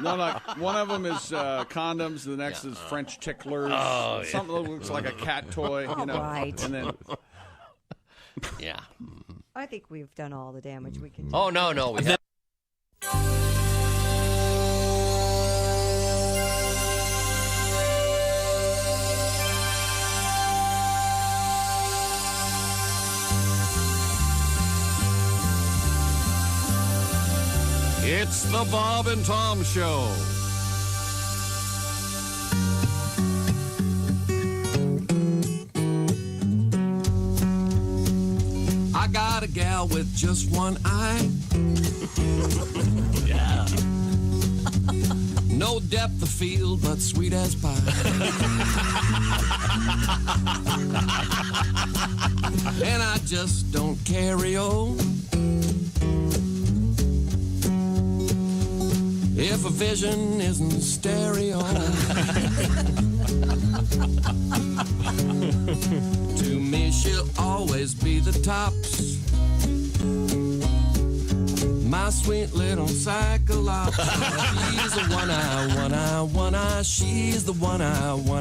No, like one of them is condoms. The next is French ticklers. Oh, Something that looks like a cat toy. You know. Right. And then Yeah. I think we've done all the damage we can do. Oh, no, we have. It's the Bob and Tom Show. I got a gal with just one eye. Yeah. No depth of field, but sweet as pie. And I just don't carry on. If a vision isn't stereo. To me, she'll always be the tops. My sweet little cyclops. She's the one I, she's the one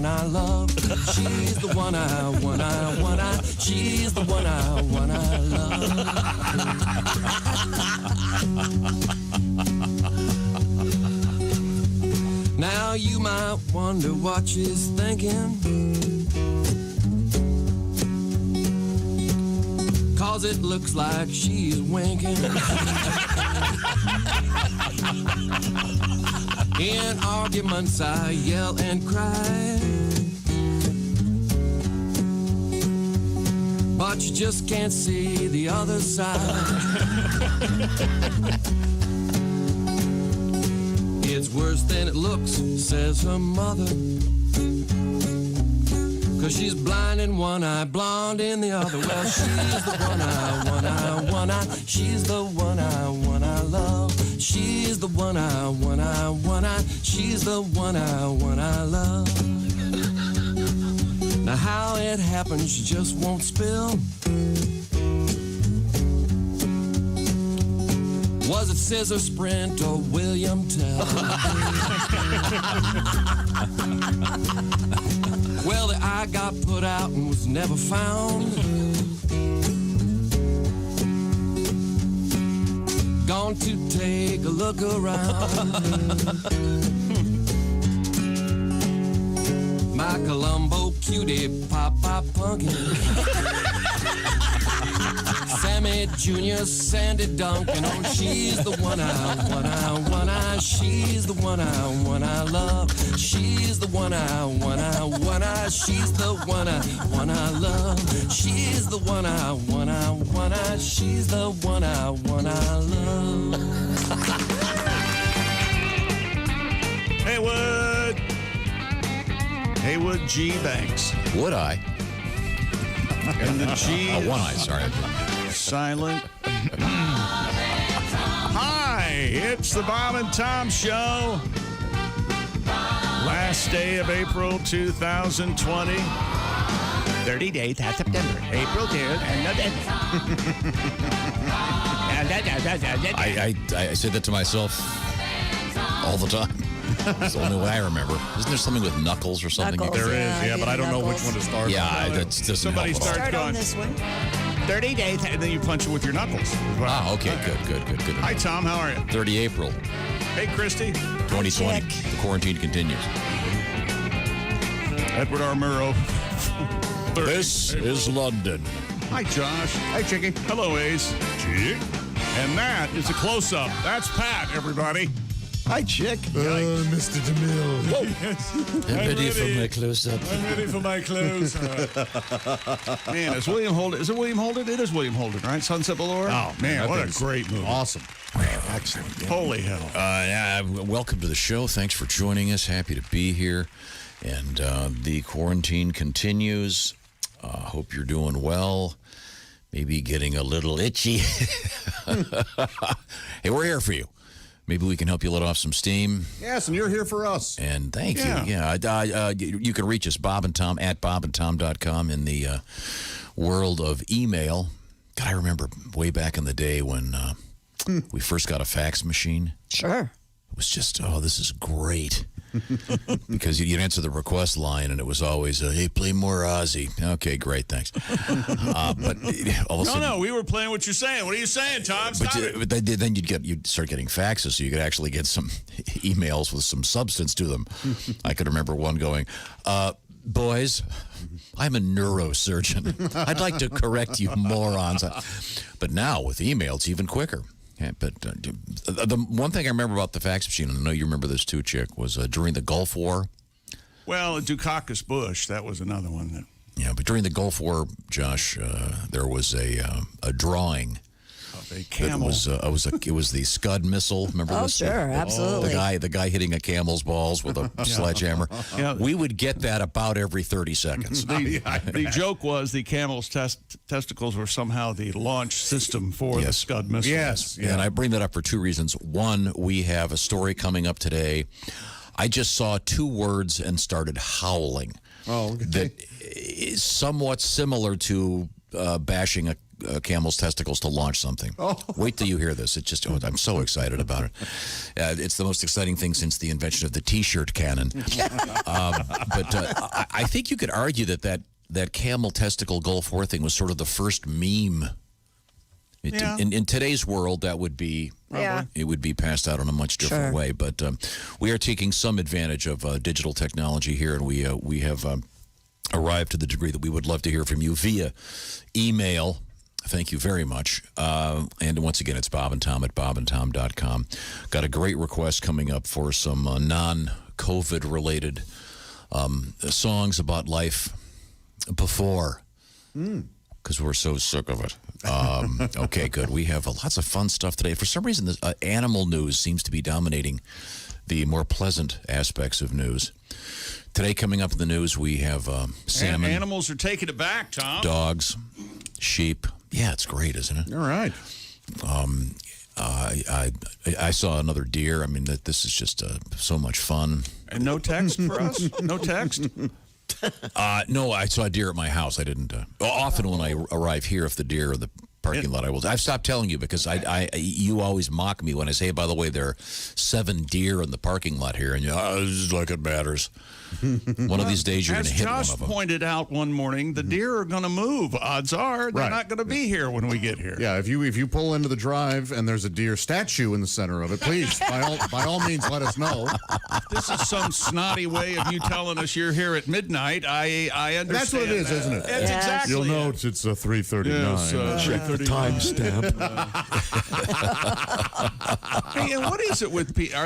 I love. She's the one I, she's the one I love. Now you might wonder what she's thinking. 'Cause it looks like she's winking. In arguments I yell and cry, but you just can't see the other side. It's worse than it looks, says her mother. 'Cause she's blind in one eye, blonde in the other. Well, she's the one I, she's the one I love. She's the one I, she's the one I love. Now how it happened, she just won't spill. Was it Scissor Sprint or William Tell? Well, the eye got put out and was never found. Gone to take a look around. My Columbo cutie, Pop Punkin. Sammy Jr., Sandy Duncan. Oh, she's the one I, she's the one I love. She's the one I, she's the one I love. She's the one I, she's the one I love. Haywood G. Banks. Would I? And the G. One eye, sorry. Silent. Hi, it's the Bob and Tom Show. Last day of April 2020. 30 days past September. April 2nd and November. I say that to myself all the time. It's the only way I remember. Isn't there something with knuckles or something? Knuckles, There is, yeah, but I don't know which one to start. Yeah, that's just Somebody starts Start going on this one. 30 days, and then you punch it with your knuckles. Ah, okay, good. Hi, Tom. How are you? 30 April Hey, Christy. 2020. Check. The quarantine continues. Edward R. Murrow. This is London. Hi, Josh. Hi, Chicky. Hello, Ace. Chick. And that is a close-up. That's Pat, everybody. Hi, Chick. Mr. DeMille. I'm ready for my close-up. I'm ready for my close-up. Man, is William Holden? Is it William Holden? It is William Holden, right? Sunset Boulevard? Oh, man, what a thing's great movie. Awesome. Excellent. Yeah. Holy hell. Welcome to the show. Thanks for joining us. Happy to be here. And the quarantine continues. Hope you're doing well. Maybe getting a little itchy. Hey, we're here for you. Maybe we can help you let off some steam. Yes, and you're here for us. And thank you. Yeah, you can reach us, Bob and Tom, at bobandtom.com in the world of email. God, I remember way back in the day when we first got a fax machine. Sure. was just, this is great. Because you'd answer the request line, and it was always, hey, play more Ozzy. Okay, great, thanks. But all of a sudden, No, we were playing what you're saying. What are you saying, Tom? Stop it. But then you'd start getting faxes, so you could actually get some emails with some substance to them. I could remember one going, boys, I'm a neurosurgeon. I'd like to correct you morons. But now with email, it's even quicker. Yeah, but the one thing I remember about the fax machine, and I know you remember this too, Chick, was during the Gulf War. Well, Dukakis Bush, that was another one. Yeah, but during the Gulf War, Josh, there was a drawing. A camel. It was the Scud missile. Remember this? Sure, absolutely. The guy hitting a camel's balls with a sledgehammer. Yeah. We would get that about every 30 seconds. The joke was the camel's testicles were somehow the launch system for the Scud missile. Yes. And I bring that up for two reasons. One, we have a story coming up today. I just saw two words and started howling. Oh, okay. That is somewhat similar to bashing a camel's testicles to launch something. Oh. Wait till you hear this. It's just, I'm so excited about it. It's the most exciting thing since the invention of the T-shirt cannon. But I think you could argue that camel testicle Gulf War thing was sort of the first meme. In today's world, that would be it would be passed out in a much different way. But we are taking some advantage of digital technology here, and we have arrived to the degree that we would love to hear from you via email. Thank you very much. And once again, it's Bob and Tom at bobandtom.com. Got a great request coming up for some non-COVID related songs about life before. Because we're so sick of it. Okay, good. We have lots of fun stuff today. For some reason, the animal news seems to be dominating the more pleasant aspects of news. Today, coming up in the news, we have salmon. Animals are taking it back, Tom. Dogs, sheep. Yeah, it's great, isn't it? All right. I saw another deer. I mean, this is just so much fun. And no text for us? No text? No, I saw a deer at my house. I didn't. Often when I arrive here, if the deer or the parking lot, I've stopped telling you because you always mock me when I say, by the way, there are 7 deer in the parking lot here, and this is like it matters. One of these days you're going to hit one of them. As Josh pointed out one morning, the deer are going to move. Odds are they're not going to be here when we get here. Yeah, if you pull into the drive and there's a deer statue in the center of it, please, by all means, let us know. If this is some snotty way of you telling us you're here at midnight, I understand. That's what it is, isn't it? That's exactly You'll it. note it's a 3:39. Yes, Check the timestamp. Hey, and what is it with people?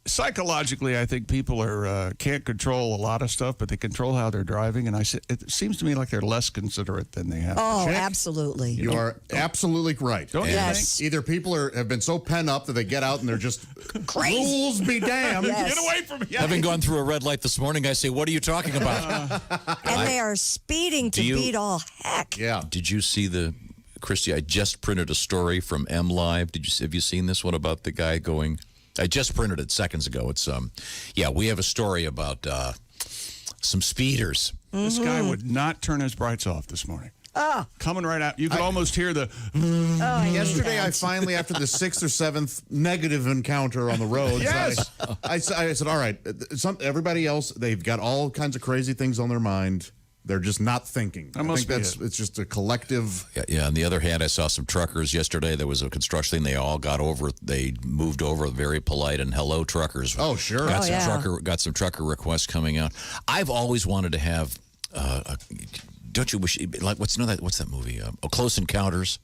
Psychologically, I think people can't control a lot of stuff, but they control how they're driving. And it seems to me like they're less considerate than they have. Oh, Chick, absolutely. You are absolutely right. Don't you think? Either people have been so pent up that they get out and they're just Crazy. rules be damned. Yes. Get away from me! Having gone through a red light this morning, I say, what are you talking about? And they are speeding to beat all heck. Yeah. Did you see Christy, I just printed a story from M Live. Have you seen this one about the guy going? I just printed it seconds ago. It's we have a story about some speeders. This guy would not turn his brights off this morning. Oh. Coming right out. You could almost hear the... Yesterday, I finally, after the 6th or 7th negative encounter on the road, Yes. I said, all right, everybody else, they've got all kinds of crazy things on their mind. They're just not thinking. I think it's just a collective. Yeah. On the other hand, I saw some truckers yesterday. There was a construction thing. They all got over. They moved over, very polite, and hello, truckers. Oh, sure. Got some trucker requests coming out. I've always wanted to have. Don't you wish? Like what's that movie? Close Encounters,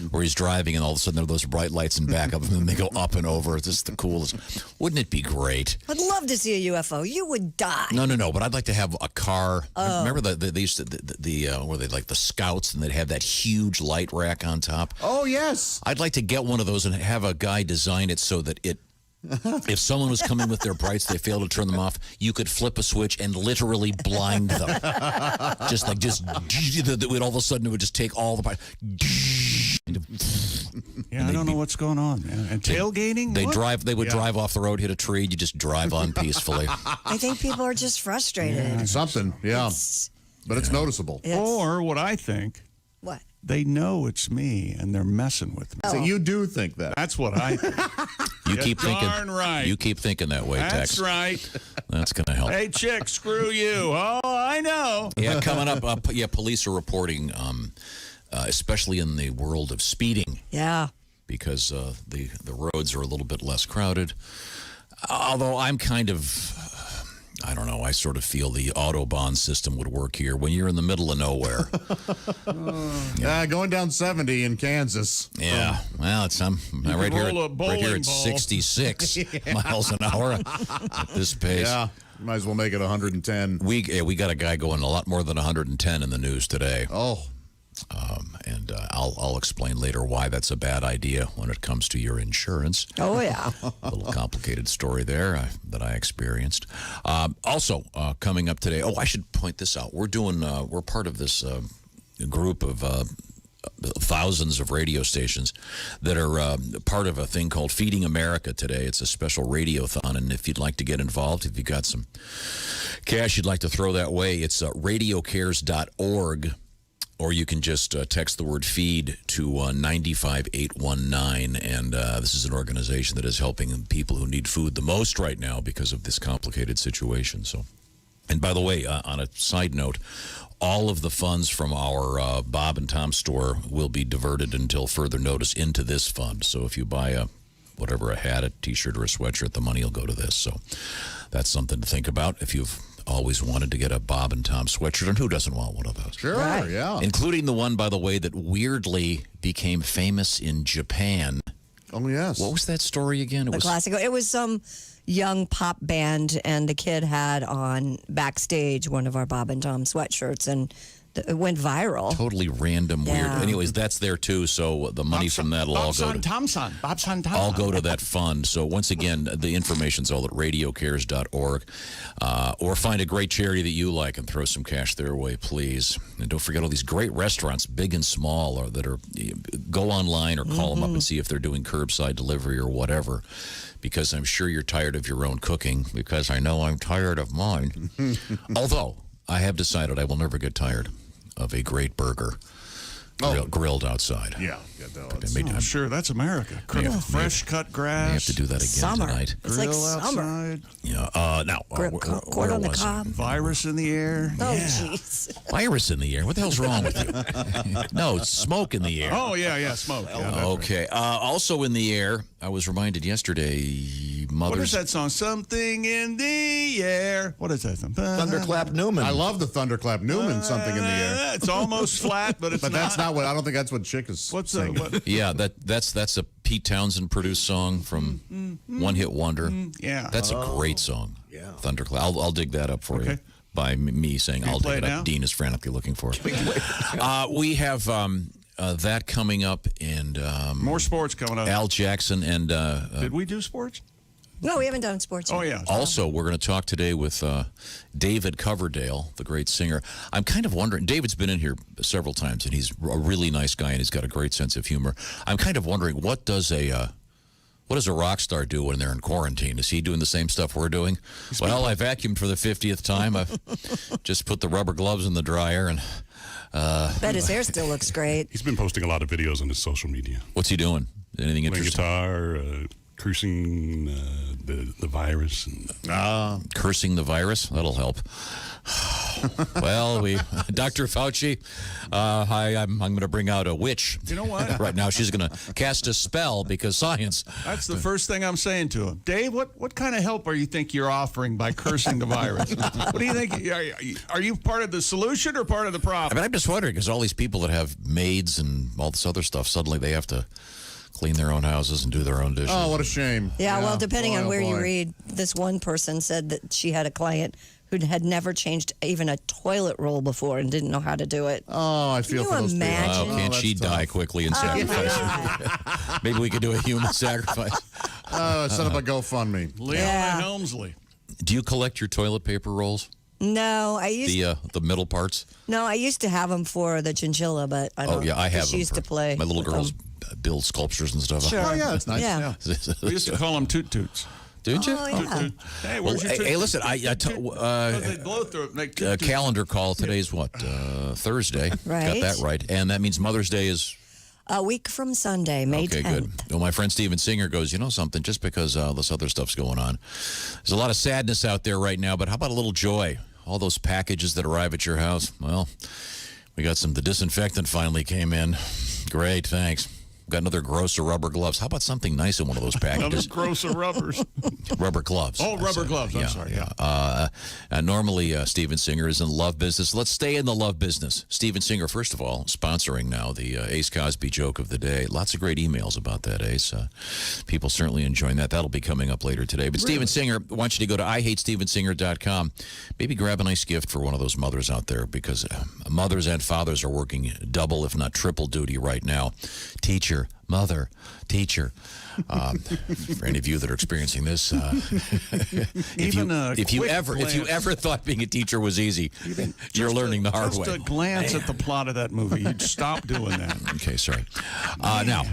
where he's driving and all of a sudden there are those bright lights in back of him and they go up and over. It's just the coolest. Wouldn't it be great? I'd love to see a UFO. You would die. No. But I'd like to have a car. Remember they used to where they like the Scouts and they'd have that huge light rack on top. Oh yes. I'd like to get one of those and have a guy design it so that if someone was coming with their brights, they failed to turn them off, you could flip a switch and literally blind them. All of a sudden, it would just take all the... Yeah, I don't know what's going on, man. And tailgating? They would drive off the road, hit a tree, you just drive on peacefully. I think people are just frustrated. Something, yeah. But it's noticeable. Or what I think... What? they know it's me and they're messing with me. So you do think that? That's what I think. You You're keep thinking. darn right. You keep thinking that way, That's Tex. right. That's going to help. Hey, chick, screw you. Oh, I know. Yeah, coming up. Police are reporting, especially in the world of speeding, Yeah. because the roads are a little bit less crowded. Although I'm kind of, I don't know, I sort of feel the Autobahn system would work here when you're in the middle of nowhere. Going down 70 in Kansas. Yeah, well, I'm right here. roll a Right here bowling at ball. 66 miles an hour at this pace. Yeah, might as well make it 110. We got a guy going a lot more than 110 in the news today. Oh, And I'll explain later why that's a bad idea when it comes to your insurance. Oh, yeah. A little complicated story there that I experienced. Also, coming up today, I should point this out. We're part of this group of thousands of radio stations that are part of a thing called Feeding America today. It's a special radiothon, and if you'd like to get involved, if you've got some cash you'd like to throw that way, it's radiocares.org. Or you can just text the word feed to 95819. And this is an organization that is helping people who need food the most right now because of this complicated situation. So, and by the way, on a side note, all of the funds from our Bob and Tom store will be diverted until further notice into this fund. So if you buy a hat, a T-shirt, or a sweatshirt, the money will go to this. So that's something to think about if you've always wanted to get a Bob and Tom sweatshirt, and who doesn't want one of those? sure, Right. yeah. Including the one, by the way, that weirdly became famous in Japan. Oh, yes. What was that story again? It The was classic. It was some young pop band, and the kid had on backstage one of our Bob and Tom sweatshirts, and it went viral. totally random, weird. Yeah. Anyways, that's there too. So the money from that will all go to Thompson. Bobson Thompson. all go to that fund. So once again, the information's all at radiocares.org. Or find a great charity that you like and throw some cash their way, please. And don't forget all these great restaurants, big and small, go online or call them up and see if they're doing curbside delivery or whatever. Because I'm sure you're tired of your own cooking, because I know I'm tired of mine. Although I have decided I will never get tired of a great burger grilled outside. Yeah. Oh, sure, that's America. Fresh cut grass. I have to do that again Summer. tonight. It's like Grill summer. outside. Yeah. Now, Corn on the cob. Virus in the air. Oh, Yeah. jeez. Virus in the air. What the hell's wrong with you? No, it's smoke in the air. Oh, yeah, smoke. Yeah, that's right. Okay. Also in the air, I was reminded yesterday, What is Mother's... that song? Something in the air. What is that song? Thunderclap Newman. I love the Thunderclap Newman, something in the air. It's almost flat, but it's But not. that's not what, I don't think that's what Chick is What's singing. what? Yeah, that's a Pete Townsend produced song from One Hit Wonder. Yeah. That's a great song. Yeah. Thunderclap. I'll dig that up for you. Okay. By me saying I'll play dig it it now? up. Dean is frantically looking for it. We have that coming up, and More sports coming up. Al Jackson and Did we do sports? No, we haven't done sports yet. Oh, yeah. also, we're going to talk today with David Coverdale, the great singer. I'm kind of wondering, David's been in here several times, and he's a really nice guy, and he's got a great sense of humor. I'm kind of wondering, what does a rock star do when they're in quarantine? Is he doing the same stuff we're doing? Well, I vacuumed for the 50th time. I've just put the rubber gloves in the dryer, and Bet his hair still looks great. He's been posting a lot of videos on his social media. what's he doing? Anything Playing interesting? guitar, cursing the virus. And Cursing the virus? That'll help. Well, Dr. Fauci, I'm going to bring out a witch. You know what? Right now, she's going to cast a spell because science. That's the first thing I'm saying to him. Dave, what kind of help are you think you're offering by cursing the virus? What do you think? Are you part of the solution or part of the I problem? mean, I'm just wondering because all these people that have maids and all this other stuff, suddenly they have to clean their own houses and do their own dishes. Oh, what a shame. Yeah, well, depending Boy, on oh, where you boy. read, this one person said that she had a client who had never changed even a toilet roll before and didn't know how to do it. Oh, I feel you for those imagine? people. Wow, can't that's she tough. die quickly and sacrifice? Maybe we could do a human sacrifice. Set up a GoFundMe. Leona Yeah. Helmsley. Do you collect your toilet paper rolls? No, I used The middle parts? I used to have them for the chinchilla, but I don't. Oh, yeah, I have She them. used to play. My little with girls them. build sculptures and stuff. Sure. Oh, yeah, it's nice. Yeah. We used to call them toot toots. Did you? Oh, yeah. Hey, Well, where's your hey, listen, they blow through it. Make calendar call. Today's what? Thursday. Right. Got that right. And that means Mother's Day is... A week from Sunday, May 10th. Okay, good. Well, my friend Steven Singer goes, you know something, just because this other stuff's going on, there's a lot of sadness out there right now, but how about a little joy? All those packages that arrive at your house, well, we got the disinfectant finally came in. Great, thanks. Got another grosser rubber gloves. How about something nice in one of those packages? Another grosser rubbers. Rubber gloves. Oh, rubber gloves. I'm sorry. Yeah. Normally, Steven Singer is in the love business. Let's stay in the love business. Steven Singer, first of all, sponsoring now the Ace Cosby joke of the day. Lots of great emails about that, Ace. People certainly enjoying that. That'll be coming up later today. But Steven Singer wants you to go to IHateStevenSinger.com. Maybe grab a nice gift for one of those mothers out there, because mothers and fathers are working double, if not triple duty right now. Teacher, mother, teacher. For any of you that are experiencing this, if you ever thought being a teacher was easy, you're learning the hard way. Just a glance at the plot of that movie, you'd stop doing that. Okay, sorry. Now,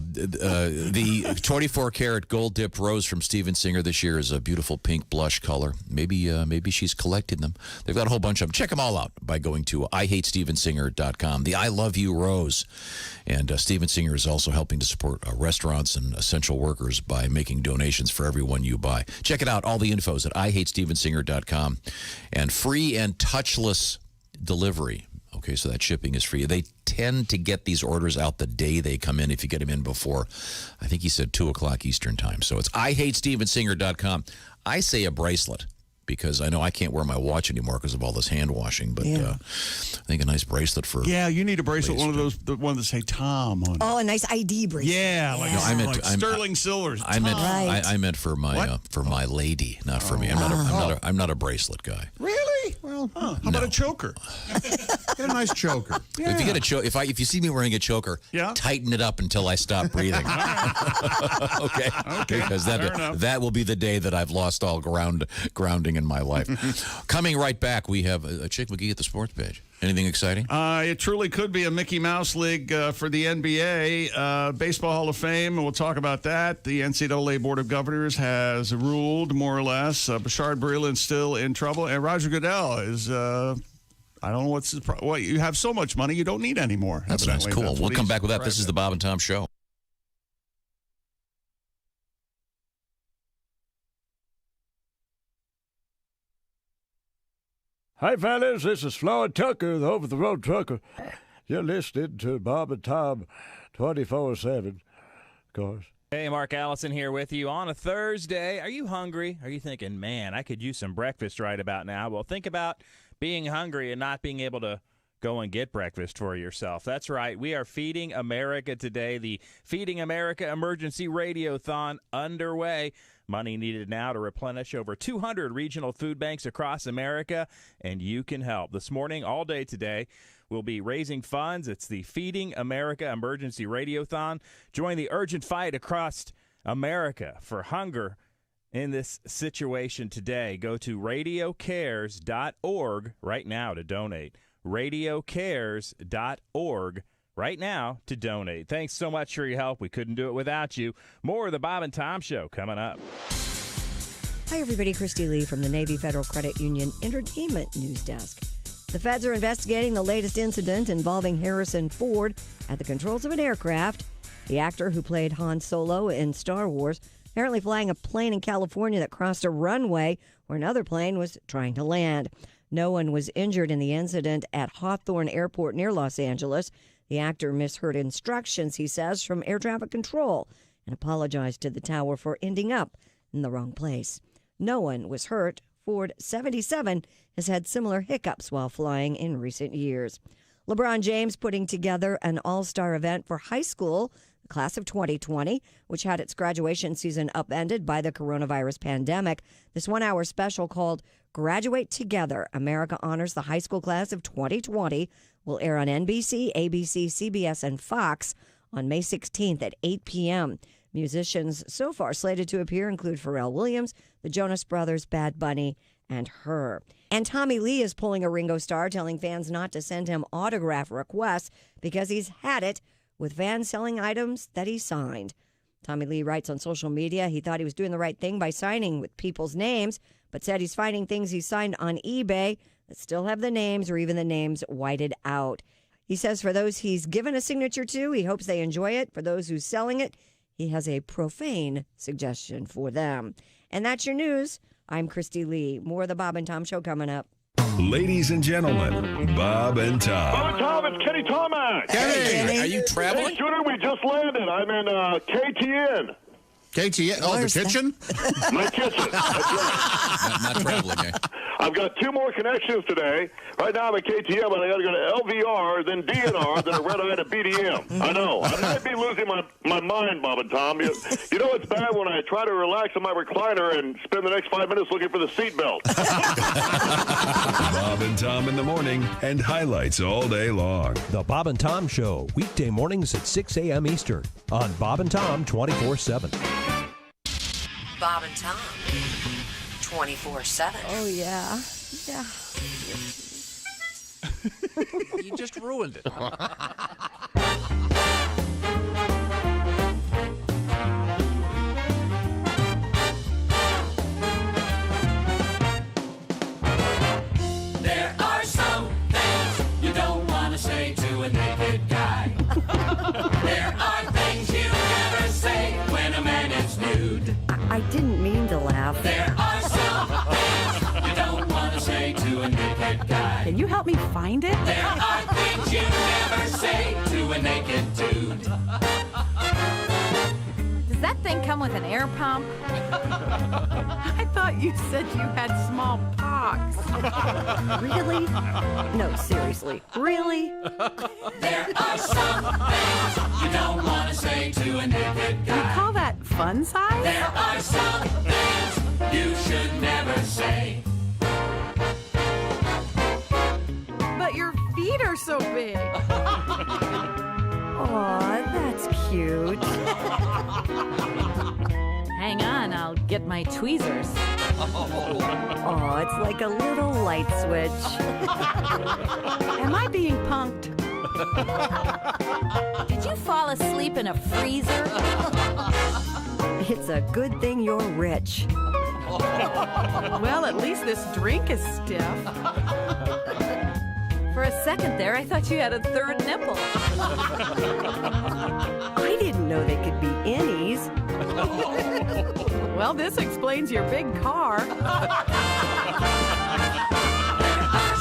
the 24-karat gold dip rose from Steven Singer this year is a beautiful pink blush color. Maybe she's collected them. They've got a whole bunch of them. Check them all out by going to IHateStevenSinger.com. The I Love You Rose. And Steven Singer is also helping to support restaurants and essential workers by making donations for everyone you buy. Check it out. All the info is at IHateStevenSinger.com. And free and touchless delivery. Okay, so that shipping is free. They tend to get these orders out the day they come in if you get them in before, I think he said 2 o'clock Eastern time. So it's IHateStevenSinger.com. I say a bracelet, because I know I can't wear my watch anymore because of all this hand washing. But I think a nice bracelet for... Yeah, you need a bracelet, one of those, the one that say Tom on it. Oh, a nice ID bracelet. Yeah, like, like sterling silvers. I meant for my lady, not for me. I'm not a bracelet guy. Really? Well, how about a choker? Get a nice choker. Yeah. If you get a if you see me wearing a choker, tighten it up until I stop breathing. Okay. Because that will be the day that I've lost all grounding in my life. Coming right back, we have a Chick McGee at the sports page. Anything exciting? It truly could be a Mickey Mouse League for the NBA. Baseball Hall of Fame, and we'll talk about that. The NCAA Board of Governors has ruled, more or less. Bashard Breeland's still in trouble. And Roger Goodell is, I don't know what's his problem. Well, you have so much money, you don't need any more. That's nice. Cool. We'll come back with that. This is the Bob and Tom Show. Hi, fellas, this is Floyd Tucker, the over-the-road trucker. You're listening to Bob and Tom 24/7, of course. Hey, Mark Allison here with you on a Thursday. Are you hungry? Are you thinking, man, I could use some breakfast right about now? Well, think about being hungry and not being able to go and get breakfast for yourself. That's right. We are Feeding America today. The Feeding America Emergency Radiothon underway. Money needed now to replenish over 200 regional food banks across America, and you can help. This morning, all day today, we'll be raising funds. It's the Feeding America Emergency Radiothon. Join the urgent fight across America for hunger in this situation today. Go to radiocares.org right now to donate. radiocares.org right now to donate. Thanks so much for your help. We couldn't do it without you. More of the Bob and Tom Show coming up. Hi, everybody. Christy Lee from the Navy Federal Credit Union Entertainment News Desk. The feds are investigating the latest incident involving Harrison Ford at the controls of an aircraft. The actor who played Han Solo in Star Wars apparently flying a plane in California that crossed a runway where another plane was trying to land. No one was injured in the incident at Hawthorne Airport near Los Angeles. The actor misheard instructions, he says, from air traffic control and apologized to the tower for ending up in the wrong place. No one was hurt. Ford, 77, has had similar hiccups while flying in recent years. LeBron James putting together an all-star event for high school, the class of 2020, which had its graduation season upended by the coronavirus pandemic. This one-hour special called Graduate Together, America Honors the High School Class of 2020 will air on NBC, ABC, CBS, and Fox on May 16th at 8 p.m. Musicians so far slated to appear include Pharrell Williams, the Jonas Brothers, Bad Bunny, and Her. And Tommy Lee is pulling a Ringo Starr, telling fans not to send him autograph requests because he's had it with fans selling items that he signed. Tommy Lee writes on social media he thought he was doing the right thing by signing with people's names, but said he's finding things he signed on eBay that still have the names or even the names whited out. He says for those he's given a signature to, he hopes they enjoy it. For those who's selling it, he has a profane suggestion for them. And that's your news. I'm Christy Lee. More of the Bob and Tom Show coming up. Ladies and gentlemen, Bob and Tom. Bob and Tom, it's Kenny Thomas. Kenny, are you traveling? Hey, Shooter, we just landed. I'm in KTN. KTN? Oh, the kitchen? My kitchen. That's right. Not traveling, eh? I've got 2 more connections today. Right now I'm at KTM, but I got to go to LVR, then DNR, then a red eye to BDM. I know. I might be losing my mind, Bob and Tom. You know it's bad when I try to relax in my recliner and spend the next 5 minutes looking for the seatbelt. Bob and Tom in the morning and highlights all day long. The Bob and Tom Show, weekday mornings at 6 a.m. Eastern on Bob and Tom 24/7. Bob and Tom 24/7. Oh, yeah. Yeah. You just ruined it. There are some things you don't want to say to a naked guy. There are things you never say when a man is nude. I didn't mean to laugh. There are some things you don't want to say to a naked guy. Can you help me find it? There are things you never say to a naked dude. Does that thing come with an air pump? I thought you said you had small pox. Really? No, seriously. Really? There are some things you don't want to say to a naked guy. You call that fun size? There are some things you should never say. But your feet are so big. Aw, that's cute. Hang on, I'll get my tweezers. Oh, it's like a little light switch. Am I being punked? Did you fall asleep in a freezer? It's a good thing you're rich. Well, at least this drink is stiff. For a second there, I thought you had a third nipple. I didn't know they could be innies. Well, this explains your big car. There are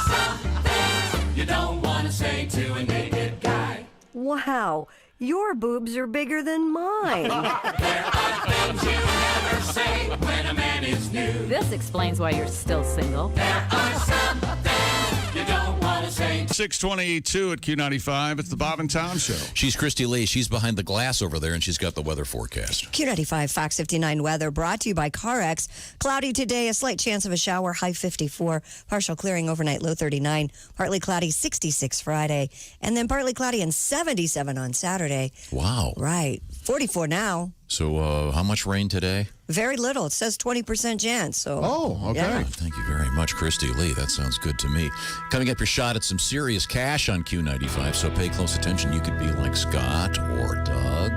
some things you don't want to say to a naked guy. Wow, your boobs are bigger than mine. There are things you never say when a man is nude. This explains why you're still single. There are some things you don't want to say. 622 at Q95. It's the Bob and Tom Show. She's Christy Lee. She's behind the glass over there, and she's got the weather forecast. Q95 Fox 59 weather brought to you by CarX. Cloudy today, a slight chance of a shower, high 54. Partial clearing overnight, low 39. Partly cloudy, 66 Friday. And then partly cloudy and 77 on Saturday. Wow. Right. 44 now. So how much rain today? Very little. It says 20% chance. So. Oh, okay. Yeah. Thank you very much, Christy Lee. That sounds good to me. Coming up, your shot at some serious cash on Q95, so pay close attention. You could be like Scott or Doug.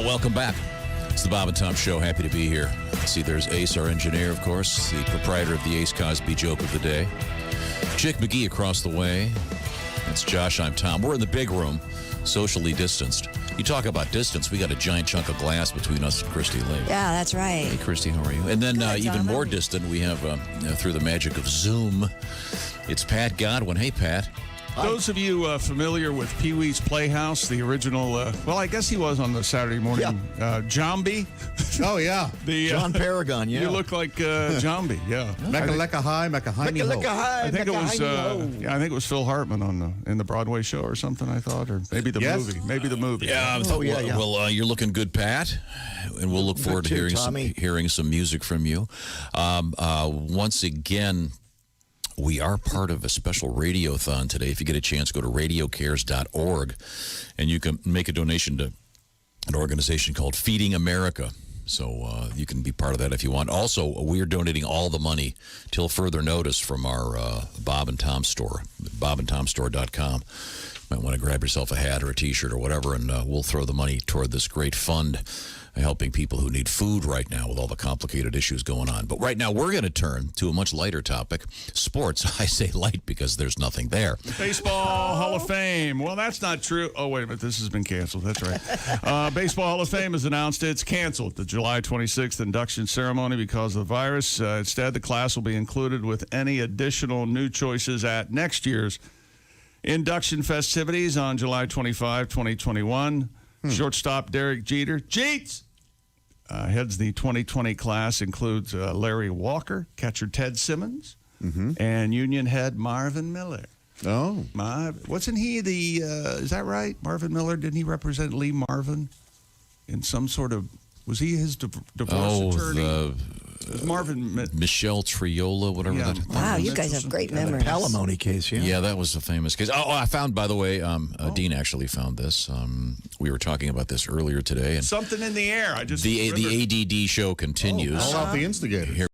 Welcome back. It's the Bob and Tom Show. Happy to be here. See, there's Ace, our engineer, of course, the proprietor of the Ace Cosby joke of the day. Chick McGee across the way. It's Josh. I'm Tom. We're in the big room, socially distanced. You talk about distance. We got a giant chunk of glass between us and Christy Lee. Yeah, that's right. Hey, Christy, how are you? And then Good, even Tom. more distant, we have, through the magic of Zoom, it's Pat Godwin. Hey, Pat. Those of you familiar with Pee-wee's Playhouse, the original, well, I guess he was on the Saturday morning, Jambi. Oh, yeah. John Paragon, yeah. You look like Jambi, yeah. Mecca Lecca High, Mecca High Me Ho. I think it was, I think it was Phil Hartman in the Broadway show or something, I thought, or maybe the movie. Maybe the movie. Yeah. Well, you're looking good, Pat, and we'll look forward to hearing some music from you. Once again, we are part of a special radiothon today. If you get a chance, go to radiocares.org, and you can make a donation to an organization called Feeding America. So you can be part of that if you want. Also, we're donating all the money till further notice from our Bob and Tom store, bobandtomstore.com, Might want to grab yourself a hat or a T-shirt or whatever, and we'll throw the money toward this great fund helping people who need food right now with all the complicated issues going on. But right now, we're going to turn to a much lighter topic, sports. I say light because there's nothing there. Baseball Hall of Fame. Well, that's not true. Oh, wait a minute. This has been canceled. That's right. Baseball Hall of Fame has announced it's canceled the July 26th induction ceremony because of the virus. Instead, the class will be included with any additional new choices at next year's induction festivities on July 25, 2021. Shortstop Derek Jeter. Jeets! Heads the 2020 class, includes Larry Walker, catcher Ted Simmons, and Union head Marvin Miller. Oh. Wasn't he the, is that right? Marvin Miller, didn't he represent Lee Marvin in some sort of, was he his divorce attorney? Marvin Michelle Triola, whatever that. Wow, you guys have great memories. Alimony case, yeah. Yeah, that was a famous case. Oh, I found, by the way, Dean actually found this. We were talking about this earlier today. And something in the air. The ADD show continues. All out the instigators. Here.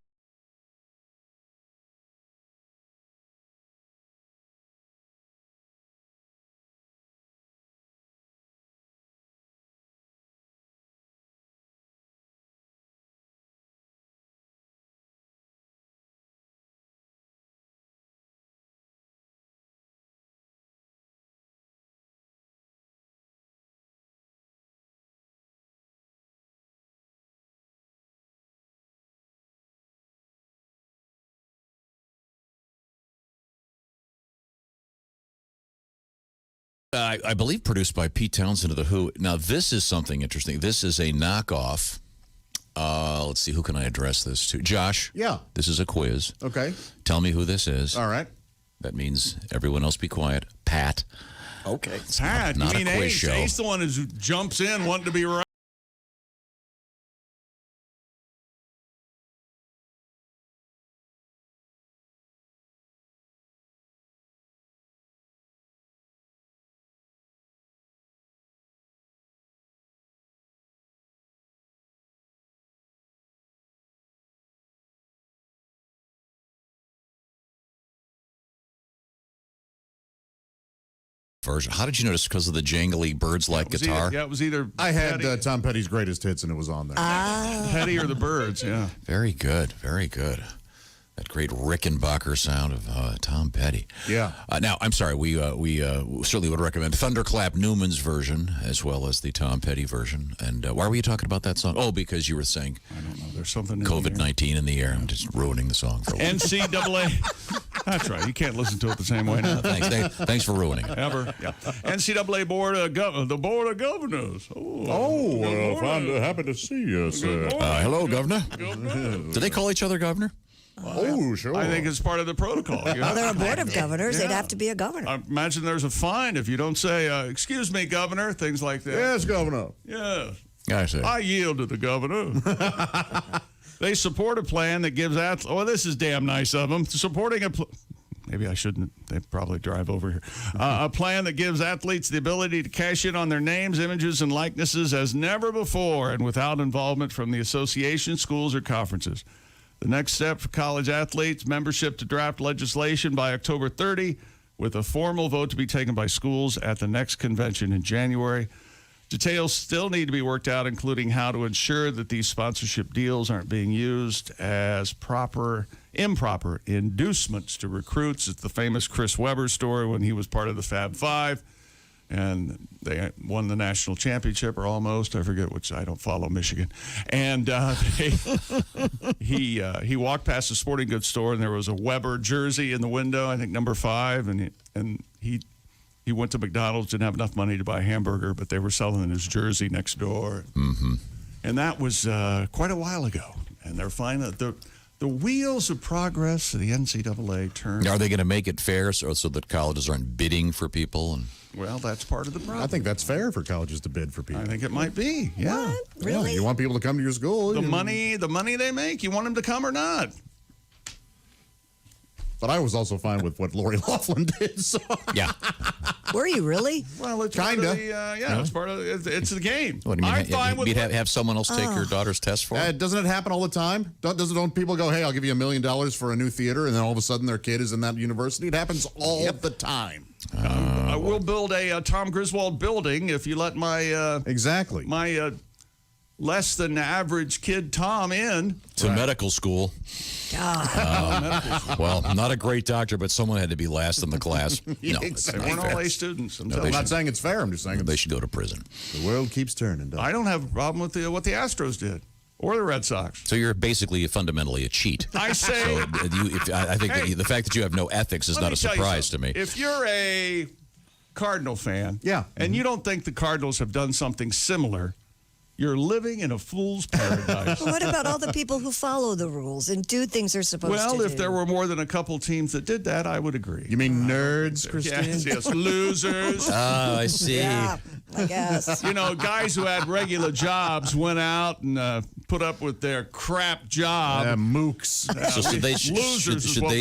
I believe produced by Pete Townsend of The Who. Now, this is something interesting. This is a knockoff. Let's see, who can I address this to? Josh. Yeah. This is a quiz. Okay. Tell me who this is. All right. That means everyone else be quiet. Pat. Okay. It's Pat, not you mean a quiz Ace? show. Ace the one who jumps in wanting to be right. Version. How did you notice? Because of the jangly birds-like guitar? It was either I had Tom Petty's greatest hits, and it was on there. Petty or the Birds, yeah. Very good, very good. That great Rickenbacker sound of Tom Petty. Yeah. Now, I'm sorry, we certainly would recommend Thunderclap Newman's version as well as the Tom Petty version. And why were you talking about that song? Oh, because you were saying I don't know. There's something in COVID-19 in the air. I'm just ruining the song for a while. NCAA. That's right. You can't listen to it the same way now. Thanks for ruining it. Ever. Yeah. NCAA Board of the Board of Governors. Happy to see you, sir. Hello, Governor. Do they call each other Governor? Sure. I think it's part of the protocol. Well, they're a board of governors. They'd have to be a governor. I imagine there's a fine if you don't say, excuse me, Governor, things like that. Yes, Governor. Yes. I see. I yield to the governor. They support a plan that gives athletes. Oh, this is damn nice of them. Supporting maybe I shouldn't. They probably drive over here. A plan that gives athletes the ability to cash in on their names, images, and likenesses as never before and without involvement from the association, schools, or conferences. The next step for college athletes, membership to draft legislation by October 30, with a formal vote to be taken by schools at the next convention in January. Details still need to be worked out, including how to ensure that these sponsorship deals aren't being used as improper inducements to recruits. It's the famous Chris Webber story when he was part of the Fab Five, and they won the national championship, or almost. I forget which. I don't follow Michigan. And he walked past a sporting goods store, and there was a Weber jersey in the window, I think number 5, and he went to McDonald's, didn't have enough money to buy a hamburger, but they were selling his jersey next door. Mm-hmm. And that was quite a while ago. And they're finding that the wheels of progress of the NCAA turn. Are they going to make it fair so that colleges aren't bidding for people? Well, that's part of the problem. I think that's fair for colleges to bid for people. I think it might be. Yeah. What? Really? Yeah, you want people to come to your school. The money they make, you want them to come or not? But I was also fine with what Lori Loughlin did. So. Yeah. Were you really? Well, it's Kinda. part of the, it's part of it's the game. What do you mean? I'm fine with have someone else take your daughter's test for? Doesn't it happen all the time? Don't people go, hey, I'll give you $1 million for a new theater, and then all of a sudden their kid is in that university? It happens all the time. I will build a Tom Griswold building if you let my my less than average kid Tom in to medical school. Well, not a great doctor, but someone had to be last in the class. No, they weren't all A students. I'm not saying it's fair. I'm just saying they should go to prison. The world keeps turning. I don't have a problem with what the Astros did or the Red Sox. So you're basically fundamentally a cheat. I say. So I think the fact that you have no ethics is not a surprise to me. If you're a Cardinal fan, and you don't think the Cardinals have done something similar, you're living in a fool's paradise. What about all the people who follow the rules and do things they're supposed to do? Well, if there were more than a couple teams that did that, I would agree. You mean nerds, Christine? Yes, losers. Oh, I see. Yeah, I guess. Guys who had regular jobs went out and put up with their crap job. Mooks. So should they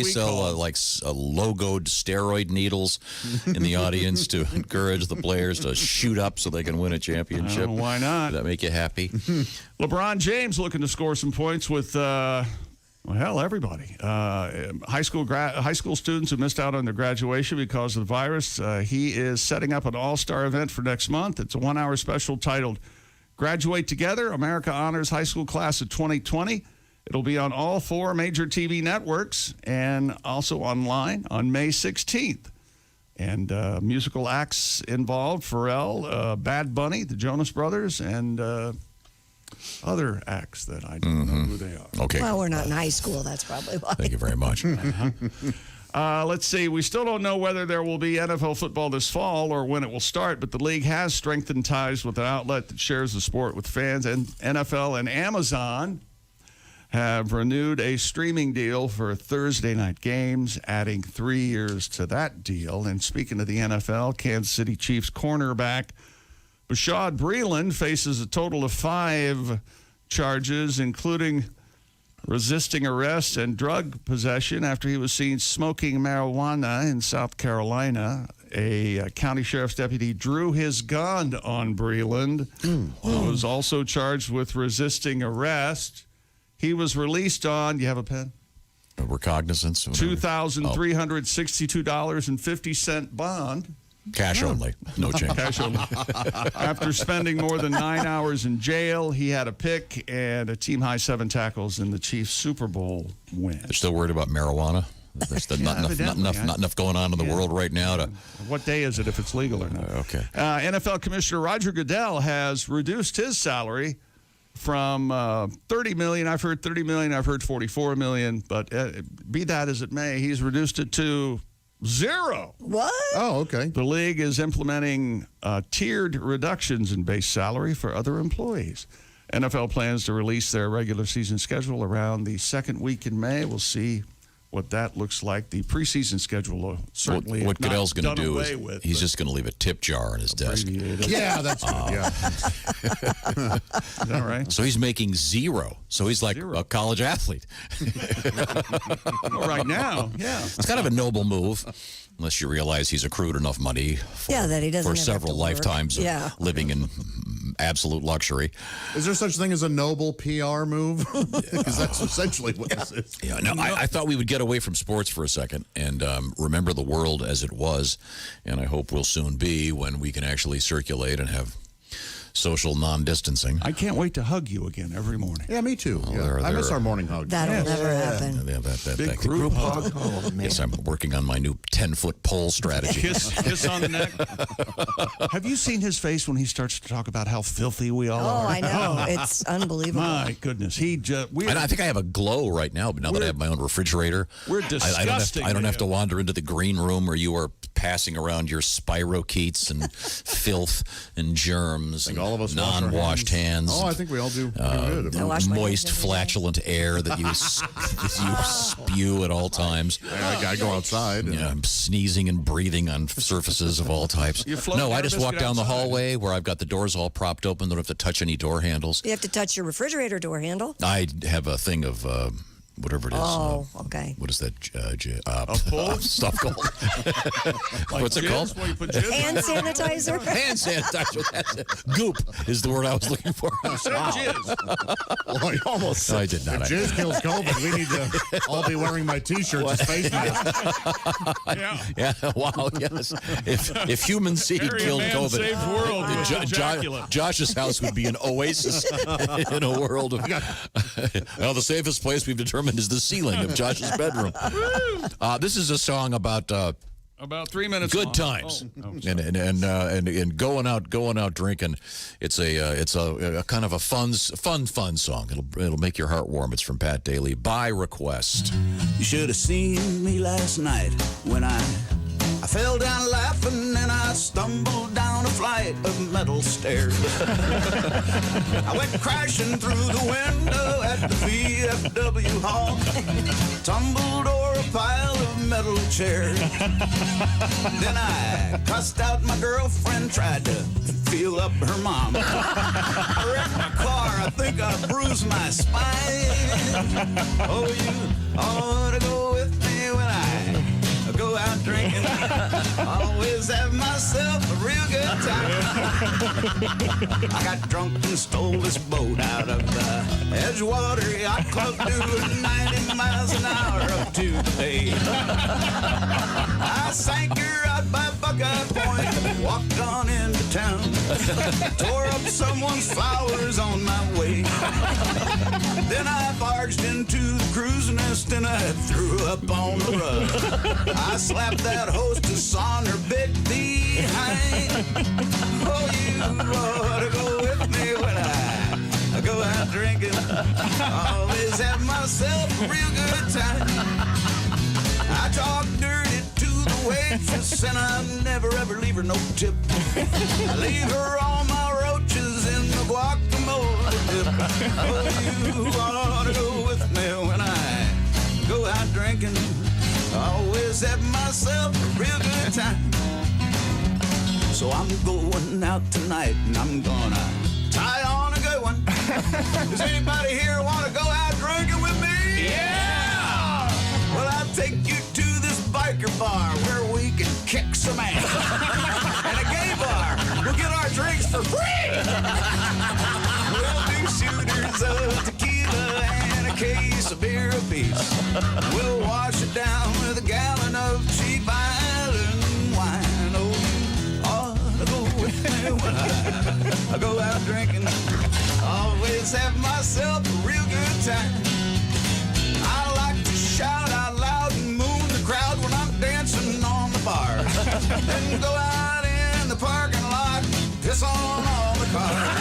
sell like logoed steroid needles in the audience to encourage the players to shoot up so they can win a championship? Why not? Does that make you happy? LeBron James looking to score some points with everybody. High school students who missed out on their graduation because of the virus. He is setting up an all-star event for next month. It's a 1-hour special titled Graduate Together, America Honors High School Class of 2020. It'll be on all 4 major TV networks and also online on May 16th. And musical acts involved, Pharrell, Bad Bunny, the Jonas Brothers, and other acts that I don't know who they are. Okay. Well, we're not in high school. That's probably why. Thank you very much. Let's see. We still don't know whether there will be NFL football this fall or when it will start, but the league has strengthened ties with an outlet that shares the sport with fans. And NFL and Amazon have renewed a streaming deal for Thursday night games, adding 3 years to that deal. And speaking of the NFL, Kansas City Chiefs cornerback Bashaud Breeland faces a total of 5 charges, including resisting arrest and drug possession after he was seen smoking marijuana in South Carolina. A county sheriff's deputy drew his gun on Breeland, who was also charged with resisting arrest. He was released on, do you have a pen? Recognizance. $2,362.50 bond. Cash only. No change. Cash only. After spending more than 9 hours in jail, he had a pick and a team-high 7 tackles in the Chiefs' Super Bowl win. They're still worried about marijuana? There's not enough going on in the world right now to... What day is it if it's legal or not? Okay. NFL Commissioner Roger Goodell has reduced his salary from $30 million. I've heard $30 million. I've heard $44 million. But be that as it may, he's reduced it to 0. What? Oh, okay. The league is implementing tiered reductions in base salary for other employees. NFL plans to release their regular season schedule around the second week in May. We'll see what that looks like. The preseason schedule will certainly what Goodell's going to do is he's just going to leave a tip jar on his desk. Yeah, that's good. Yeah. Is that right? So he's making 0. So he's like a college athlete. Well, right now, yeah. It's kind of a noble move, unless you realize he's accrued enough money that he doesn't for several lifetimes of living in absolute luxury. Is there such thing as a noble PR move? Because that's essentially what this is. Yeah, no, I thought we would get away from sports for a second and remember the world as it was, and I hope we'll soon be when we can actually circulate and have social non-distancing. I can't wait to hug you again every morning. Yeah, me too. I miss our morning hug. That'll never happen. Big group hug. Oh, man. Yes, I'm working on my new 10-foot pole strategy. Kiss on the neck. Have you seen his face when he starts to talk about how filthy we all are? Oh, I know. It's unbelievable. My goodness. I think I have a glow right now, but now that I have my own refrigerator, we're disgusting. I don't have to wander into the green room where you are passing around your spirochetes and filth and germs and all of us non-washed hands. Oh, I think we all do good. Moist, flatulent air that you spew at all times. I gotta go outside. I'm sneezing and breathing on surfaces of all types. No, I just walk down the hallway where I've got the doors all propped open. Don't have to touch any door handles. You have to touch your refrigerator door handle. I have a thing of whatever it is. Oh, okay. What is that? pool? Stuff called. What's it called? Where you put jizz? Hand sanitizer. Hand sanitizer. That's it. Goop is the word I was looking for. Well, you almost said, I did not. If jizz kills COVID, we need to all be wearing my T-shirts as face masks. Yeah. Wow. Yes. If human seed killed COVID, saved world with Josh's house would be an oasis in a world of. Well, the safest place we've determined is the ceiling of Josh's bedroom. This is a song about 3 minutes. Good long. times and going out drinking. It's a kind of a fun song. It'll make your heart warm. It's from Pat Daly by request. You should have seen me last night when I fell down laughing and I stumbled down a flight of metal stairs. I went crashing through the window at the VFW hall, tumbled over a pile of metal chairs. Then I cussed out my girlfriend, tried to feel up her mom. I wrecked my car, I think I bruised my spine. Oh, you ought to go with me when I go out drinking. Always have myself a real good time. I got drunk and stole this boat out of the Edgewater Yacht Club doing 90 miles an hour up to the bay. I sank her out by Buckeye Point, walked on into town, tore up someone's flowers on my way. Then I barged into the cruise nest and I threw up on the rug. I slapped that hostess on her big behind. Oh, you ought to go with me when I go out drinking. Always have myself a real good time. I talk dirty to the waitress and I never ever leave her no tip. I leave her all my roaches in the guacamole dip. Oh, you ought to go with me when I go out drinking. Always have myself a real good time. So I'm going out tonight and I'm gonna tie on a good one. Does anybody here want to go out drinking with me? Yeah! Well, I'll take you to this biker bar where we can kick some ass. And a gay bar. We'll get our drinks for free. We'll do shooters of tequila and a case of beer apiece. We'll wash it down with a gallon of cheap island wine. Oh, you ought to go with me when I go out drinking. Always have myself a real good time. I like to shout out loud and moon the crowd when I'm dancing on the bar. Then go out in the parking lot, piss on all the cars.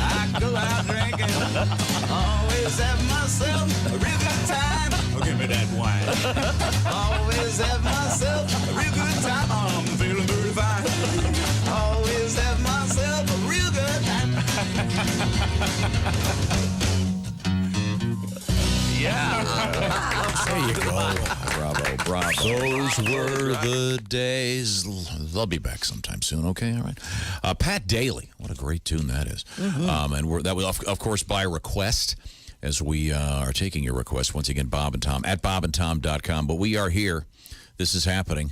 I go out drinking, always have myself a real good time. Oh, give me that wine. Always have myself a real good time. I'm feeling very fine. Always have myself a real good time. Yeah. There you go. Bravo. Those were the days. They'll be back sometime soon. Okay, all right. Pat Daly. What a great tune that is. Mm-hmm. And that was, of course, by request, as we are taking your request. Once again, Bob and Tom at bobandtom.com. But we are here. This is happening.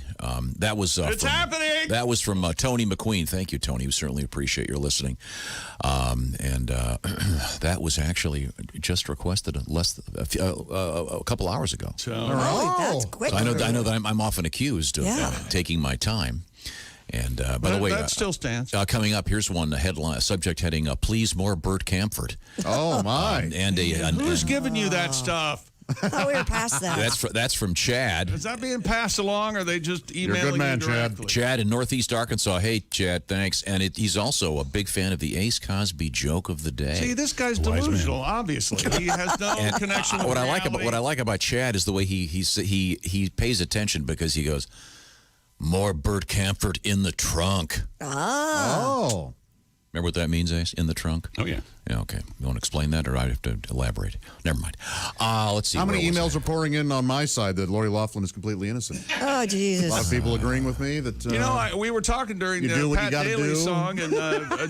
That was it's happening. That was from Tony McQueen. Thank you, Tony. We certainly appreciate your listening. That was actually just requested a couple hours ago. That's quick. So I know that I'm often accused of taking my time. And by the way, that still stands. Coming up, here's one headline, subject heading: "Please more Burt Camford." Oh my! Who's giving you that stuff? I thought we were past that. That's from Chad. Is that being passed along, or are they just emailing You're a good man, you directly? Chad in Northeast Arkansas. Hey, Chad, thanks. And he's also a big fan of the Ace Cosby joke of the day. See, this guy's delusional. Obviously, he has no connection with reality. What I like about Chad is the way he pays attention, because he goes, "More Burt Camford in the trunk." Oh. Remember what that means, Ace? In the trunk? Oh, yeah. Yeah, okay. You want to explain that, or I have to elaborate? Never mind. Let's see. How many emails are pouring in on my side that Lori Loughlin is completely innocent? Oh, Jesus. A lot of people agreeing with me that... we were talking during the Pat Daly song, and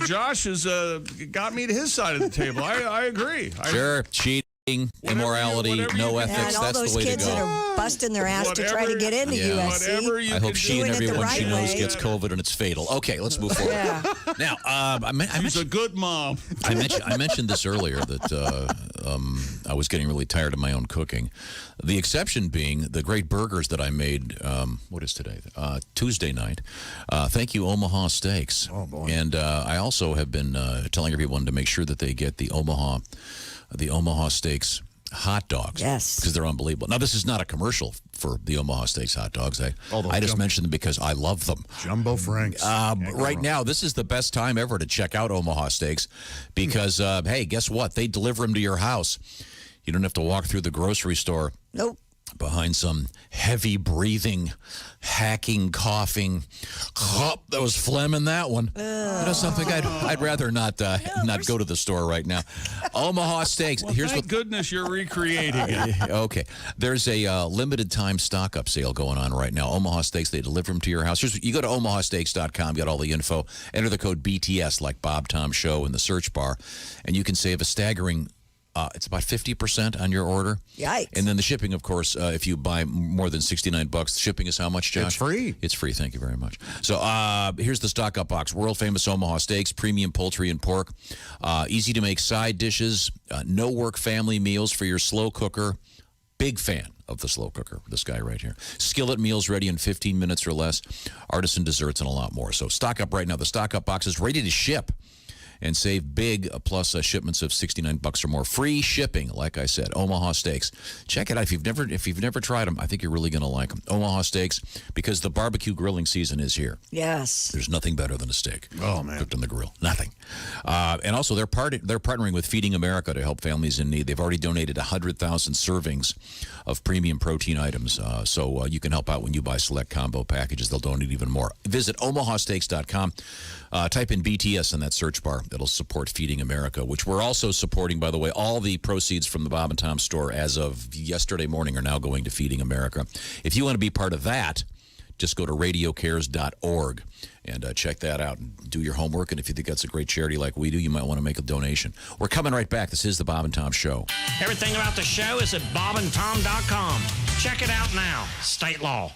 Josh has got me to his side of the table. I agree. Sure. Cheating, immorality, no ethics. And all That's those the way to kids go. that are busting their ass to try to get into USC. I hope she and everyone she knows way. gets COVID and it's fatal. Okay, let's move forward. Yeah. Now, She's a good mom. I mentioned this earlier that I was getting really tired of my own cooking. The exception being the great burgers that I made. What is today? Tuesday night. Thank you, Omaha Steaks. Oh boy! And I also have been telling everyone to make sure that they get the Omaha Steaks hot dogs. Yes. Because they're unbelievable. Now, this is not a commercial for the Omaha Steaks hot dogs. I just mentioned them because I love them. Jumbo Franks. Right now, this is the best time ever to check out Omaha Steaks because, hey, guess what? They deliver them to your house. You don't have to walk through the grocery store. Nope. Behind some heavy breathing, hacking, coughing. That was phlegm in that one. You know something? I'd rather not go to the store right now. Omaha Steaks. Well, thank goodness you're recreating it. Okay. There's a limited time stock up sale going on right now. Omaha Steaks, they deliver them to your house. You go to omahasteaks.com, got all the info. Enter the code BTS like Bob Tom Show in the search bar, and you can save a staggering it's about 50% on your order. Yikes. And then the shipping, of course, if you buy more than $69, shipping is how much, Josh? It's free. It's free. Thank you very much. So here's the stock up box. World famous Omaha Steaks, premium poultry and pork. Easy to make side dishes. No work family meals for your slow cooker. Big fan of the slow cooker, this guy right here. Skillet meals ready in 15 minutes or less. Artisan desserts and a lot more. So stock up right now. The stock up box is ready to ship. And save big, plus shipments of $69 or more. Free shipping, like I said. Omaha Steaks. Check it out if you've never tried them. I think you're really going to like them. Omaha Steaks, because the barbecue grilling season is here. Yes. There's nothing better than a steak. Oh man, cooked on the grill. Nothing. And also they're partnering with Feeding America to help families in need. They've already donated 100,000 servings of premium protein items. So you can help out when you buy select combo packages. They'll donate even more. Visit omahasteaks.com. Type in BTS in that search bar. That'll support Feeding America, which we're also supporting, by the way. All the proceeds from the Bob and Tom store as of yesterday morning are now going to Feeding America. If you want to be part of that, just go to radiocares.org and check that out and do your homework. And if you think that's a great charity like we do, you might want to make a donation. We're coming right back. This is the Bob and Tom Show. Everything about the show is at bobandtom.com. Check it out now. State law.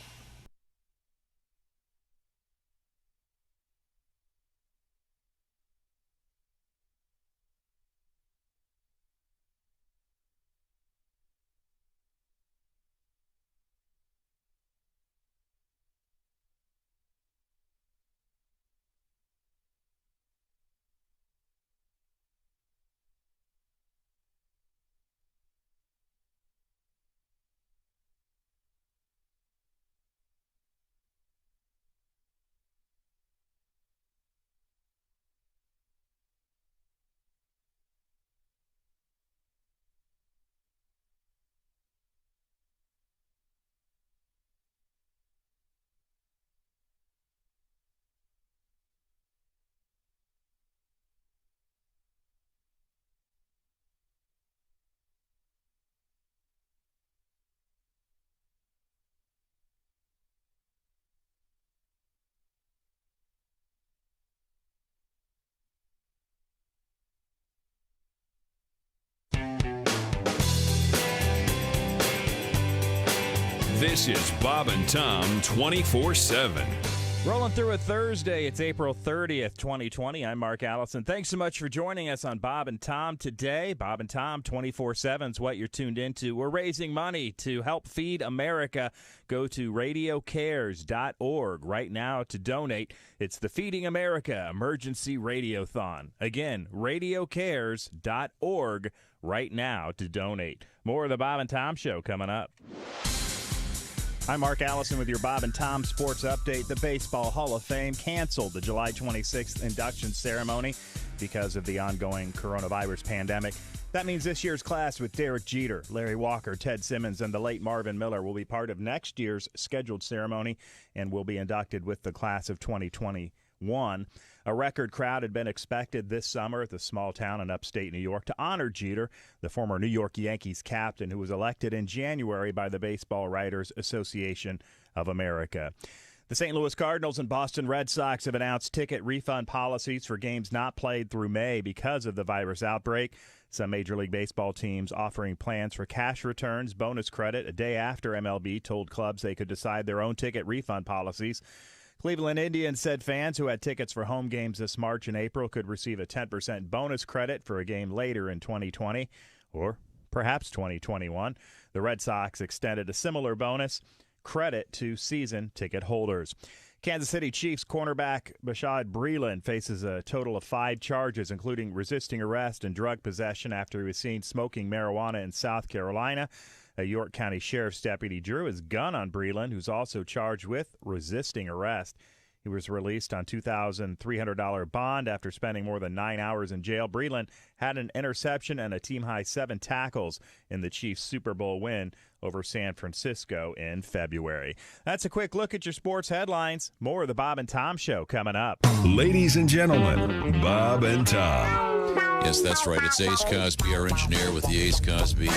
This is Bob and Tom 24/7. Rolling through a Thursday. It's April 30th, 2020. I'm Mark Allison. Thanks so much for joining us on Bob and Tom today. Bob and Tom 24/7 is what you're tuned into. We're raising money to help feed America. Go to radiocares.org right now to donate. It's the Feeding America Emergency Radiothon. Again, radiocares.org right now to donate. More of the Bob and Tom Show coming up. I'm Mark Allison with your Bob and Tom Sports Update. The Baseball Hall of Fame canceled the July 26th induction ceremony because of the ongoing coronavirus pandemic. That means this year's class with Derek Jeter, Larry Walker, Ted Simmons, and the late Marvin Miller will be part of next year's scheduled ceremony and will be inducted with the class of 2021. won. A record crowd had been expected this summer at the small town in upstate New York to honor Jeter, the former New York Yankees captain who was elected in January by the Baseball Writers Association of America. The St. Louis Cardinals and Boston Red Sox have announced ticket refund policies for games not played through May because of the virus outbreak. Some Major League Baseball teams offering plans for cash returns, bonus credit, a day after MLB told clubs they could decide their own ticket refund policies. Cleveland Indians said fans who had tickets for home games this March and April could receive a 10% bonus credit for a game later in 2020 or perhaps 2021. The Red Sox extended a similar bonus credit to season ticket holders. Kansas City Chiefs cornerback Bashaud Breeland faces a total of 5 charges, including resisting arrest and drug possession after he was seen smoking marijuana in South Carolina. A York County Sheriff's deputy drew his gun on Breeland, who's also charged with resisting arrest. He was released on $2,300 bond after spending more than 9 hours in jail. Breeland had an interception and a team-high 7 tackles in the Chiefs' Super Bowl win over San Francisco in February. That's a quick look at your sports headlines. More of the Bob and Tom Show coming up. Ladies and gentlemen, Bob and Tom. Yes, that's right. It's Ace Cosby, our engineer, with the Ace Cosby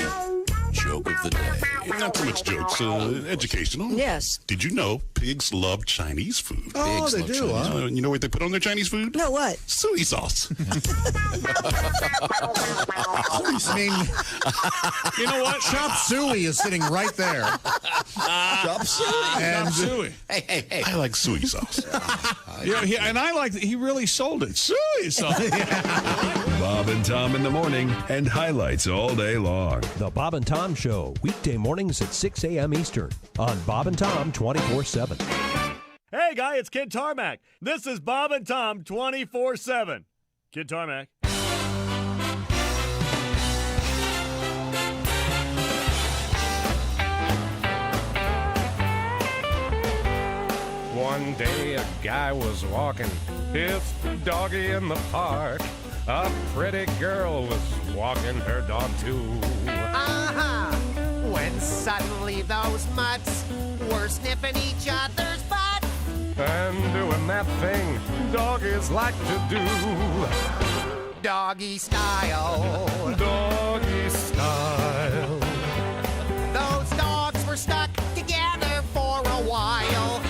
joke of the day. Not too much jokes. Educational. Yes. Did you know pigs love Chinese food? Oh, Pigs they love do, Chinese huh? You know what they put on their Chinese food? No, what? Soy sauce. I mean, You know what? Chop Suey is sitting right there. Chop suey. And Suey. Hey. I like soy sauce. And I like that he really sold it. Suey sauce. Bob and Tom in the morning and highlights all day long. The Bob and Tom Show, weekday mornings at 6 a.m. Eastern on Bob and Tom 24/7. Hey, guy, it's Kid Tarmac. This is Bob and Tom 24/7. Kid Tarmac. One day a guy was walking his doggy in the park. A pretty girl was walking her dog too. When suddenly those mutts were sniffing each other's butts. And doing that thing doggies like to do. Doggy style. Doggy style. Those dogs were stuck together for a while.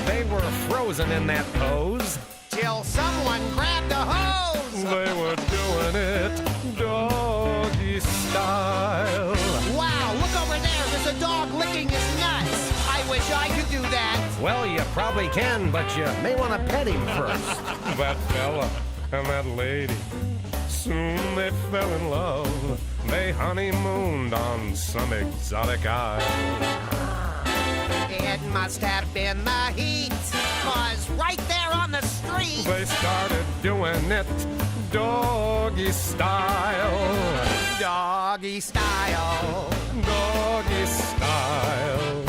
They were frozen in that pose. Till someone grabbed a hose. They were doing it doggy style. Wow, look over there. There's a dog licking his nuts. I wish I could do that. Well, you probably can, but you may want to pet him first. That fella and that lady, soon they fell in love. They honeymooned on some exotic isle. It must have been the heat, 'cause right there on the street, They started doing it doggy style. doggy style. Doggy style.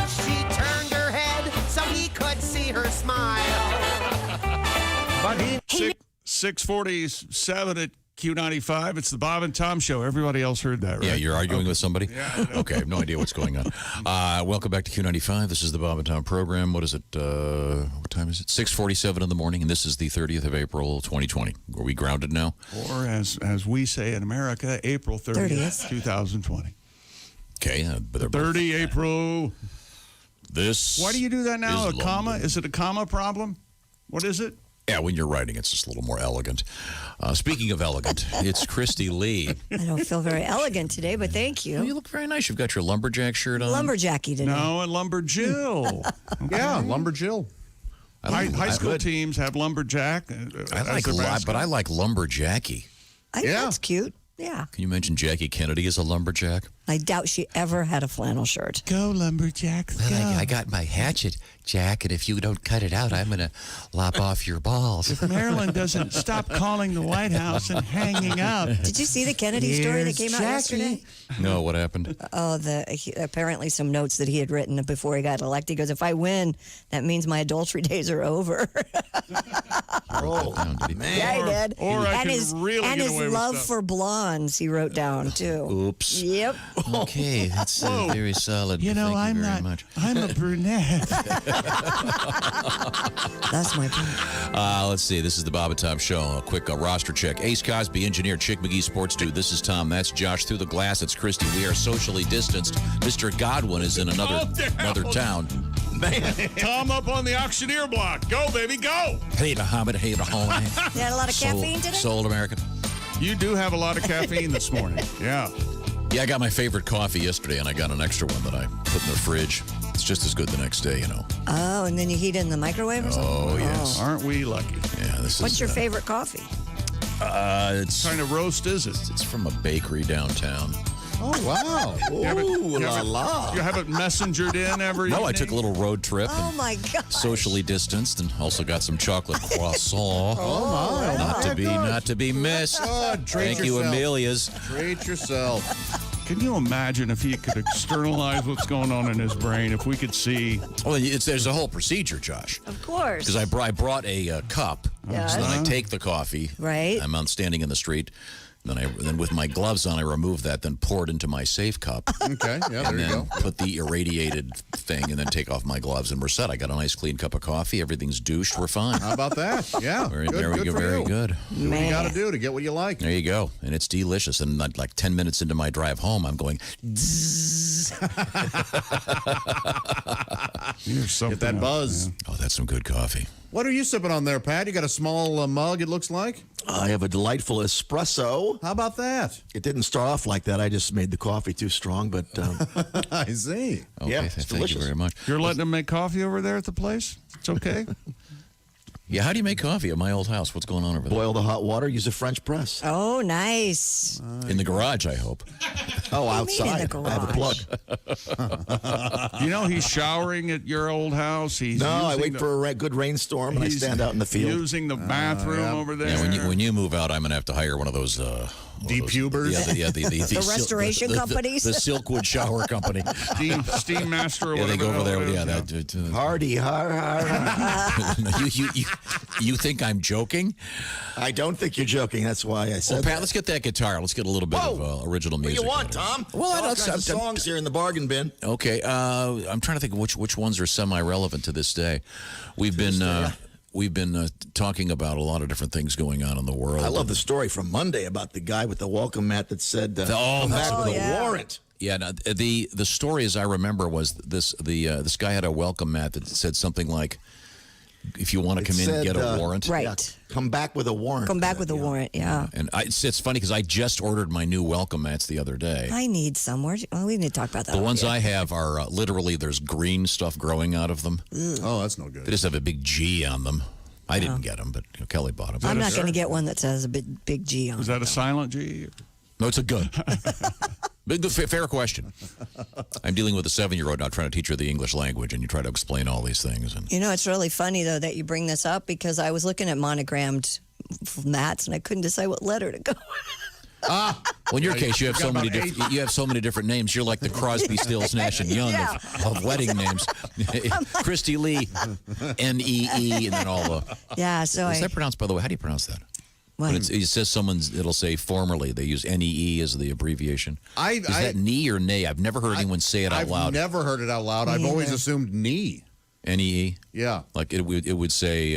She turned her head so he could see her smile. But he... 647 at Q95. It's the Bob and Tom Show. Everybody else heard that, right? Yeah, you're arguing with somebody? Yeah. Okay, I have no idea what's going on. Welcome back to Q95. This is the Bob and Tom program. What is it? What time is it? 6:47 in the morning, and this is the 30th of April, 2020. Are we grounded now? Or as we say in America, April 30th, 2020. Okay. But they're 30 April. This. Why do you do that now? is A comma? London. Is it a comma problem? What is it? Yeah, when you're writing, it's just a little more elegant. Speaking of elegant, it's Christy Lee. I don't feel very elegant today, but thank you. Oh, you look very nice. You've got your lumberjack shirt on. Lumberjacky today. No, and Lumberjill. Yeah, Lumberjill. High school teams have lumberjack. I like lumberjacky. I think that's cute. Yeah. Can you mention Jackie Kennedy as a lumberjack? I doubt she ever had a flannel shirt. Go, lumberjacks, go. I got my hatchet, Jack, and if you don't cut it out, I'm going to lop off your balls. If Maryland doesn't stop calling the White House and hanging up. Did you see the Kennedy story that came out yesterday? No, what happened? Oh, apparently some notes that he had written before he got elected. He goes, if I win, that means my adultery days are over. Oh, man. Yeah, he did. Or I and can his, really and get his away with love stuff. for blondes. blondes he wrote down, too. Oops. Yep. Okay, that's very solid. You know, Thank you I'm very not. much. I'm a brunette. That's my point. Let's see. This is the Bob and Tom Show. A quick roster check. Ace Cosby, engineer. Chick McGee, sports dude. This is Tom. That's Josh. Through the glass, it's Christy. We are socially distanced. Mr. Godwin is in another town. Man. Tom up on the auctioneer block. Go, baby, go. Hey, the Hobbit. Hey, the home. You had a lot of caffeine today? Sold American. You do have a lot of caffeine this morning. Yeah. Yeah, I got my favorite coffee yesterday, and I got an extra one that I put in the fridge. It's just as good the next day, you know. Oh, and then you heat it in the microwave or something? Oh, yes. Aren't we lucky? Yeah, this What's is. your favorite coffee? It's What kind of roast is it? It's from a bakery downtown. Oh, wow. You haven't messengered in every No, evening? I took a little road trip. Oh, and my God. Socially distanced, and also got some chocolate croissant. Oh, my. Not to be missed. Treat Thank you, yourself. Amelia's. Treat yourself. Can you imagine if he could externalize what's going on in his brain? If we could see. Well, there's a whole procedure, Josh. Of course. Because I brought a cup. Yes. So then I take the coffee. Right. I'm out standing in the street. Then with my gloves on, I remove that, then pour it into my safe cup. Okay, yeah, there and you then go. put the irradiated thing, and then take off my gloves, and we're set. I got a nice clean cup of coffee. Everything's douched. We're fine. How about that? Yeah. Very, good, there we good go. for Very you. good. Do what you got to do to get what you like. There you go. And it's delicious. And like 10 minutes into my drive home, I'm going, zzz. Get that buzz. Oh, that's some good coffee. What are you sipping on there, Pat? You got a small mug, it looks like? I have a delightful espresso. How about that? It didn't start off like that. I just made the coffee too strong, but I see. Okay, yeah, it's thank delicious. you very much. You're letting him make coffee over there at the place? It's okay? Yeah, how do you make coffee at my old house? What's going on over there? Boil the hot water, use a French press. Oh, nice. In the garage, I hope. Oh, What do you mean in outside. the I have a plug. You know he's showering at your old house. He's No, I using wait for a good rainstorm and I he's stand out in the field. Using the bathroom over there. Yeah, when you move out, I'm going to have to hire one of those... Depubers? The restoration companies? The Silkwood Shower Company. Steam Master or Yeah, they whatever. go over there. the Yeah, hell it is, that. Hardy, you think I'm joking? I don't think you're joking. That's why I said Well, Pat, that. let's get that guitar. Let's get a little bit of original What do music. you want, Tom? Well, I all don't. kinds of songs here in the bargain bin. Okay, I'm trying to think which ones are semi-relevant to this day. We've been talking about a lot of different things going on in the world. I love the story from Monday about the guy with the welcome mat that said, come back with a warrant. Yeah, no, the story, as I remember, was this guy had a welcome mat that said something like, "If you want to come in and get a warrant, Right. Yeah, come back with a warrant. Come back with a warrant, yeah. And it's funny because I just ordered my new welcome mats the other day. I need somewhere. Well, we need to talk about that. The ones I have are literally there's green stuff growing out of them. Oh, that's no good. They just have a big G on them. I didn't get them, but Kelly bought them. I'm not going to get one that says a big G on it. Is that a silent G? No, it's a good. Fair question. I'm dealing with a 7-year-old now, trying to teach her the English language, and you try to explain all these things. And You know, it's really funny, though, that you bring this up because I was looking at monogrammed mats and I couldn't decide what letter to go with. well, in your case, you have so many different names. You're like the Crosby, Stills, Nash and Young of wedding names. Christy Lee, N-E-E, and then all the. Yeah, so Is that pronounced, by the way? How do you pronounce that? What? When it says it'll say formerly. They use N-E-E as the abbreviation. Is that knee or nay? I've never heard anyone say it out loud. I've never heard it out loud. I've always assumed knee. N-E-E? Yeah. Like it would say,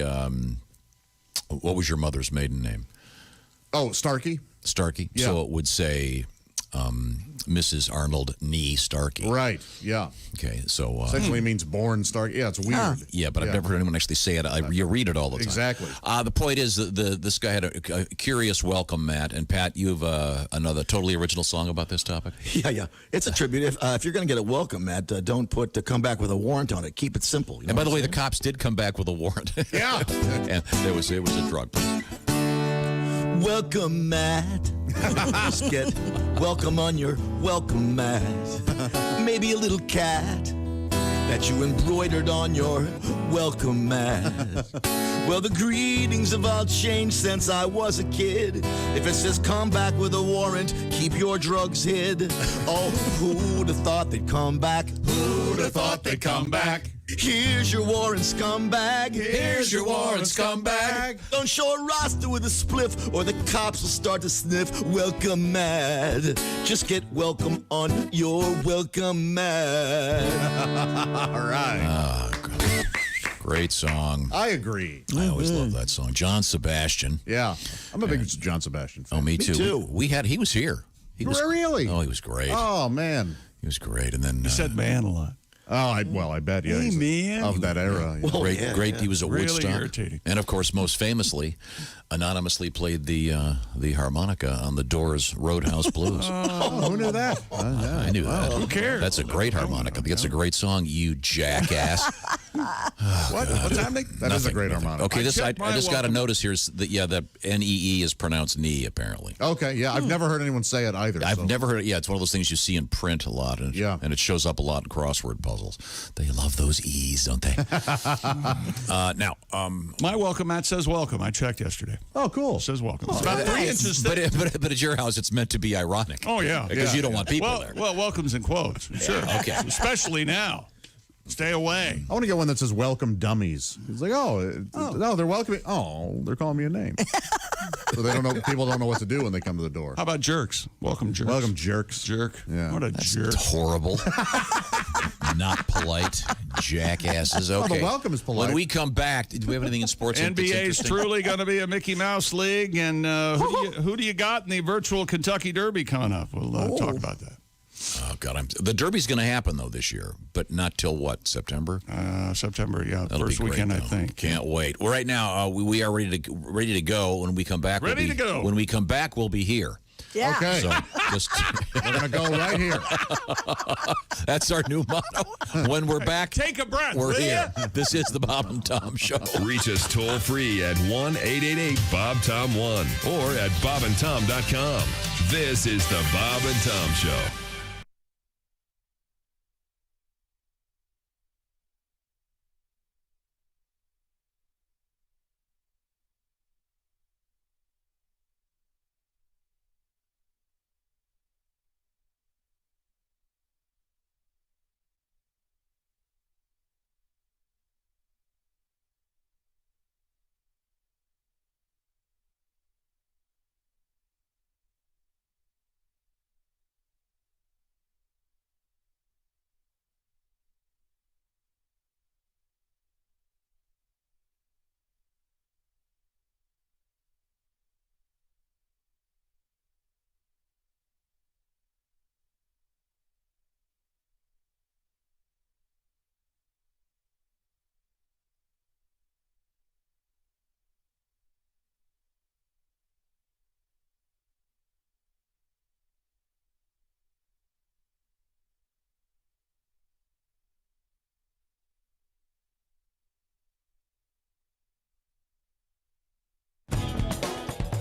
what was your mother's maiden name? Oh, Starkey. Starkey. Yeah. So it would say Mrs. Arnold Nee Starkey. Right. Yeah. Okay. So Essentially means born Starkey. Yeah, it's weird. Yeah, but I've never heard anyone actually say it. You read it all the time. Exactly. The point is that this guy had a curious welcome mat, and Pat, you have another totally original song about this topic. Yeah. It's a tribute. If you're going to get a welcome mat, don't put come back with a warrant on it. Keep it simple. You know And by the what way, I'm the cops did come back with a warrant. Yeah. And it was a drug. Welcome mat. Just get welcome on your welcome mat. Maybe a little cat that you embroidered on your welcome mat. Well, the greetings have all changed since I was a kid. If it says come back with a warrant, keep your drugs hid. Oh, who'd have thought they'd come back? Who'd have thought they'd come back? Here's your Warren scumbag. Here's your Warren scumbag. Don't show a roster with a spliff or the cops will start to sniff. Welcome mad. Just get welcome on your welcome mad. All right. Great song. I agree. I always love that song. John Sebastian. Yeah. I'm a big John Sebastian fan. Oh, me too. He was here. He was really? Oh, he was great. Oh, man. He was great. And then You said man a lot. Oh, I bet, yeah. Hey, He's man. of that era. Yeah. Great, great. He was at Really Woodstock. irritating. And, of course, most famously, anonymously played the harmonica on the Doors' Roadhouse Blues. Oh, who knew that? I knew that. Who cares? That's a great harmonica. That's a great song, you jackass. What's happening? That is a great harmonica. Okay, I checked my just got to welcome. notice here that, the NEE is pronounced knee, apparently. Okay, yeah. I've never heard anyone say it either. I've never heard it. Yeah, it's one of those things you see in print a lot, and it shows up a lot in crossword puzzles. They love those E's, don't they? Now, my welcome mat says welcome. I checked yesterday. Oh, cool. It says welcome. It's about 3 inches thick. But at your house, it's meant to be ironic. Oh, yeah. Because you don't want people there. Well, welcome's in quotes. Sure. Okay. Especially now. Stay away. I want to get one that says welcome dummies. It's like, no, they're welcoming. Oh, they're calling me a name. So they don't know. People don't know what to do when they come to the door. How about jerks? Welcome jerks. Welcome jerks. Jerk. Yeah. What a jerk. Horrible. Not polite. Jackasses. Okay. Oh, the welcome is polite. When we come back, do we have anything in sports? NBA is truly going to be a Mickey Mouse league. And who do you got in the virtual Kentucky Derby coming up? We'll talk about that. Oh, God. The Derby's going to happen, though, this year. But not till what, September? September, yeah. That'll First be great, weekend, though. I think. Can't wait. Well, right now, we are ready to go. When we come back, Ready to go. When we come back, we'll be here. Yeah. Okay. So just we're going to go right here. That's our new motto. When we're back, take a breath. We're will here. ya? This is the Bob and Tom Show. Reach us toll free at 1-888-BOB-TOM-1 or at bobandtom.com. This is the Bob and Tom Show.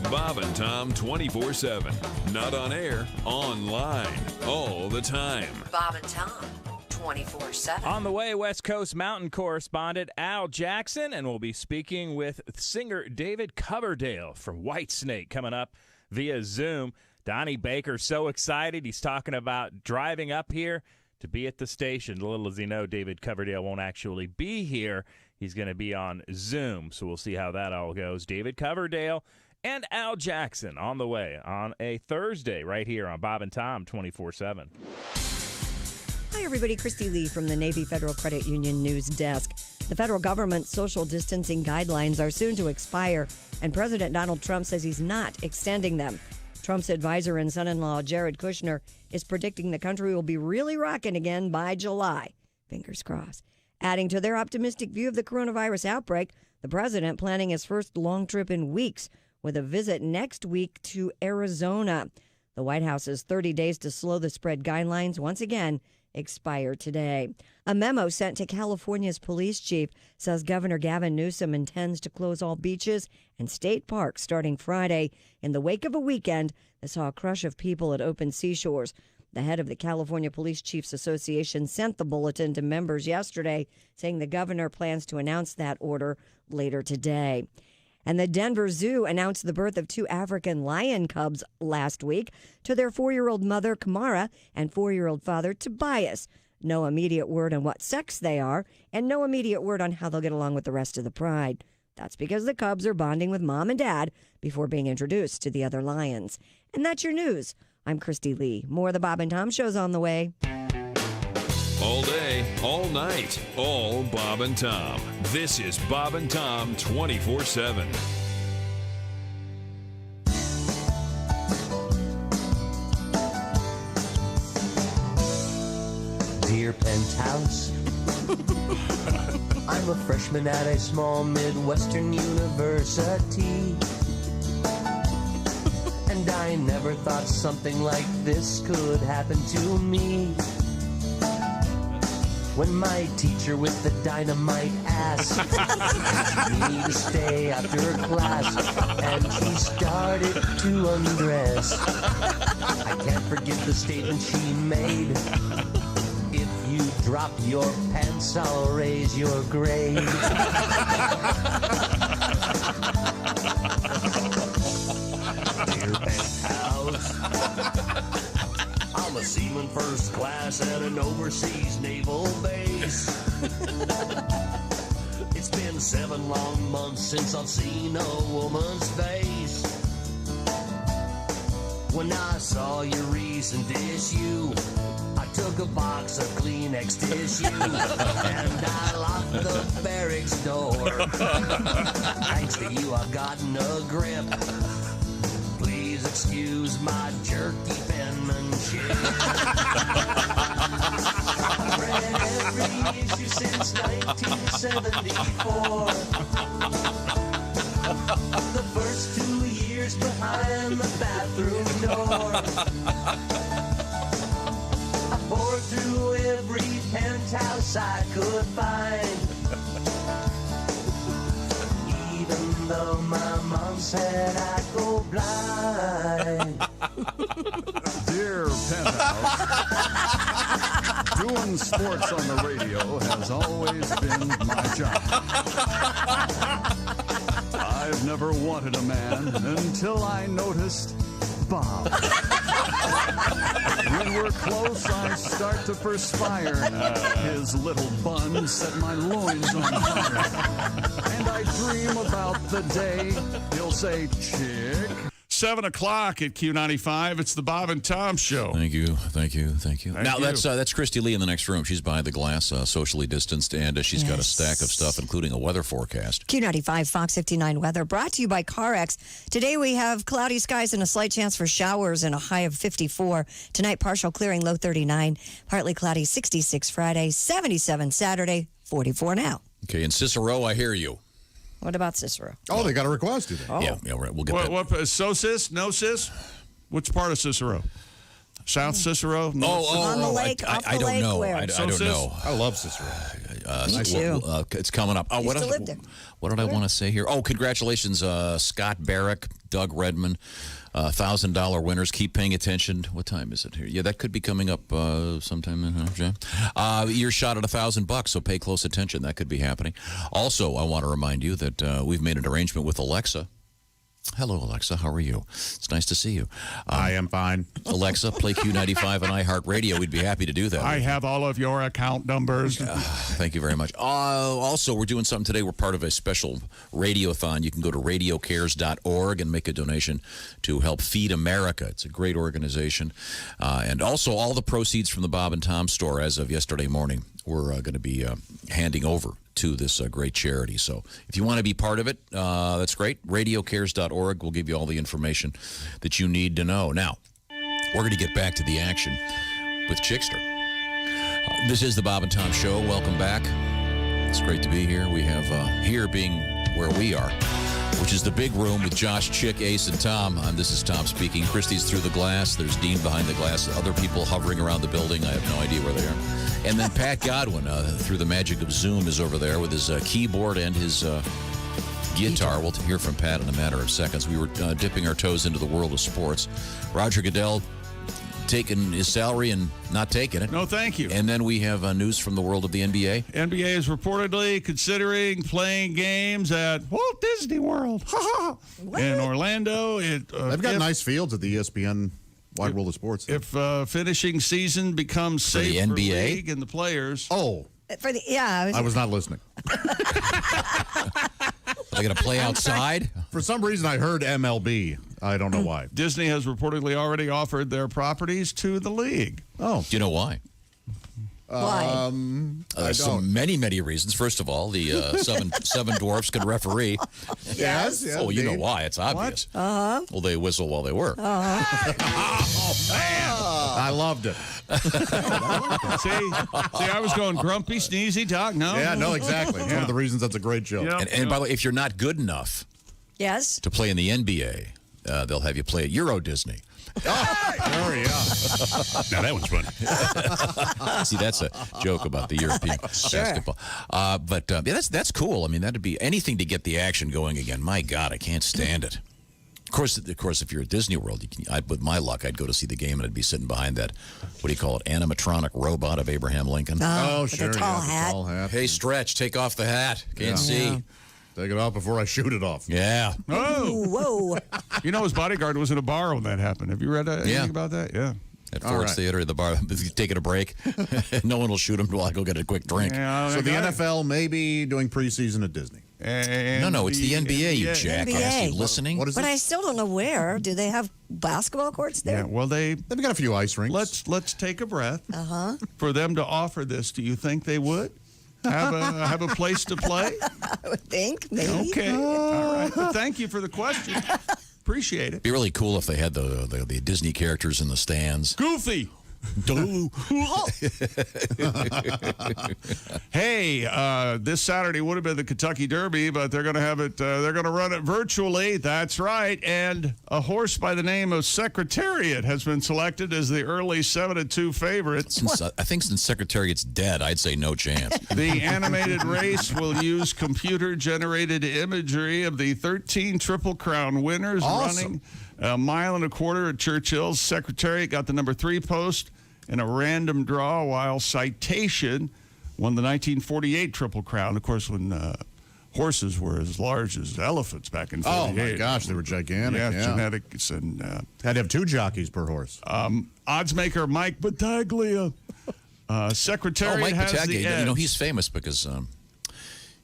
Bob and Tom 24/7. Not on air, online, all the time. Bob and Tom, 24/7. On the way, West Coast Mountain correspondent Al Jackson, and we'll be speaking with singer David Coverdale from Whitesnake coming up via Zoom. Donnie Baker, so excited. He's talking about driving up here to be at the station. Little does he know, David Coverdale won't actually be here. He's going to be on Zoom, so we'll see how that all goes. David Coverdale and Al Jackson on the way on a Thursday right here on Bob and Tom 24/7. Hi, everybody. Christy Lee from the Navy Federal Credit Union News Desk. The federal government's social distancing guidelines are soon to expire, and President Donald Trump says he's not extending them. Trump's advisor and son-in-law, Jared Kushner, is predicting the country will be really rocking again by July. Fingers crossed. Adding to their optimistic view of the coronavirus outbreak, the president planning his first long trip in weeks with a visit next week to Arizona. The White House's 30 days to slow the spread guidelines once again expire today. A memo sent to California's police chief says Governor Gavin Newsom intends to close all beaches and state parks starting Friday in the wake of a weekend that saw a crush of people at open seashores. The head of the California Police Chiefs Association sent the bulletin to members yesterday, saying the governor plans to announce that order later today. And the Denver Zoo announced the birth of 2 African lion cubs last week to their 4-year-old mother, Kamara, and 4-year-old father, Tobias. No immediate word on what sex they are, and no immediate word on how they'll get along with the rest of the pride. That's because the Cubs are bonding with Mom and Dad before being introduced to the other Lions. And that's your news. I'm Christy Lee. More of the Bob and Tom Show's on the way. All day, all night, all Bob and Tom. This is Bob and Tom 24/7. Dear Penthouse, I'm a freshman at a small Midwestern university. And I never thought something like this could happen to me. When my teacher with the dynamite asked me to stay after class, and she started to undress, I can't forget the statement she made. If you drop your pants, I'll raise your grade. Dear Penthouse, I'm a seaman first class at an overseas naval base. It's been 7 long months since I've seen a woman's face. When I saw your recent issue, I took a box of Kleenex tissue and I locked the barracks door. Thanks to you, I've gotten a grip. Please excuse my jerky penmanship. I've read every issue since 1974. The first 2 years behind the bathroom door. I poured through every penthouse I could find. Even though my mom said I'd go blind. Dear Penthouse, doing sports on the radio has always been my job. I've never wanted a man until I noticed Bob. When we're close, I start to perspire. His little bun set my loins on fire. And I dream about the day he'll say, chick. 7 o'clock at Q95. It's the Bob and Tom Show. Thank you. Now, you. that's Christy Lee in the next room. She's behind the glass, socially distanced, and she's got a stack of stuff, including a weather forecast. Q95 Fox 59 weather brought to you by CarX. Today we have cloudy skies and a slight chance for showers and a high of 54. Tonight, partial clearing, low 39. Partly cloudy, 66 Friday, 77 Saturday, 44 now. Okay, and Cicero, I hear you. What about Cicero? Oh, they got a request, do they? Oh. Yeah, right. We'll get that. So, sis? No, sis? Which part of Cicero? South Cicero? On the lake, off the I don't lake, know. where? I don't know. I love Cicero. Me too. It's coming up. Oh, Used to live there. What did I want to say here? Oh, congratulations, Scott Barrick, Doug Redman, $1,000 winners. Keep paying attention. What time is it here? Yeah, that could be coming up sometime in your shot at $1,000, so pay close attention. That could be happening. Also, I want to remind you that we've made an arrangement with Alexa. Hello, Alexa. How are you? It's nice to see you. I am fine. Alexa, play Q95 on iHeartRadio. We'd be happy to do that. I have all of your account numbers. Thank you very much. Also, we're doing something today. We're part of a special radiothon. You can go to radiocares.org and make a donation to help feed America. It's a great organization. And also, all the proceeds from the Bob and Tom store as of yesterday morning, we're going to be handing over to this great charity. So if you want to be part of it, that's great. Radiocares.org will give you all the information that you need to know. Now, we're going to get back to the action with Chickster. This is the Bob and Tom Show. Welcome back. It's great to be here. We have here being where we are, which is the big room with Josh, Chick, Ace, and Tom. This is Tom speaking. Christy's through the glass. There's Dean behind the glass. Other people hovering around the building. I have no idea where they are. And then Pat Godwin, through the magic of Zoom, is over there with his keyboard and his guitar. We'll hear from Pat in a matter of seconds. We were dipping our toes into the world of sports. Roger Goodell taking his salary and not taking it. No, thank you. And then we have news from the world of the NBA. NBA is reportedly considering playing games at Walt Disney World in Orlando. They've got nice fields at the ESPN Wide world of sports. If finishing season becomes For the safe for NBA? league and the players. Oh, For the yeah, I was not listening. Are they going to play outside? For some reason, I heard MLB. I don't know why. Disney has reportedly already offered their properties to the league. Oh, Do you know why? Why? There's so many reasons. First of all, the seven dwarfs could referee. Yes. Oh, you know why? It's obvious. Uh-huh. Well, they whistle while they work. I loved it. See, I was going grumpy, sneezy talk. No. Yeah, no, exactly. It's one of the reasons that's a great show. And by the way, if you're not good enough Yes. to play in the NBA, they'll have you play at Euro Disney. Hurry up. Now that one's funny. See, that's a joke about the European basketball. But yeah, that's cool. I mean, that'd be anything to get the action going again. My God, I can't stand it. Of course, if you're at Disney World, with my luck, I'd go to see the game and I'd be sitting behind that, what do you call it, animatronic robot of Abraham Lincoln. Oh, with sure. the tall hat. Tall hat. Hey, Stretch, take off the hat. Can't see. Take it off before I shoot it off. Yeah. Oh. Whoa. You know, his bodyguard was in a bar when that happened. Have you read anything about that? Yeah. At Ford's Theater, the bar, taking a break. No one will shoot him while I go get a quick drink. Yeah, So the NFL may be doing preseason at Disney. No, it's the NBA, you jackass. NBA. You listening? What is But it? I still don't know where. Do they have basketball courts there? Yeah, well, They've got a few ice rinks. let's take a breath. Uh-huh. For them to offer this, do you think they would have a place to play? I would think, maybe. Okay, all right. But thank you for the question. Appreciate it. It'd be really cool if they had the Disney characters in the stands. Goofy. Hey, this Saturday would have been the Kentucky Derby, but they're going to have it. They're going to run it virtually. That's right. And a horse by the name of Secretariat has been selected as the early 7-2 favorite. I think since Secretariat's dead, I'd say no chance. The animated race will use computer-generated imagery of the 13 Triple Crown winners running a mile and a quarter at Churchill's. Secretariat got the number 3 post in a random draw, while Citation won the 1948 Triple Crown. Of course, when horses were as large as elephants back in 48. Oh, my gosh, they were gigantic. Yeah, Yeah. genetics and... Had to have 2 jockeys per horse. odds maker Mike Battaglia. Secretariat Mike has the Battaglia, edge. you know, he's famous because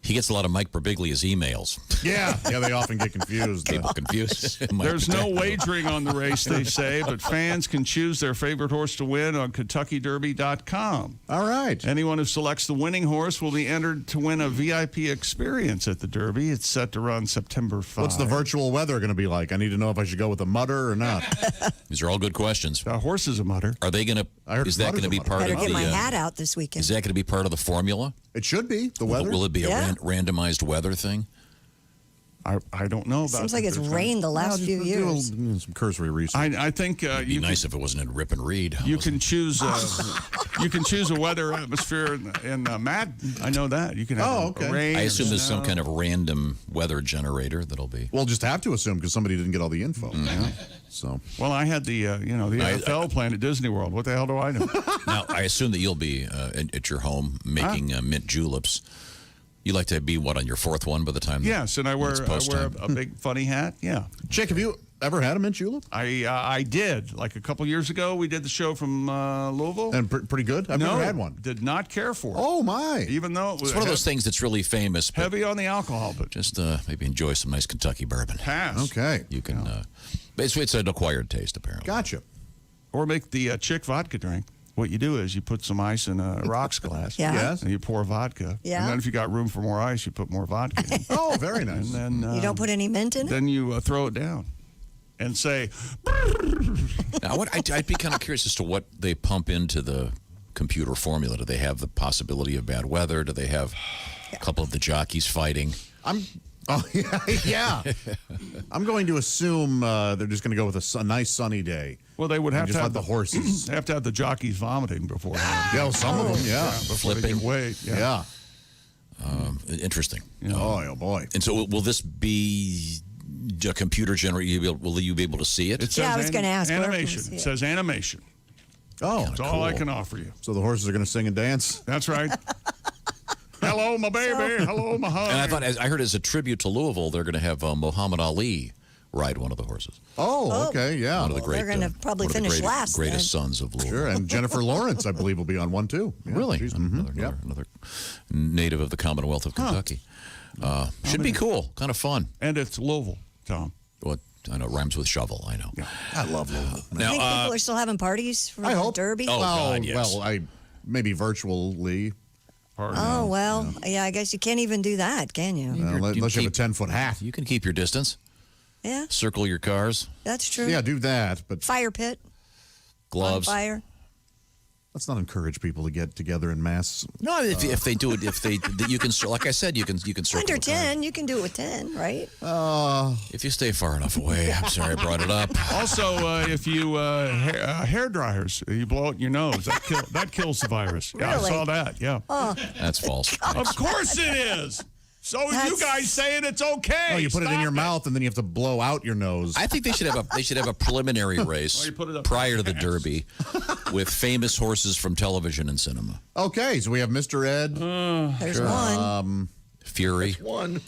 he gets a lot of Mike Birbiglia's emails. Yeah, they often get confused. People confused. There's no wagering on the race, they say, but fans can choose their favorite horse to win on KentuckyDerby.com. All right. Anyone who selects the winning horse will be entered to win a VIP experience at the Derby. It's set to run September 5. What's the virtual weather going to be like? I need to know if I should go with a mutter or not. These are all good questions. The horse is a mutter. Are they going to? Is that going to be part Better of get the? my hat out this weekend. Is that going to be part of the formula? It should be the weather. Will it be a randomized weather thing? I don't know about Seems like it's rained the last few years. Some cursory research. I think It'd be nice if it wasn't in Rip and Read. You can choose. You can choose a weather atmosphere in Madden. I know that you can have a rain. I assume or there's some snow. kind of random weather generator that'll be. We'll just have to assume because somebody didn't get all the info. Yeah. So. Well, I had the the NFL playing at Disney World. What the hell do I know? Now, I assume that you'll be at your home making mint juleps. You like to be on your 4th one by the time? Yes, and I wear post-time? a big funny hat. Yeah. Chick, have you ever had a mint julep? I did. Like a couple years ago, we did the show from Louisville. And pretty good? I've never had one. Did not care for it. Oh, my. Even though it was It's one of those things that's really famous. But heavy on the alcohol, but just maybe enjoy some nice Kentucky bourbon. Pass. Okay. You can. It's an acquired taste, apparently. Gotcha. Or make the chick vodka drink. What you do is you put some ice in a rocks glass. Yeah. Yes. And you pour vodka. Yeah. And then if you got room for more ice, you put more vodka in. Oh, very nice. And then You don't put any mint in it? then you throw it down and say, Now, I'd be kind of curious as to what they pump into the computer formula. Do they have the possibility of bad weather? Do they have a couple of the jockeys fighting? Yeah. I'm going to assume they're just going to go with a nice sunny day. well, they would have just to let have the horses. have to have the jockeys vomiting beforehand. Yeah, well, some of them, yeah. Before they Flipping. get weighed. Yeah. Interesting. Oh boy. And so, will this be a computer generated? Will you be able to see it? It says Yeah, I was gonna ask, where can we animation. see It it? says animation. Oh, That's all I can offer you. So the horses are going to sing and dance? That's right. Hello, my baby. Hello, my honey. And I heard as a tribute to Louisville, they're going to have Muhammad Ali ride one of the horses. Oh, okay, yeah. One of the great. They're going to probably one of the finish last. Greatest sons of Louisville. Sure, and Jennifer Lawrence, I believe, will be on one too. Yeah, Really? she's- Another native of the Commonwealth of Kentucky. Should be cool. Kind of fun. And it's Louisville, Tom. What? I know, rhymes with shovel. I know. Yeah. I love Louisville. I Now, think people are still having parties for the Derby. Oh, God, yes. Well, maybe virtually. Oh, well, yeah, I guess you can't even do that, can you? Unless you have a 10-foot hat. You can keep your distance. Yeah, Circle your cars. that's true. Yeah, do that, but Fire pit. Gloves. On fire. let's not encourage people to get together in mass. No, if they do it, you can, like I said, you can circle Under the time. 10, you can do it with 10, right? If you stay far enough away. I'm sorry I brought it up. Also, if you hair dryers, you blow it in your nose. That kills the virus. Yeah, Really? I saw that. Yeah. Oh. That's false. Of course it is. So you guys saying it's okay? Oh, you put it in your mouth and then you have to blow out your nose. I think they should have a preliminary race you put it up prior to the Derby with famous horses from television and cinema. Okay, so we have Mr. Ed. There's one. Fury. One.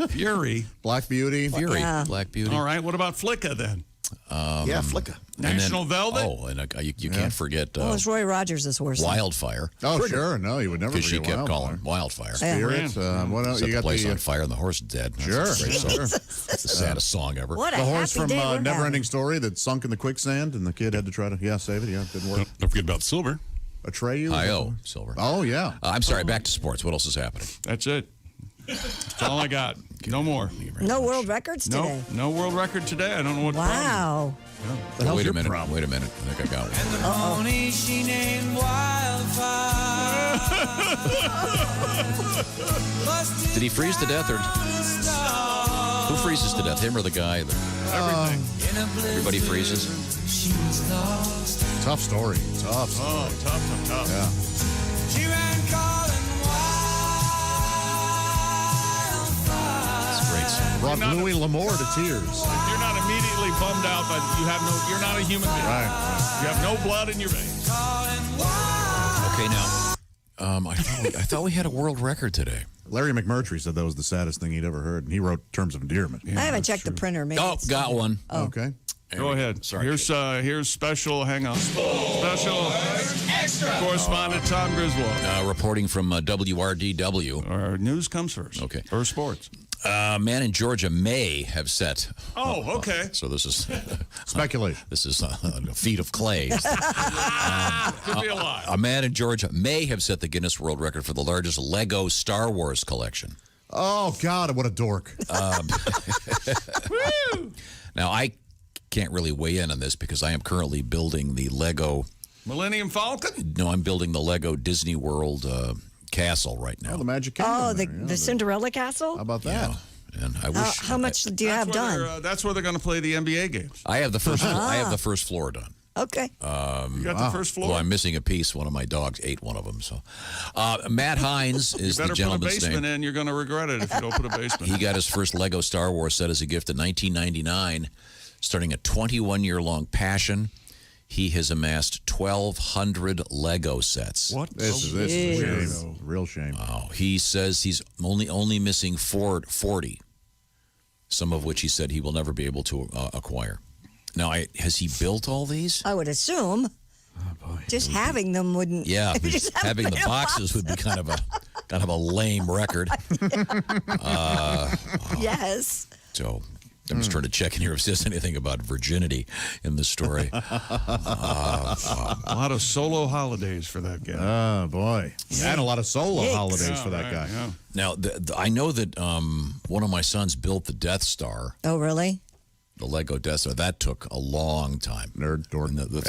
Fury. Black Beauty. Fury. Yeah. Black Beauty. All right. What about Flicka then? Yeah, Flicka. National Velvet? Oh, and you can't forget Well, it's Roy Rogers' horse. Wildfire. Oh, sure. No, you would never Because she forget kept Wildfire. calling Wildfire. Spirit. What else? Set You the got place the on fire and the horse is dead. That's Sure, a great song. sure. That's the saddest song ever. What a the horse happy from day we're Neverending Story that sunk in the quicksand and the kid had to try to save it. Yeah, it didn't work. Don't forget about Silver. Atreyu. I.O. Silver. Oh yeah. I'm sorry. Back to sports. What else is happening? That's it. That's all I got. No more. No world records today. No world record today. I don't know what. Wow. The hell's Wait a your minute. problem? Wait a minute. I think I got one. And the pony she named Wildfire. Did he freeze to death or who freezes to death? Him or the guy? Everything. Everybody freezes. Tough story. Tough. Oh, tough. Yeah. She ran calling Wildfire. It's a great song. Brought Louis L'Amour to tears. You're not immediately bummed out, but you're not a human being. Right. You have no blood in your veins. Okay, now, I thought we had a world record today. Larry McMurtry said that was the saddest thing he'd ever heard, and he wrote Terms of Endearment. I haven't checked the printer. Maybe Oh, it's- got one. Okay. Go ahead. Sorry. Here's special. Hang on. Special correspondent Tom Griswold. Reporting from WRDW. Our news comes first. Okay. Or sports. A man in Georgia may have set. Oh, okay. So this is Speculation. This is a feat of clay. Could be a lie. A man in Georgia may have set the Guinness World Record for the largest Lego Star Wars collection. Oh God, what a dork. Now I can't really weigh in on this because I am currently building the Lego. Millennium Falcon? No, I'm building the Lego Disney World castle right now. Oh, the Magic Kingdom. Oh, there, the Cinderella Castle? How about that? Yeah. And I wish. How much do you have done? That's where they're going to play the NBA games. I have the first. I have the first floor done. Okay. You got the first floor? Well, I'm missing a piece. One of my dogs ate one of them. So, Matt Hines is You the better put a gentleman's basement name. in. You're going to regret it if you don't put a basement He got his first Lego Star Wars set as a gift in 1999, starting a 21-year-long passion. He has amassed 1,200 Lego sets. What? This is a shame. Real shame. Wow. He says he's only missing 40, some of which he said he will never be able to acquire. Now, has he built all these? I would assume. Oh, boy. Just having them wouldn't. Yeah, just having the boxes would be kind of a lame record. Yes. So I'm just trying to check in here if there's anything about virginity in the story. A lot of solo holidays for that guy. Oh, boy. And a lot of solo holidays for that guy. Yeah. Now, I know that one of my sons built the Death Star, Oh, really? the Lego Death Star. That took a long time. Nerd, dork. And the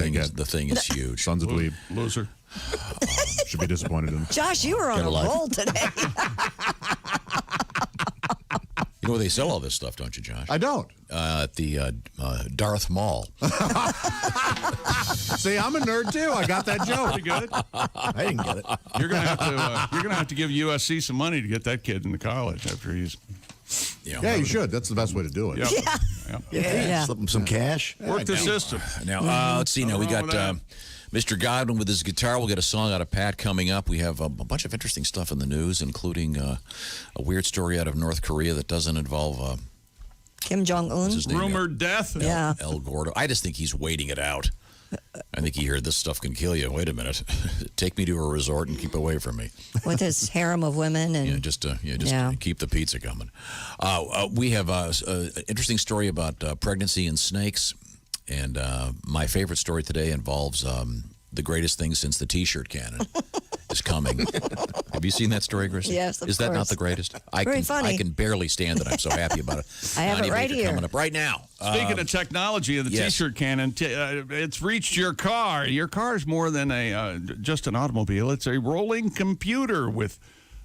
thing is huge. Sons of dweeb. Loser. Should be disappointed in him. Josh, you were on Get a a life. roll today. You know where they sell all this stuff, don't you, Josh? I don't. At the Darth Mall. See, I'm a nerd too. I got that joke. Pretty good. I didn't get it. You're gonna have to give USC some money to get that kid into college after he's. Yeah, you should. That's the best way to do it. Yeah. Yeah. Slip him some cash. Work the system. Now, let's see. Now, we Nothing got wrong Mr. Godwin with his guitar. We'll get a song out of Pat coming up. We have a bunch of interesting stuff in the news, including a weird story out of North Korea that doesn't involve Kim Jong-un. Rumored death. Yeah. El Gordo. I just think he's waiting it out. I think he heard this stuff can kill you. Wait a minute. Take me to a resort and keep away from me. With his harem of women. And just keep the pizza coming. We have an interesting story about pregnancy and snakes. And my favorite story today involves the greatest thing since the T-shirt cannon is coming. Have you seen that story, Christy? Yes, of Is that course. not the greatest? Very funny. I can barely stand it. I'm so happy about it. I have Donnie it right Baker here. coming up right now. Speaking of technology of the yes. T-shirt cannon, it's reached your car. Your car is more than just an automobile. It's a rolling computer with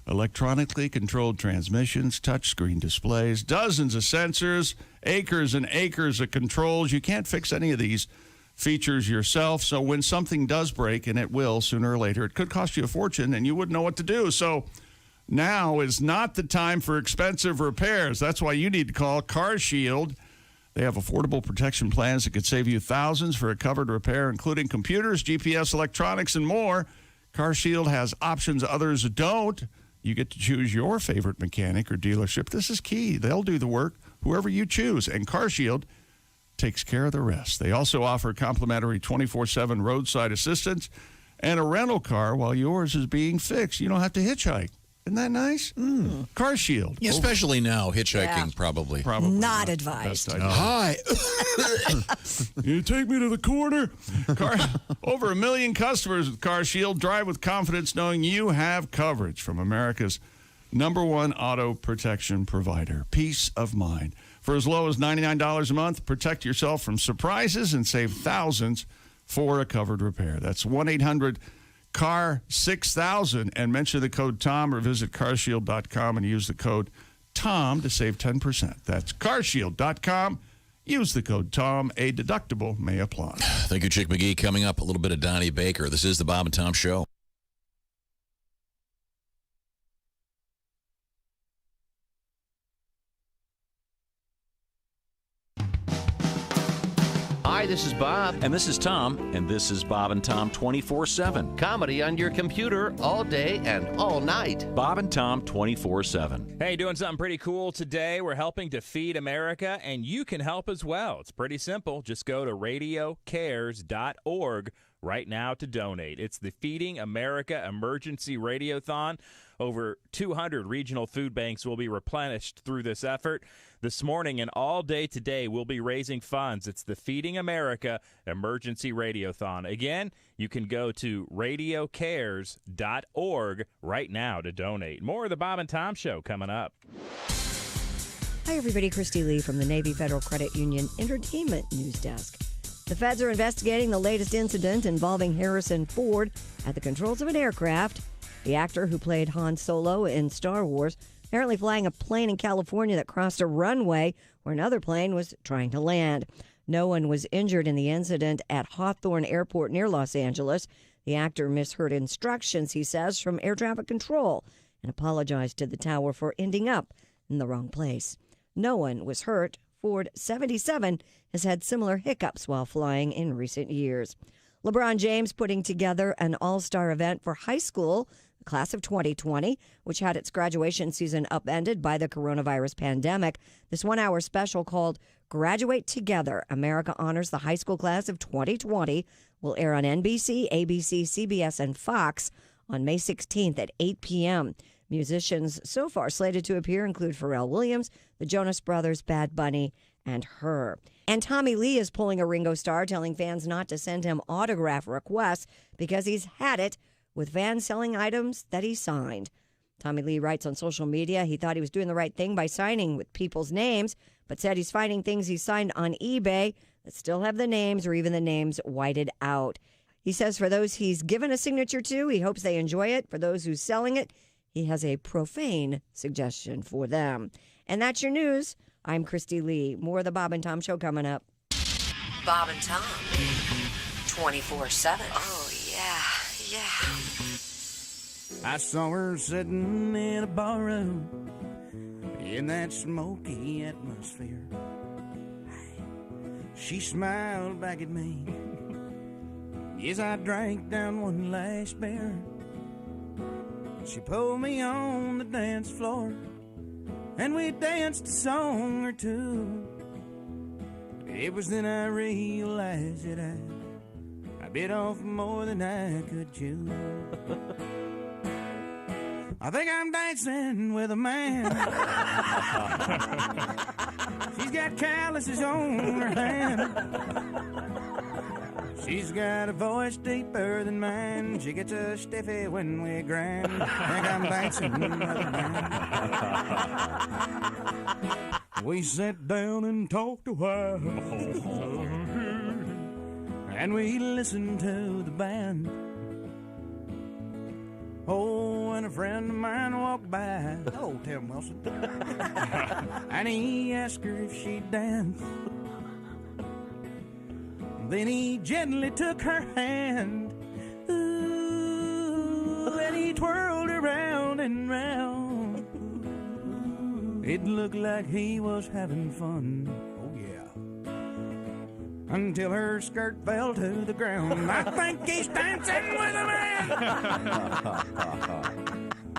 electronically controlled transmissions, touchscreen displays, dozens of sensors, acres and acres of controls. You can't fix any of these features yourself. So when something does break, and it will sooner or later, it could cost you a fortune and you wouldn't know what to do. So now is not the time for expensive repairs. That's why you need to call CarShield. They have affordable protection plans that could save you thousands for a covered repair, including computers, GPS, electronics, and more. CarShield has options others don't. You get to choose your favorite mechanic or dealership. This is key. They'll do the work, whoever you choose. And CarShield takes care of the rest. They also offer complimentary 24/7 roadside assistance and a rental car while yours is being fixed. You don't have to hitchhike. Isn't that nice? CarShield. Yeah, especially now, hitchhiking probably. Not advised. Hi. You take me to the corner? Over 1 million customers with CarShield drive with confidence knowing you have coverage from America's #1 auto protection provider. Peace of mind. For as low as $99 a month, protect yourself from surprises and save thousands for a covered repair. That's 1-800-CAR-6000 and mention the code TOM or visit carshield.com and use the code TOM to save 10%. That's carshield.com. Use the code TOM. A deductible may apply. Thank you, Chick McGee. Coming up, a little bit of Donnie Baker. This is the Bob and Tom Show. Hi, this is Bob. And this is Tom. And this is Bob and Tom 24/7. Comedy on your computer all day and all night. Bob and Tom 24/7. Hey, doing something pretty cool today. We're helping to feed America, and you can help as well. It's pretty simple. Just go to radiocares.org right now to donate. It's the Feeding America Emergency Radiothon. Over 200 regional food banks will be replenished through this effort. This morning and all day today, we'll be raising funds. It's the Feeding America Emergency Radiothon. Again, you can go to radiocares.org right now to donate. More of the Bob and Tom Show coming up. Hi, everybody. Christy Lee from the Navy Federal Credit Union Entertainment News Desk. The feds are investigating the latest incident involving Harrison Ford at the controls of an aircraft. The actor who played Han Solo in Star Wars apparently flying a plane in California that crossed a runway where another plane was trying to land. No one was injured in the incident at Hawthorne Airport near Los Angeles. The actor misheard instructions, he says, from air traffic control and apologized to the tower for ending up in the wrong place. No one was hurt. Ford, 77, has had similar hiccups while flying in recent years. LeBron James putting together an all-star event for high school, the class of 2020, which had its graduation season upended by the coronavirus pandemic. This one-hour special called Graduate Together, America Honors the High School Class of 2020 will air on NBC, ABC, CBS, and Fox on May 16th at 8 p.m. Musicians so far slated to appear include Pharrell Williams, the Jonas Brothers, Bad Bunny, and Her. And Tommy Lee is pulling a Ringo Starr, telling fans not to send him autograph requests because he's had it with fans selling items that he signed. Tommy Lee writes on social media he thought he was doing the right thing by signing with people's names, but said he's finding things he signed on eBay that still have the names or even the names whited out. He says for those he's given a signature to, he hopes they enjoy it. For those who's selling it, he has a profane suggestion for them. And that's your news. I'm Christy Lee. More of the Bob and Tom Show coming up. Bob and Tom, 24/7. Oh, yeah. I saw her sitting in a barroom in that smoky atmosphere. She smiled back at me as I drank down one last beer. She pulled me on the dance floor and we danced a song or two. It was then I realized that I bit off more than I could chew. I think I'm dancing with a man. She's got calluses on her hand. She's got a voice deeper than mine. She gets a stiffy when we grind. I think I'm dancing with a man. We sat down and talked a while. And we listened to the band. Oh, and a friend of mine walked by. Oh, Tim Wilson. And he asked her if she'd dance. Then he gently took her hand. Ooh, and he twirled her round and round. It looked like he was having fun. Oh, yeah. Until her skirt fell to the ground. I think he's dancing with a man.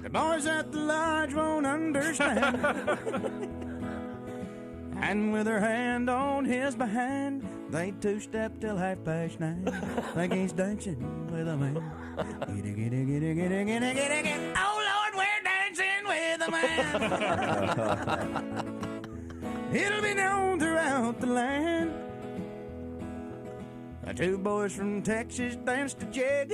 The boys at the lodge won't understand. And with her hand on his behind, they two-step till 9:30. Think he's dancing with a man. Giddy, giddy, giddy, giddy, giddy, giddy, giddy. Oh, Lord, we're dancing with a man. It'll be known throughout the land. The two boys from Texas danced a jig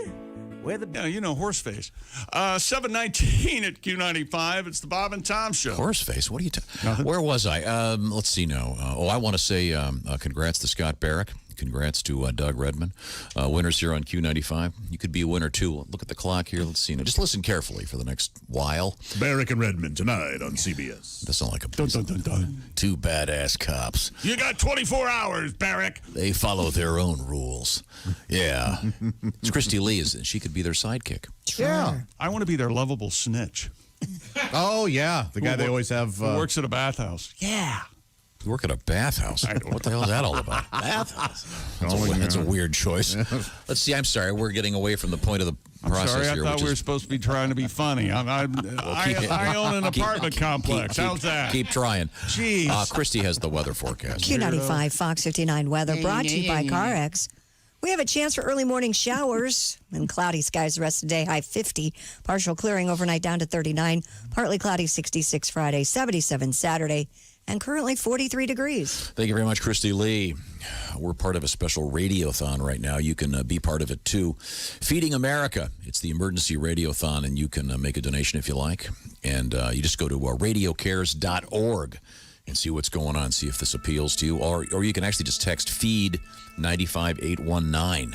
with a... Yeah, you know Horseface. 7:19 at Q95. It's the Bob and Tom Show. Horseface? What are you talking? Where was I? Let's see now. I want to say congrats to Scott Barrick. Congrats to Doug Redman. Winners here on Q95. You could be a winner, too. Look at the clock here. Let's see. Now, just listen carefully for the next while. Barrick and Redman tonight on CBS. That sounds like a two badass cops. You got 24 hours, Barrick. They follow their own rules. Yeah. It's Christy Lee. She could be their sidekick. Yeah. I want to be their lovable snitch. Oh, yeah. The guy they always have. Who works at a bathhouse. Yeah. You work at a bathhouse. What the hell is that all about? Bathhouse. That's a weird choice. Let's see. I'm sorry. We're getting away from the point of the process sorry, here. I thought we were supposed to be trying to be funny. I own an apartment complex. How's that? Keep trying. Jeez. Christy has the weather forecast. Q95 Fox 59 weather brought to you by CarX. We have a chance for early morning showers and cloudy skies the rest of the day, high 50. Partial clearing overnight down to 39. Partly cloudy 66 Friday, 77 Saturday, and currently 43 degrees. Thank you very much, Christy Lee. We're part of a special radiothon right now. You can be part of it, too. Feeding America. It's the emergency radiothon, and you can make a donation if you like. And you just go to radiocares.org and see what's going on, see if this appeals to you. Or you can actually just text FEED 95819.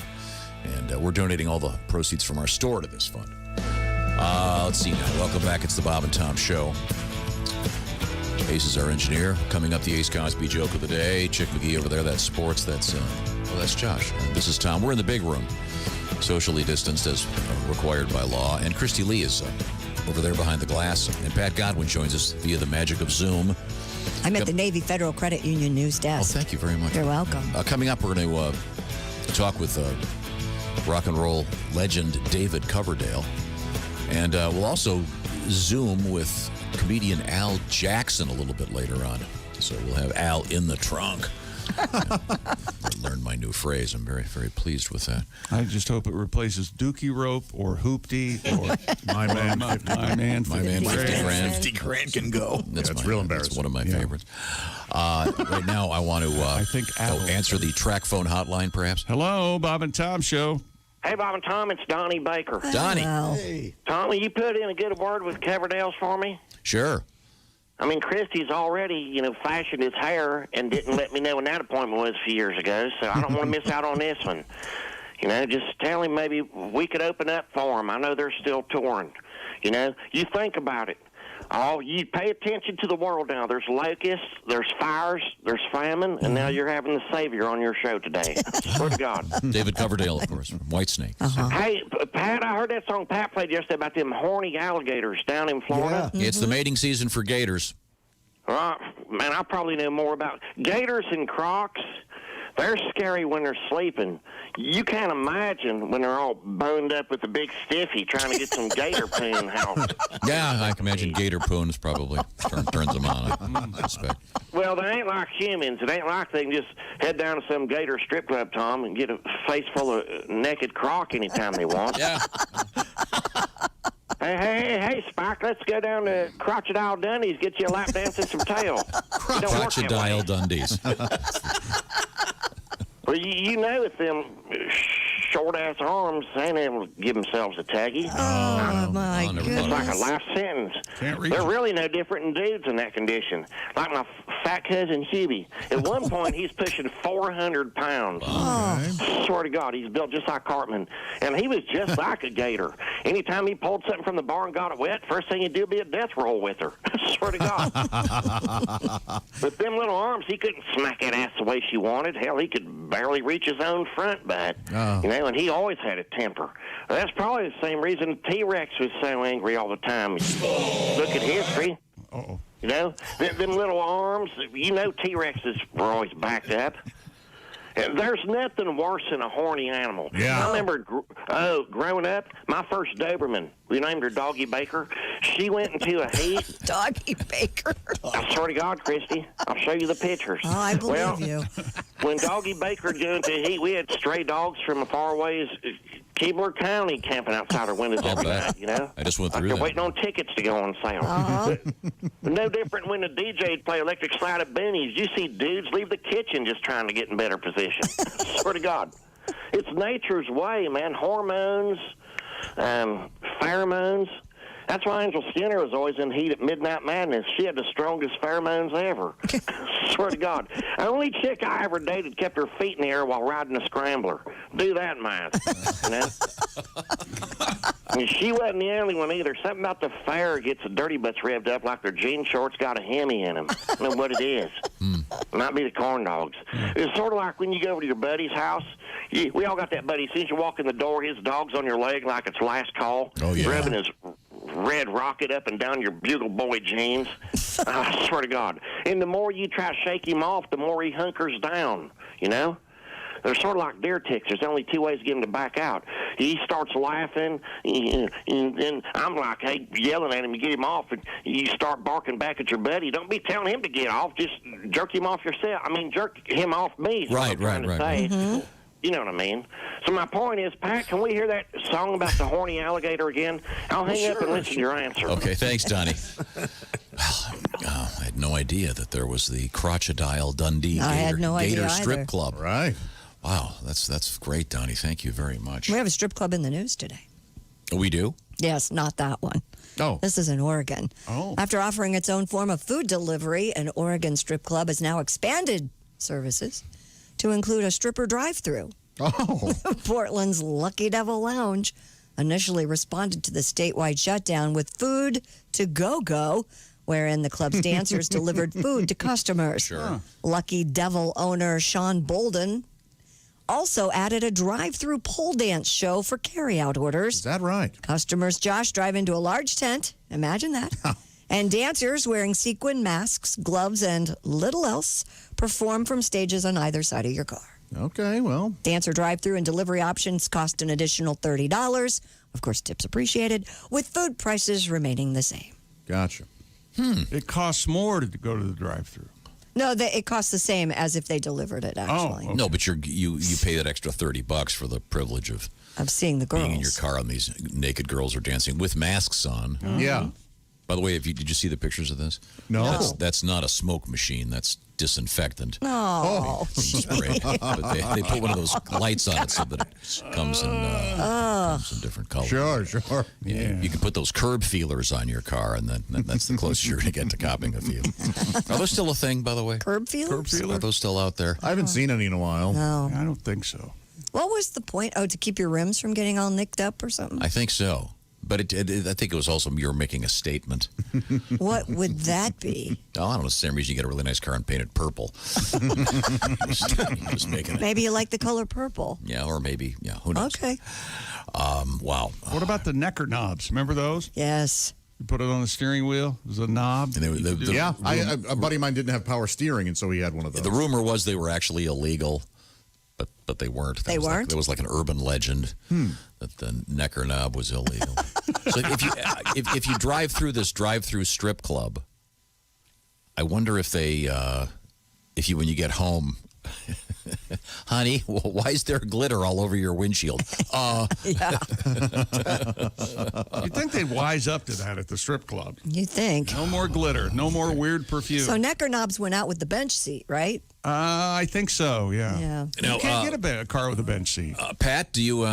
And we're donating all the proceeds from our store to this fund. Let's see now. Welcome back. It's the Bob and Tom Show. Ace is our engineer. Coming up, the Ace Cosby joke of the day. Chick McGee over there, that's sports. That's Josh. This is Tom. We're in the big room, socially distanced as required by law. And Christy Lee is over there behind the glass. And Pat Godwin joins us via the magic of Zoom. I'm at the Navy Federal Credit Union news desk. Oh, thank you very much. You're welcome. Coming up, we're going to talk with rock and roll legend David Coverdale. And we'll also Zoom with comedian Al Jackson a little bit later on. So we'll have Al in the trunk. I learned my new phrase. I'm very, very pleased with that. I just hope it replaces Dookie Rope or Hoopty or my man 50 grand. 50 grand can go. That's real embarrassing. That's one of my favorites. Right now, I want to answer the track phone hotline, perhaps. Hello, Bob and Tom Show. Hey, Bob and Tom, it's Donnie Baker. Donnie. Hey. Tom, will you put in a good word with Coverdale's for me? Sure. I mean, Christy's already, fashioned his hair and didn't let me know when that appointment was a few years ago, so I don't want to miss out on this one. Just tell him maybe we could open up for him. I know they're still touring. You think about it. You pay attention to the world now. There's locusts, there's fires, there's famine, and now you're having the Savior on your show today. Swear to God. David Coverdale, of course, from Whitesnake. Uh-huh. Hey, Pat, I heard that song Pat played yesterday about them horny alligators down in Florida. Yeah. It's the mating season for gators. Man, I probably know more about gators and crocs. They're scary when they're sleeping. You can't imagine when they're all boned up with a big stiffy trying to get some gator poon house. Yeah, I can imagine gator poons probably turns them on, I suspect. Well, they ain't like humans. It ain't like they can just head down to some gator strip club, Tom, and get a face full of naked croc anytime they want. Yeah. Hey, Spike, let's go down to Crocodile Dundee's, get you a lap dance and some tail. Crocodile Dundee's. Well, you know if them short-ass arms ain't able to give themselves a taggy. Oh, my goodness. It's like a life sentence. They're really no different than dudes in that condition. Like my fat cousin Hubie. At one point, he's pushing 400 pounds. Oh. Swear to God, he's built just like Cartman. And he was just like a gator. Anytime he pulled something from the bar and got it wet, first thing he'd do would be a death roll with her. Swear to God. With them little arms, he couldn't smack that ass the way she wanted. Hell, he could barely reach his own front butt. Oh. You know, and he always had a temper. That's probably the same reason T-Rex was so angry all the time. Look at history. Uh-oh. You know, them little arms, you know T-Rexes were always backed up. And there's nothing worse than a horny animal. Yeah. I remember, growing up, my first Doberman, we named her Doggy Baker. She went into a heat. Doggy Baker. I swear to God, Christy, I'll show you the pictures. Oh, I believe you. When Doggy Baker got into a heat, we had stray dogs from as far away as Keebler County camping outside our windows every night, you know? I just went Like through they're that. waiting on tickets to go on sale. Uh-huh. No different when the DJ'd play Electric Slide of Boonies. You see dudes leave the kitchen just trying to get in better position. Swear to God. It's nature's way, man. Hormones, pheromones. That's why Angel Skinner was always in heat at Midnight Madness. She had the strongest pheromones ever. Swear to God. The only chick I ever dated kept her feet in the air while riding a scrambler. Do that, man. You know? And she wasn't the only one either. Something about the fair gets the dirty butts revved up like their jean shorts got a Hemi in them. I don't know what it is. Might be the corn dogs. It's sort of like when you go over to your buddy's house. We all got that buddy. As soon as you walk in the door, his dog's on your leg like it's last call. Oh, yeah. Rubbing his red rocket up and down your Bugle Boy jeans. I swear to God. And the more you try to shake him off, the more he hunkers down, you know? They're sort of like deer ticks. There's only two ways to get him to back out. He starts laughing, and then I'm like, hey, yelling at him to get him off, and you start barking back at your buddy. Don't be telling him to get off. Just jerk him off yourself. I mean, jerk him off me. Is what I'm trying to say. Mm-hmm. You know what I mean? So my point is, Pat, can we hear that song about the horny alligator again? I'll hang up and listen to your answer. Okay, thanks, Donnie. I had no idea that there was the Crocodile Dundee I had no idea Gator either. Strip Club. Right. Wow, that's great, Donnie. Thank you very much. We have a strip club in the news today. We do? Yes, not that one. Oh. This is in Oregon. Oh. After offering its own form of food delivery, an Oregon strip club has now expanded services to include a stripper drive-thru. Oh. Portland's Lucky Devil Lounge initially responded to the statewide shutdown with food to go, wherein the club's dancers delivered food to customers. Sure. Lucky Devil owner Sean Bolden also added a drive-through pole dance show for carry-out orders. Is that right? Customers, Josh, drive into a large tent. Imagine that. And dancers wearing sequin masks, gloves, and little else perform from stages on either side of your car. Okay, well. Dancer drive-through and delivery options cost an additional $30. Of course, tips appreciated, with food prices remaining the same. Gotcha. It costs more to go to the drive-thru. No, it costs the same as if they delivered it, actually. No, but you pay that extra $30 for the privilege of seeing the girls. being in your car and these naked girls are dancing with masks on. Yeah. By the way, did you see the pictures of this? No. That's not a smoke machine. That's disinfectant. Oh. Spray. But they put one of those lights on it so that it comes in different colors. Sure. Yeah. You can put those curb feelers on your car, and then that's the closest you're going to get to copying a few. Are those still a thing, by the way? Curb feelers? Are those still out there? I haven't seen any in a while. No. I don't think so. What was the point? Oh, to keep your rims from getting all nicked up or something? I think so. But I think it was also you're making a statement. What would that be? Oh, I don't know. The same reason you get a really nice car and paint it purple. just making it. Maybe you like the color purple. Yeah, or maybe, who knows? Okay. Wow. What about the necker knobs? Remember those? Yes. You put it on the steering wheel. It was a knob. Yeah, a buddy of mine didn't have power steering, and so he had one of those. The rumor was they were actually illegal. but they weren't. They weren't? There was like an urban legend that the neck or knob was illegal. So if you drive through this drive-through strip club, I wonder if they, when you get home, honey, why is there glitter all over your windshield? Yeah. You'd think they'd wise up to that at the strip club. You think? No more glitter. No more weird perfume. So neck or knobs went out with the bench seat, right? I think so. Yeah. Yeah. You can't get a car with a bench seat. Pat, do you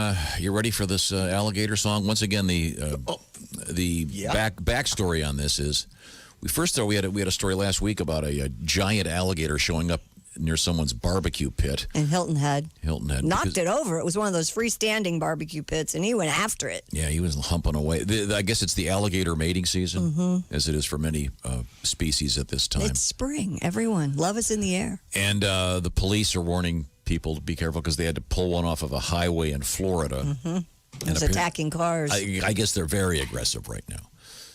ready for this alligator song? Once again, the backstory on this is we had a story last week about a giant alligator showing up near someone's barbecue pit. And Hilton Head. Knocked it it over. It was one of those freestanding barbecue pits, and he went after it. Yeah, he was humping away. I guess it's the alligator mating season, as it is for many species at this time. It's spring, everyone. Love is in the air. And the police are warning people to be careful because they had to pull one off of a highway in Florida. It was attacking cars. I guess they're very aggressive right now.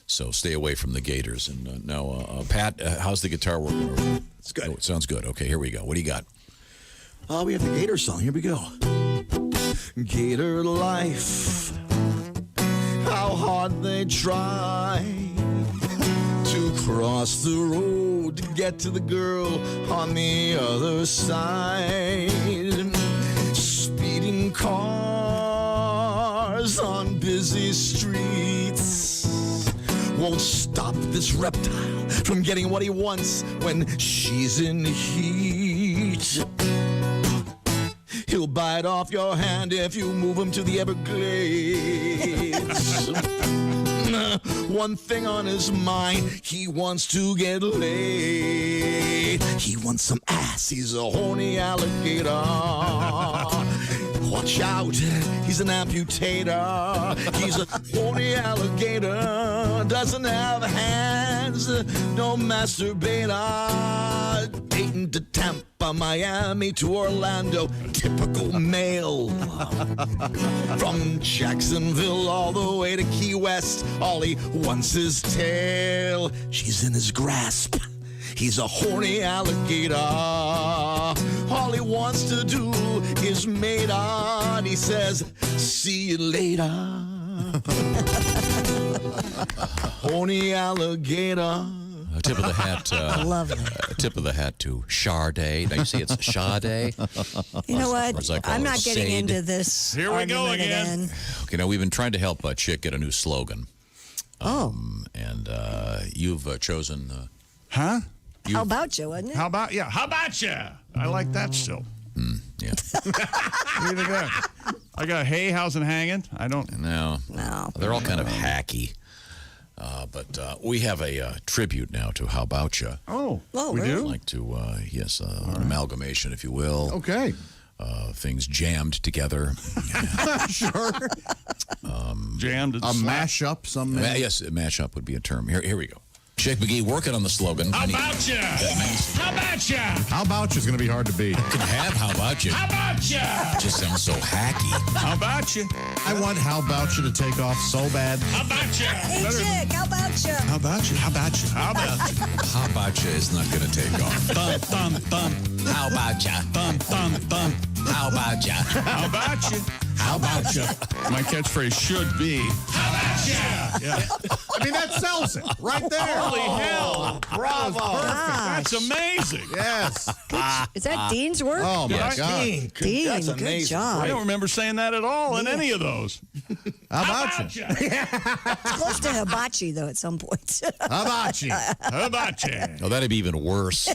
So stay away from the gators. And now, Pat, how's the guitar working over there? It's good. Oh, it sounds good. Okay, here we go. What do you got? We have the gator song. Here we go. Gator life, how hard they try to cross the road to get to the girl on the other side. Speeding cars on busy streets won't stop this reptile from getting what he wants when she's in heat. He'll bite off your hand if you move him to the Everglades. One thing on his mind, he wants to get laid. He wants some ass, he's a horny alligator. Watch out, he's an amputator. He's a horny alligator. Doesn't have hands, no masturbator. Dayton to Tampa, Miami to Orlando. Typical male. From Jacksonville all the way to Key West, all he wants is tail. She's in his grasp. He's a horny alligator. All he wants to do is mate on. He says, see you later. Horny alligator. A tip of the hat. Lovely. A tip of the hat to Sade. Now you say it's Sade. You know what? I'm not getting Sade. into this. Here we go again. Okay, now we've been trying to help Chick get a new slogan. And you've chosen. Huh? How about you, wasn't it? How about you? How about you? I like that still. Yeah. Either good. I got hey, how's it hanging? I don't. No. They're all kind of hacky. But we have a tribute now to How About Ya? Oh, we really? do? I'd like to, an amalgamation, if you will. Okay. Things jammed together. Sure. Jammed. A mashup, some. Yes, a mashup would be a term. Here we go. Chick McGee working on the slogan. How about ya? How about ya? How about you's going to be hard to beat. Can have How About Ya? How about ya? It just sounds so hacky. How about you? I want How About You to take off so bad. How about ya? Hey, Chick, how about you? How about you? How about you? How about you? How About Ya is not going to take off. Bum, bum, bum. How About Ya? Bum, bum, bum. How About Ya? How about you? How About Ya? My catchphrase should be, how about ya? Yeah. I mean, that sells it right there. Holy hell. Bravo. That's amazing. Yes. Is that Dean's work? Oh, my Yes. God. Dean, That's good amazing. job. I don't remember saying that at all in any of those. How about you? It's close to hibachi, though, at some point. How about you? How about you? Oh, that'd be even worse.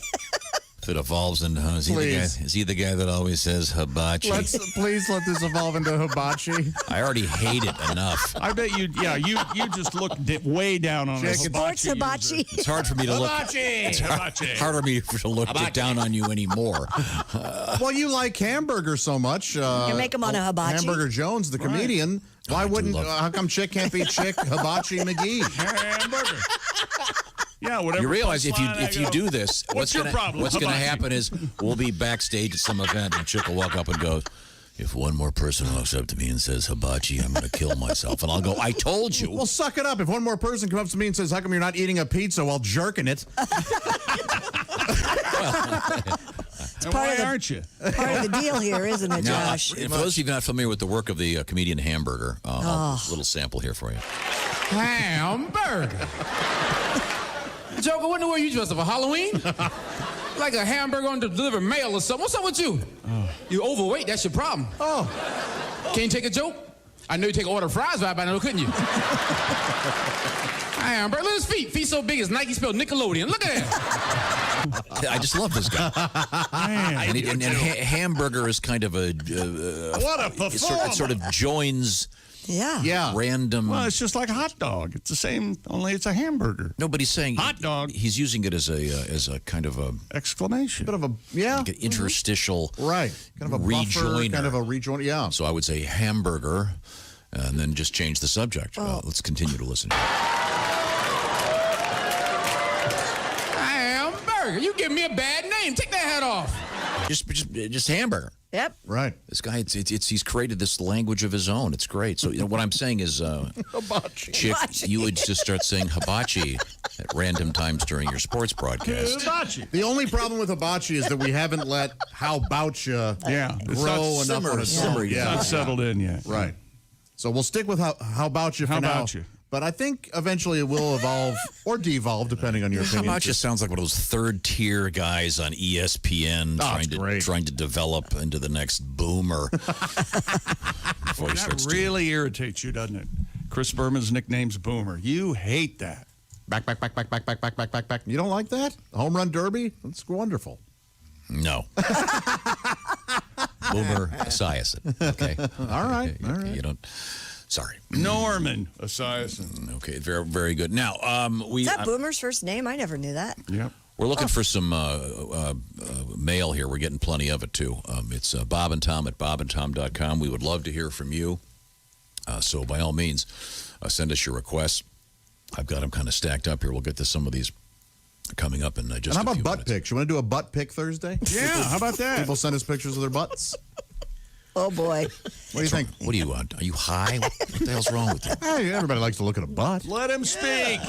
If it evolves into, is he the guy that always says hibachi? Please let this evolve into hibachi. I already hate it enough. I bet you just look way down on us. Sports hibachi. It's hard for me to look. Hibachi. Harder for me to look down on you anymore. Well, you like hamburger so much. You can make them on a hibachi. Hamburger Jones, the comedian. Why wouldn't? How come Chick can't be Chick Hibachi McGee? Hamburger. Yeah, whatever. You realize if you do this, What's your problem? What's going to Hibachi. happen is we'll be backstage at some event and Chick will walk up and go, if one more person walks up to me and says hibachi, I'm going to kill myself. And I'll go, I told you. Well, suck it up. If one more person comes up to me and says, how come you're not eating a pizza while jerking it? Why aren't you? Part of the deal here, isn't it, Now, Josh? and for those of you not familiar with the work of the comedian Hamburger, a little sample here for you. Hamburger. Joker, what in the world you dressed up for Halloween? Like a hamburger on to deliver mail or something. What's up with you? You overweight, that's your problem. Oh. Can't you take a joke? I know you take an order of fries right by now, couldn't you? Hamburger, look at his feet. Feet so big as Nike spelled Nickelodeon. Look at that. I just love this guy. and Hamburger is kind of a what a performer! It sort of joins. Yeah. Random. Well, it's just like a hot dog. It's the same, only it's a hamburger. No, but he's saying hot dog. He's using it as a kind of a exclamation. Bit of a like an interstitial. Right. Kind of a rejoiner. Kind of a rejoiner. Yeah. So I would say hamburger, and then just change the subject. Let's continue to listen. Hamburger. You give me a bad name. Take that hat off. Just hamburger. Yep. Right. This guy, he's created this language of his own. It's great. So what I'm saying is, hibachi. Chick, you would just start saying hibachi at random times during your sports broadcast. Hibachi. The only problem with hibachi is that we haven't let how about you grow enough on its own. It's not settled in yet. Right. So we'll stick with how about you for now. About you? But I think eventually it will evolve or devolve depending on your opinion. How about you sounds like one of those third-tier guys on ESPN trying to develop into the next boomer. Well, that really irritates you, doesn't it? Chris Berman's nickname's Boomer. You hate that. Back. You don't like that? Home run derby? That's wonderful. No. Boomer Esiason. Okay. All right. You don't. Sorry. Norman Esiason. Okay, very, very good. Now, is that Boomer's first name? I never knew that. Yep. We're looking for some mail here. We're getting plenty of it, too. It's Bob and Tom at bobandtom.com. We would love to hear from you. So, by all means, send us your requests. I've got them kind of stacked up here. We'll get to some of these coming up in just a few minutes. And how about butt pics? You want to do a butt pic Thursday? Yeah, how about that? People send us pictures of their butts. Oh, boy. What do you think? What do you want? Are you high? What the hell's wrong with you? Hey, everybody likes to look at a butt. Let him speak.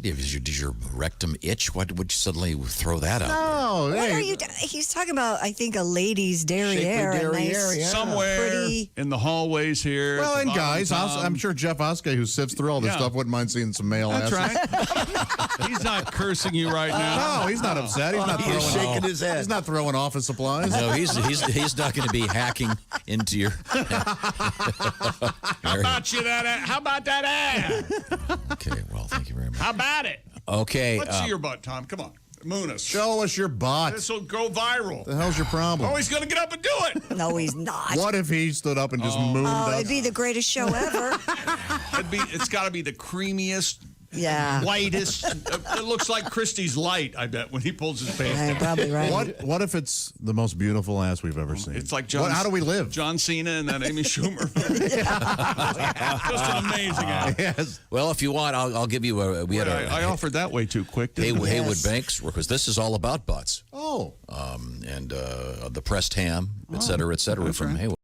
Does your rectum itch? Why would you suddenly throw that out? No, What are you? He's talking about, I think, a lady's derriere. Somewhere in the hallways here. Well, and guys, I'm sure Jeff Oskey, who sifts through all this stuff, wouldn't mind seeing some male That's asses. right. He's not cursing you right now. No, he's not upset. He's not He's shaking his head. He's not throwing office supplies. No, he's not going to be hacking into your. How about that ass? Okay, well, thank you very much. How about it? Okay. Let's see your butt, Tom. Come on. Moon us. Show us your butt. This will go viral. The hell's your problem? Oh, he's going to get up and do it. No, he's not. What if he stood up and just mooned us? It'd be the greatest show ever. It's got to be the creamiest, lightest. It looks like Christie's light, I bet, when he pulls his pants down. You're probably right. What if it's the most beautiful ass we've ever seen? It's like John. How do we live? John Cena and that Amy Schumer. Just an amazing ass. Yes. Well, if you want, I'll give you a. I offered that way too quick. Haywood Banks, because this is all about butts. Oh. And the pressed ham, et cetera, from Haywood.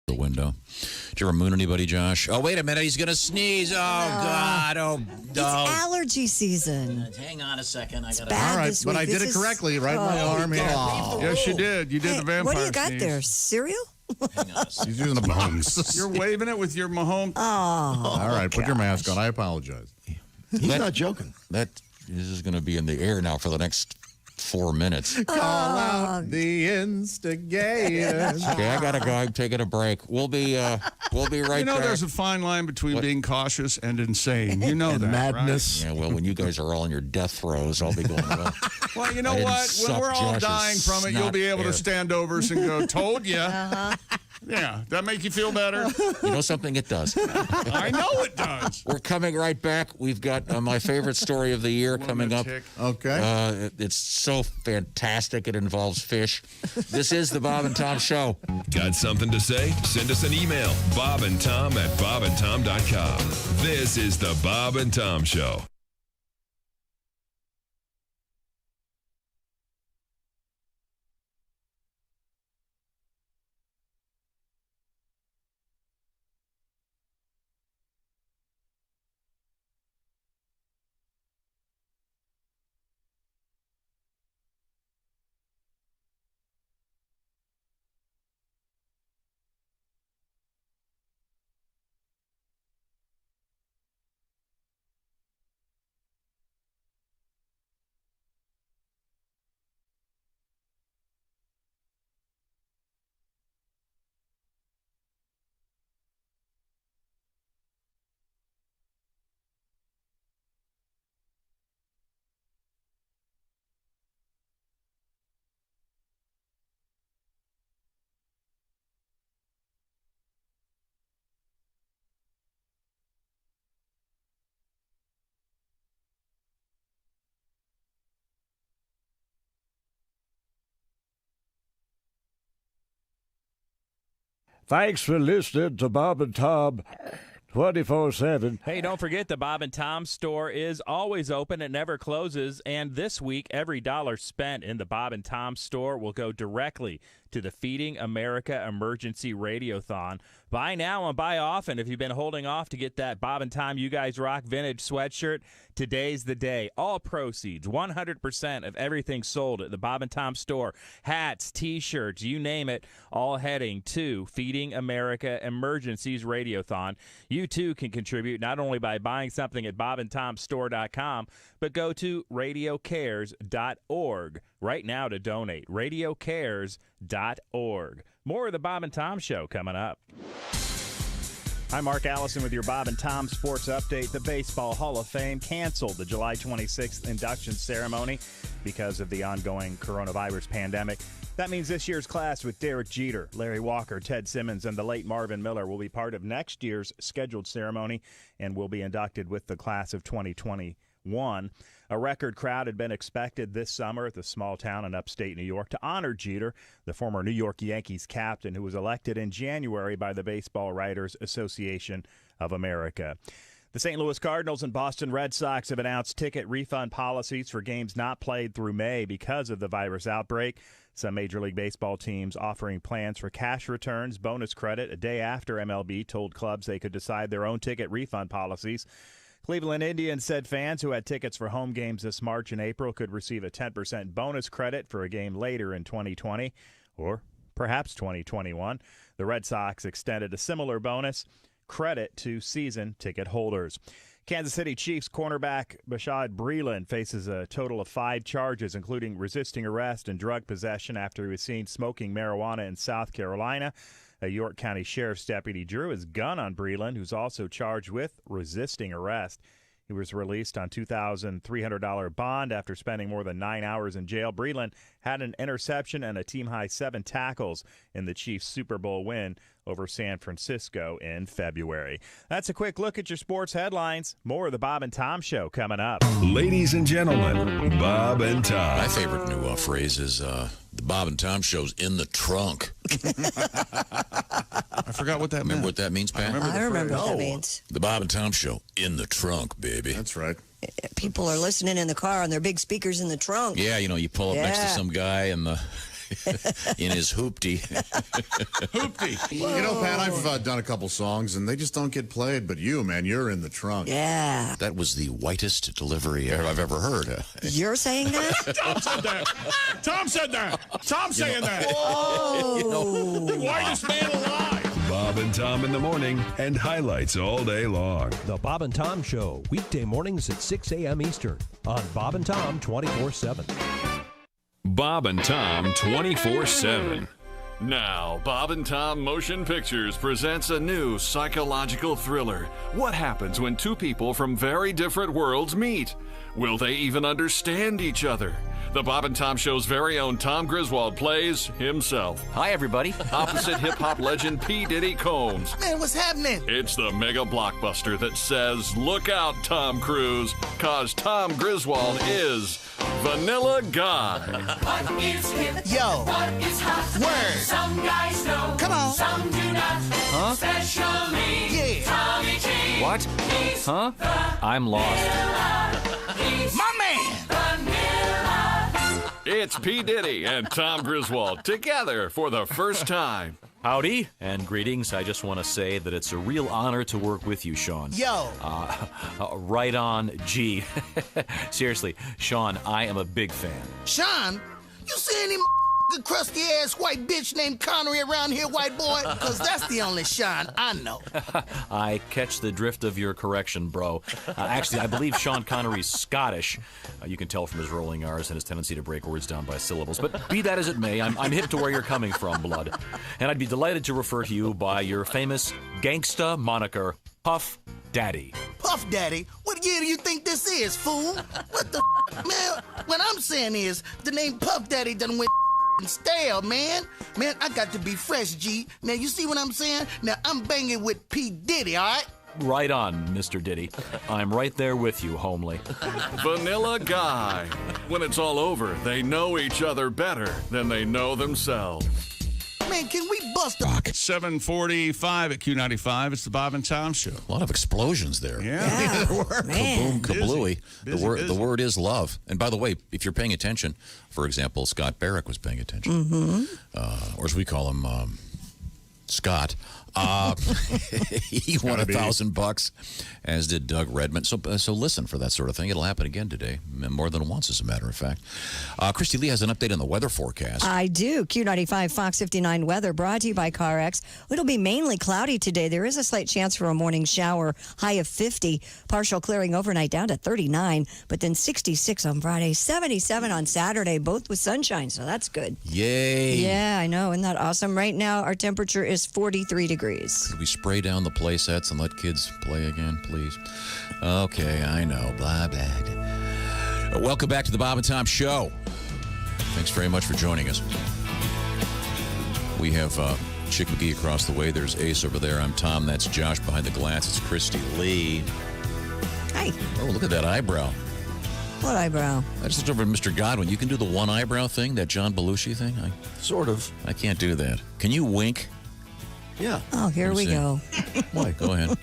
The window. Did you ever moon anybody, Josh? Oh, wait a minute. He's going to sneeze. Oh, God. Oh, It's allergy season. Hang on a second. I got bad All right, this but week. I did This it correctly. Right in my arm here. Yes, you did. You did the vampire What do you got sneeze. there? Cereal? Hang on a second. He's using the box. You're waving it with your Mahomes. Oh. All right, put your mask on. I apologize. He's not joking. This is going to be in the air now for the next 4 minutes. Call out the instigators. Okay, I gotta go. I'm taking a break. We'll be right back. There's a fine line between being cautious and insane. You know that, madness. Right? Yeah, well, when you guys are all in your death throes, I'll be going, well, you know what? When we're all dying from it, you'll be able to stand over us and go, told ya. Uh-huh. Yeah, that make you feel better? You know something? It does. I know it does. We're coming right back. We've got my favorite story of the year coming up. Okay. It's so fantastic. It involves fish. This is the Bob and Tom Show. Got something to say? Send us an email, bobandtom@bobandtom.com. This is the Bob and Tom Show. Thanks for listening to Bob and Tom 24/7. Hey, don't forget the Bob and Tom store is always open. It never closes. And this week, every dollar spent in the Bob and Tom store will go directly to the Feeding America Emergency Radiothon. Buy now and buy often. If you've been holding off to get that Bob and Tom You Guys Rock vintage sweatshirt, today's the day. All proceeds, 100% of everything sold at the Bob and Tom store, hats, T-shirts, you name it, all heading to Feeding America Emergencies Radiothon. You, too, can contribute not only by buying something at bobandtomstore.com, but go to radiocares.org right now to donate. radiocares.org. More of the Bob and Tom Show coming up. I'm Mark Allison with your Bob and Tom Sports Update. The Baseball Hall of Fame canceled the July 26th induction ceremony because of the ongoing coronavirus pandemic. That means this year's class with Derek Jeter, Larry Walker, Ted Simmons, and the late Marvin Miller will be part of next year's scheduled ceremony and will be inducted with the class of 2021. A record crowd had been expected this summer at the small town in upstate New York to honor Jeter, the former New York Yankees captain who was elected in January by the Baseball Writers Association of America. The St. Louis Cardinals and Boston Red Sox have announced ticket refund policies for games not played through May because of the virus outbreak. Some Major League Baseball teams offering plans for cash returns, bonus credit, a day after MLB told clubs they could decide their own ticket refund policies. Cleveland Indians said fans who had tickets for home games this March and April could receive a 10% bonus credit for a game later in 2020 or perhaps 2021. The Red Sox extended a similar bonus credit to season ticket holders. Kansas City Chiefs cornerback Bashaud Breeland faces a total of 5 charges, including resisting arrest and drug possession after he was seen smoking marijuana in South Carolina. A York County Sheriff's deputy drew his gun on Breeland, who's also charged with resisting arrest. He was released on $2,300 bond after spending more than 9 hours in jail. Breeland had an interception and a team-high 7 tackles in the Chiefs' Super Bowl win over San Francisco in February. That's a quick look at your sports headlines. More of the Bob and Tom Show coming up. Ladies and gentlemen, Bob and Tom. My favorite new phrase is the Bob and Tom Show's in the trunk. I forgot what that meant. Remember what that means, Pat? I remember what that means. The Bob and Tom Show in the trunk, baby. That's right. People are listening in the car on their big speakers in the trunk. Yeah, you pull up next to some guy in the in his hoopty. Hoopty. You know, Pat, I've done a couple songs, and they just don't get played. But you, man, you're in the trunk. Yeah. That was the whitest delivery I've ever heard. You're saying that? Tom said that. Tom said that. Tom's saying that. Whoa. The whitest man alive. Bob and Tom in the morning and highlights all day long. The Bob and Tom Show, weekday mornings at 6 a.m. Eastern on Bob and Tom 24/7. Bob and Tom 24/7. Now, Bob and Tom Motion Pictures presents a new psychological thriller. What happens when two people from very different worlds meet? Will they even understand each other? The Bob and Tom Show's very own Tom Griswold plays himself. Hi, everybody. Opposite hip-hop legend P. Diddy Combs. Man, what's happening? It's the mega blockbuster that says, look out, Tom Cruise, cause Tom Griswold is Vanilla Guy. What is hip? Yo. What is hot? Word. Some guys know. Come on. Some do not. Huh? Especially Yeah. Tommy G. What? He's Huh? I'm lost. He's My man. Vanilla. It's P. Diddy and Tom Griswold together for the first time. Howdy and greetings. I just want to say that it's a real honor to work with you, Sean. Yo. Right on, G. Seriously, Sean, I am a big fan. Sean, you see any crusty ass white bitch named Connery around here, white boy? Because that's the only Sean I know. I catch the drift of your correction, bro. Actually, I believe Sean Connery's Scottish. You can tell from his rolling R's and his tendency to break words down by syllables. But be that as it may, I'm hip to where you're coming from, blood. And I'd be delighted to refer to you by your famous gangsta moniker, Puff Daddy. Puff Daddy? What year do you think this is, fool? What the man? What I'm saying is, the name Puff Daddy done went stale, man. Man, I got to be fresh, G. Now, you see what I'm saying? Now, I'm banging with P. Diddy, all right? Right on, Mr. Diddy. I'm right there with you, homely. Vanilla Guy. When it's all over, they know each other better than they know themselves. Man, can we bust a... 7:45 at Q95. It's the Bob and Tom Show. A lot of explosions there. Yeah. Kaboom, kablooey. Busy, The word is love. And by the way, if you're paying attention, for example, Scott Barrick was paying attention. Mm-hmm. Or as we call him, Scott. He won $1,000, as did Doug Redmond. So listen for that sort of thing. It'll happen again today, more than once, as a matter of fact. Christy Lee has an update on the weather forecast. I do. Q95 Fox 59 weather brought to you by CarX. It'll be mainly cloudy today. There is a slight chance for a morning shower, high of 50. Partial clearing overnight down to 39, but then 66 on Friday, 77 on Saturday, both with sunshine, so that's good. Yay. Yeah, I know. Isn't that awesome? Right now, our temperature is 43 degrees. Could we spray down the play sets and let kids play again, please? Okay, I know. Blah, blah, blah. Welcome back to the Bob and Tom Show. Thanks very much for joining us. We have Chick McGee across the way. There's Ace over there. I'm Tom. That's Josh behind the glass. It's Christy Lee. Hi. Oh, look at that eyebrow. What eyebrow? I just looked over at Mr. Godwin. You can do the one eyebrow thing, that John Belushi thing? Sort of. I can't do that. Can you wink? Yeah. Oh, here we go. Why? Go ahead.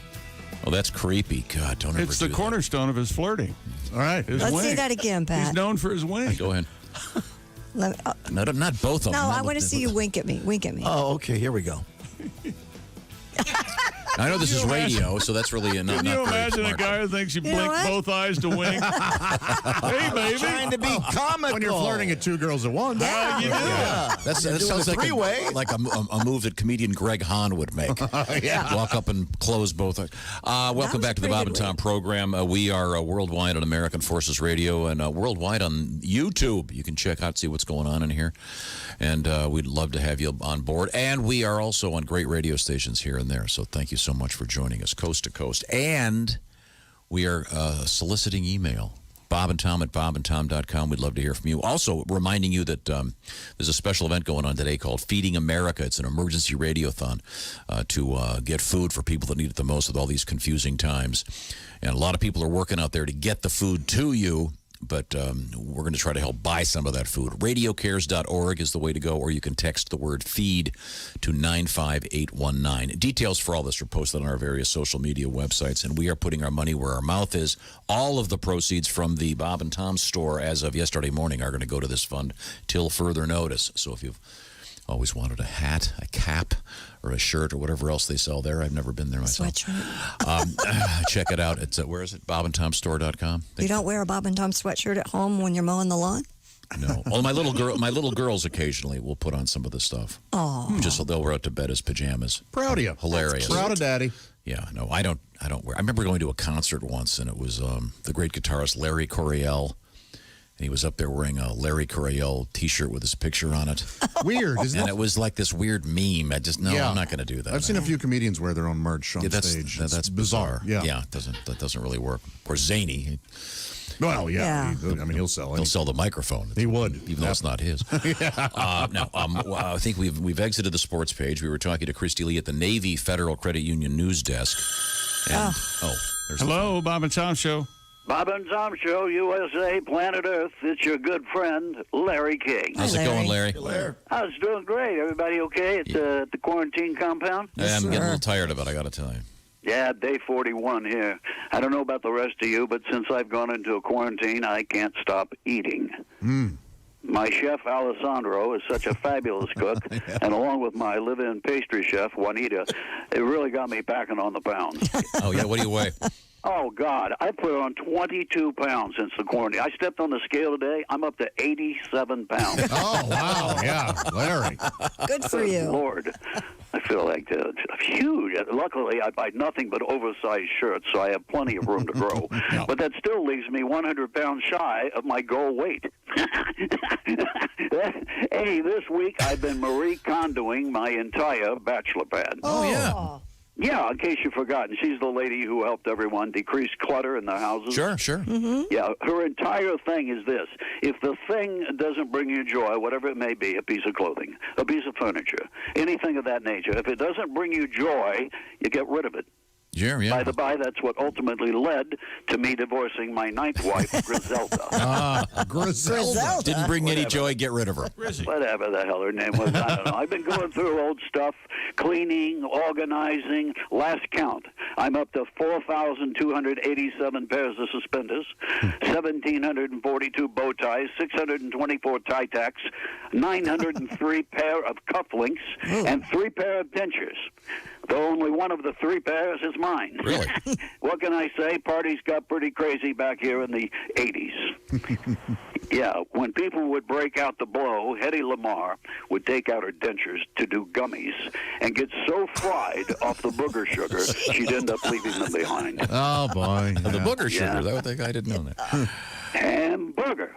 Oh, that's creepy. God, don't ever It's the do cornerstone of his flirting. All right. His Let's wink. see that again, Pat. He's known for his wink. that. Go ahead. Let me- No, not both of them. no, I want to see you wink at me. Wink at me. Oh, okay, here we go. I know this is radio, so that's really not Can you very imagine smart. a guy who thinks you You know blink what? both eyes to wink? Hey, baby. Trying to be comical. When you're flirting at two girls at once. Yeah. You do. Yeah. That You're doing sounds a like three-way. a move that comedian Greg Hahn would make. Yeah. Walk up and close both eyes. Welcome back to the Bob and Tom program. We are worldwide on American Forces Radio and worldwide on YouTube. You can check out, see what's going on in here. And we'd love to have you on board. And we are also on great radio stations here and there. So thank you so much for joining us coast to coast. And we are soliciting email. Bob and Tom at bobandtom.com. We'd love to hear from you. Also, reminding you that there's a special event going on today called Feeding America. It's an emergency radiothon to get food for people that need it the most with all these confusing times. And a lot of people are working out there to get the food to you. But we're going to try to help buy some of that food. RadioCares.org is the way to go, or you can text the word feed to 95819. Details for all this are posted on our various social media websites, and we are putting our money where our mouth is. All of the proceeds from the Bob and Tom store as of yesterday morning are going to go to this fund till further notice. So if you've always wanted a hat, a cap, or a shirt, or whatever else they sell there. I've never been there myself. Sweatshirt. Check it out. It's where is it? bobandtomstore.com. You don't wear a Bob and Tom sweatshirt at home when you're mowing the lawn? No. Well, my little girls occasionally will put on some of the stuff. Oh. Just so they'll wear it to bed as pajamas. Proud of you. Hilarious. Proud of Daddy. Yeah, no, I don't wear. I remember going to a concert once, and it was the great guitarist Larry Coryell. And he was up there wearing a Larry Coryell T-shirt with his picture on it. Weird, isn't it? And it was like this weird meme. I'm not going to do that. I've seen a few comedians wear their own merch on stage. That's bizarre. Yeah, that doesn't really work. Of course, Zany. Well, yeah. He'll sell it. He'll sell the microphone. He would, even though it's not his. Now, I think we've exited the sports page. We were talking to Christy Lee at the Navy Federal Credit Union news desk. And, there's hello, Bob and Tom Show. Bob and Tom Show, USA, Planet Earth. It's your good friend, Larry King. How's it going, Larry? I was doing great. Everybody okay at the quarantine compound? I'm getting a little tired of it, I got to tell you. Yeah, day 41 here. I don't know about the rest of you, but since I've gone into a quarantine, I can't stop eating. My chef, Alessandro, is such a fabulous cook, and along with my live-in pastry chef, Juanita, it really got me packing on the pounds. Oh, yeah? What do you weigh? Oh, God. I put on 22 pounds since the quarantine. I stepped on the scale today. I'm up to 87 pounds. Oh, wow. Yeah, Larry. Good for you. Lord. I feel like huge. Luckily, I buy nothing but oversized shirts, so I have plenty of room to grow. But that still leaves me 100 pounds shy of my goal weight. Hey, this week I've been Marie Kondoing my entire bachelor pad. Oh, yeah. Yeah, in case you've forgotten, she's the lady who helped everyone decrease clutter in their houses. Sure. Mm-hmm. Yeah, her entire thing is this. If the thing doesn't bring you joy, whatever it may be, a piece of clothing, a piece of furniture, anything of that nature, if it doesn't bring you joy, you get rid of it. Sure, yeah. By the by, that's what ultimately led to me divorcing my ninth wife, Griselda. Griselda. Didn't bring any joy, get rid of her. Whatever the hell her name was, I don't know. I've been going through old stuff, cleaning, organizing. Last count, I'm up to 4,287 pairs of suspenders, 1,742 bow ties, 624 tie tacks, 903 pair of cufflinks, and 3 pair of dentures. Though only one of the 3 pairs is mine. Really? What can I say? Parties got pretty crazy back here in the 80s. Yeah, when people would break out the blow, Hedy Lamarr would take out her dentures to do gummies and get so fried off the booger sugar, she'd end up leaving them behind. Oh, boy. The booger sugar. Is that what I didn't know that. Hamburger.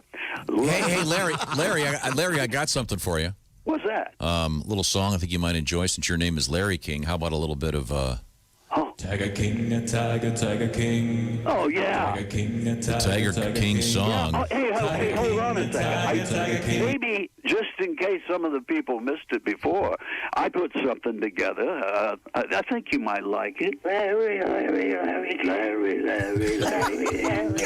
Hey, Larry, I got something for you. What's that? Little song I think you might enjoy since your name is Larry King. How about a little bit of Tiger King, a tiger, Tiger King. Oh, yeah. Tiger King, a the tiger, Tiger King song? Yeah. Oh, hey, hold on a second. Maybe just in case some of the people missed it before, I put something together. I think you might like it. Larry, Larry, Larry, Larry, Larry, Larry, Larry.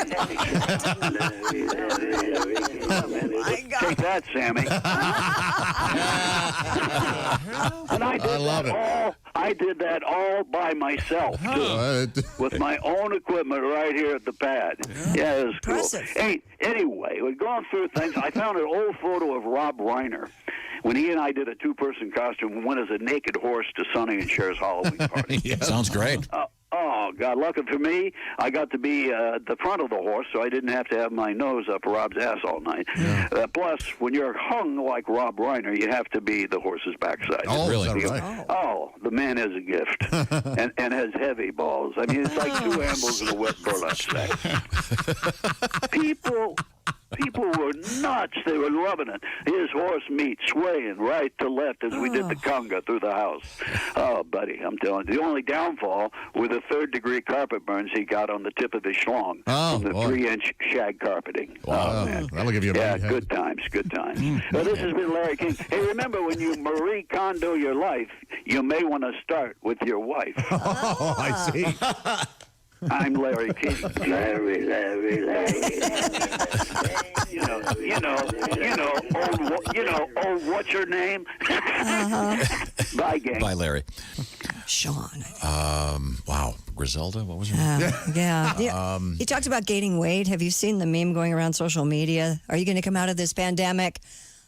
Take that, Sammy. And I love it. I did that all by myself, too, with my own equipment right here at the pad. Yeah, it was cool. Impressive. Hey, anyway, we're going through things. I found an old photo of Rob Reiner when he and I did a 2-person costume and went as a naked horse to Sonny and Cher's Halloween party. Yeah, sounds great. Oh, God, lucky for me, I got to be the front of the horse, so I didn't have to have my nose up Rob's ass all night. Yeah. Plus, when you're hung like Rob Reiner, you have to be the horse's backside. Oh, really? Right? Oh, the man has a gift and has heavy balls. I mean, it's like 2 ambos in a wet burlap sack. People were nuts. They were loving it. His horse meat swaying right to left as we did the conga through the house. Oh, buddy, I'm telling you. The only downfall were the 3rd-degree carpet burns he got on the tip of his schlong from the 3-inch shag carpeting. Wow. Oh, man. That'll give you a Yeah, bad head. good times, good times. Well, this has been Larry King. Hey, remember, when you Marie Kondo your life, you may want to start with your wife. Oh, I see. I'm Larry King. Larry, Larry, Larry. Old what's your name? Bye, gang. Bye, Larry. Sean. Wow. Griselda? What was her name? Yeah. He talked about gaining weight. Have you seen the meme going around social media? Are you going to come out of this pandemic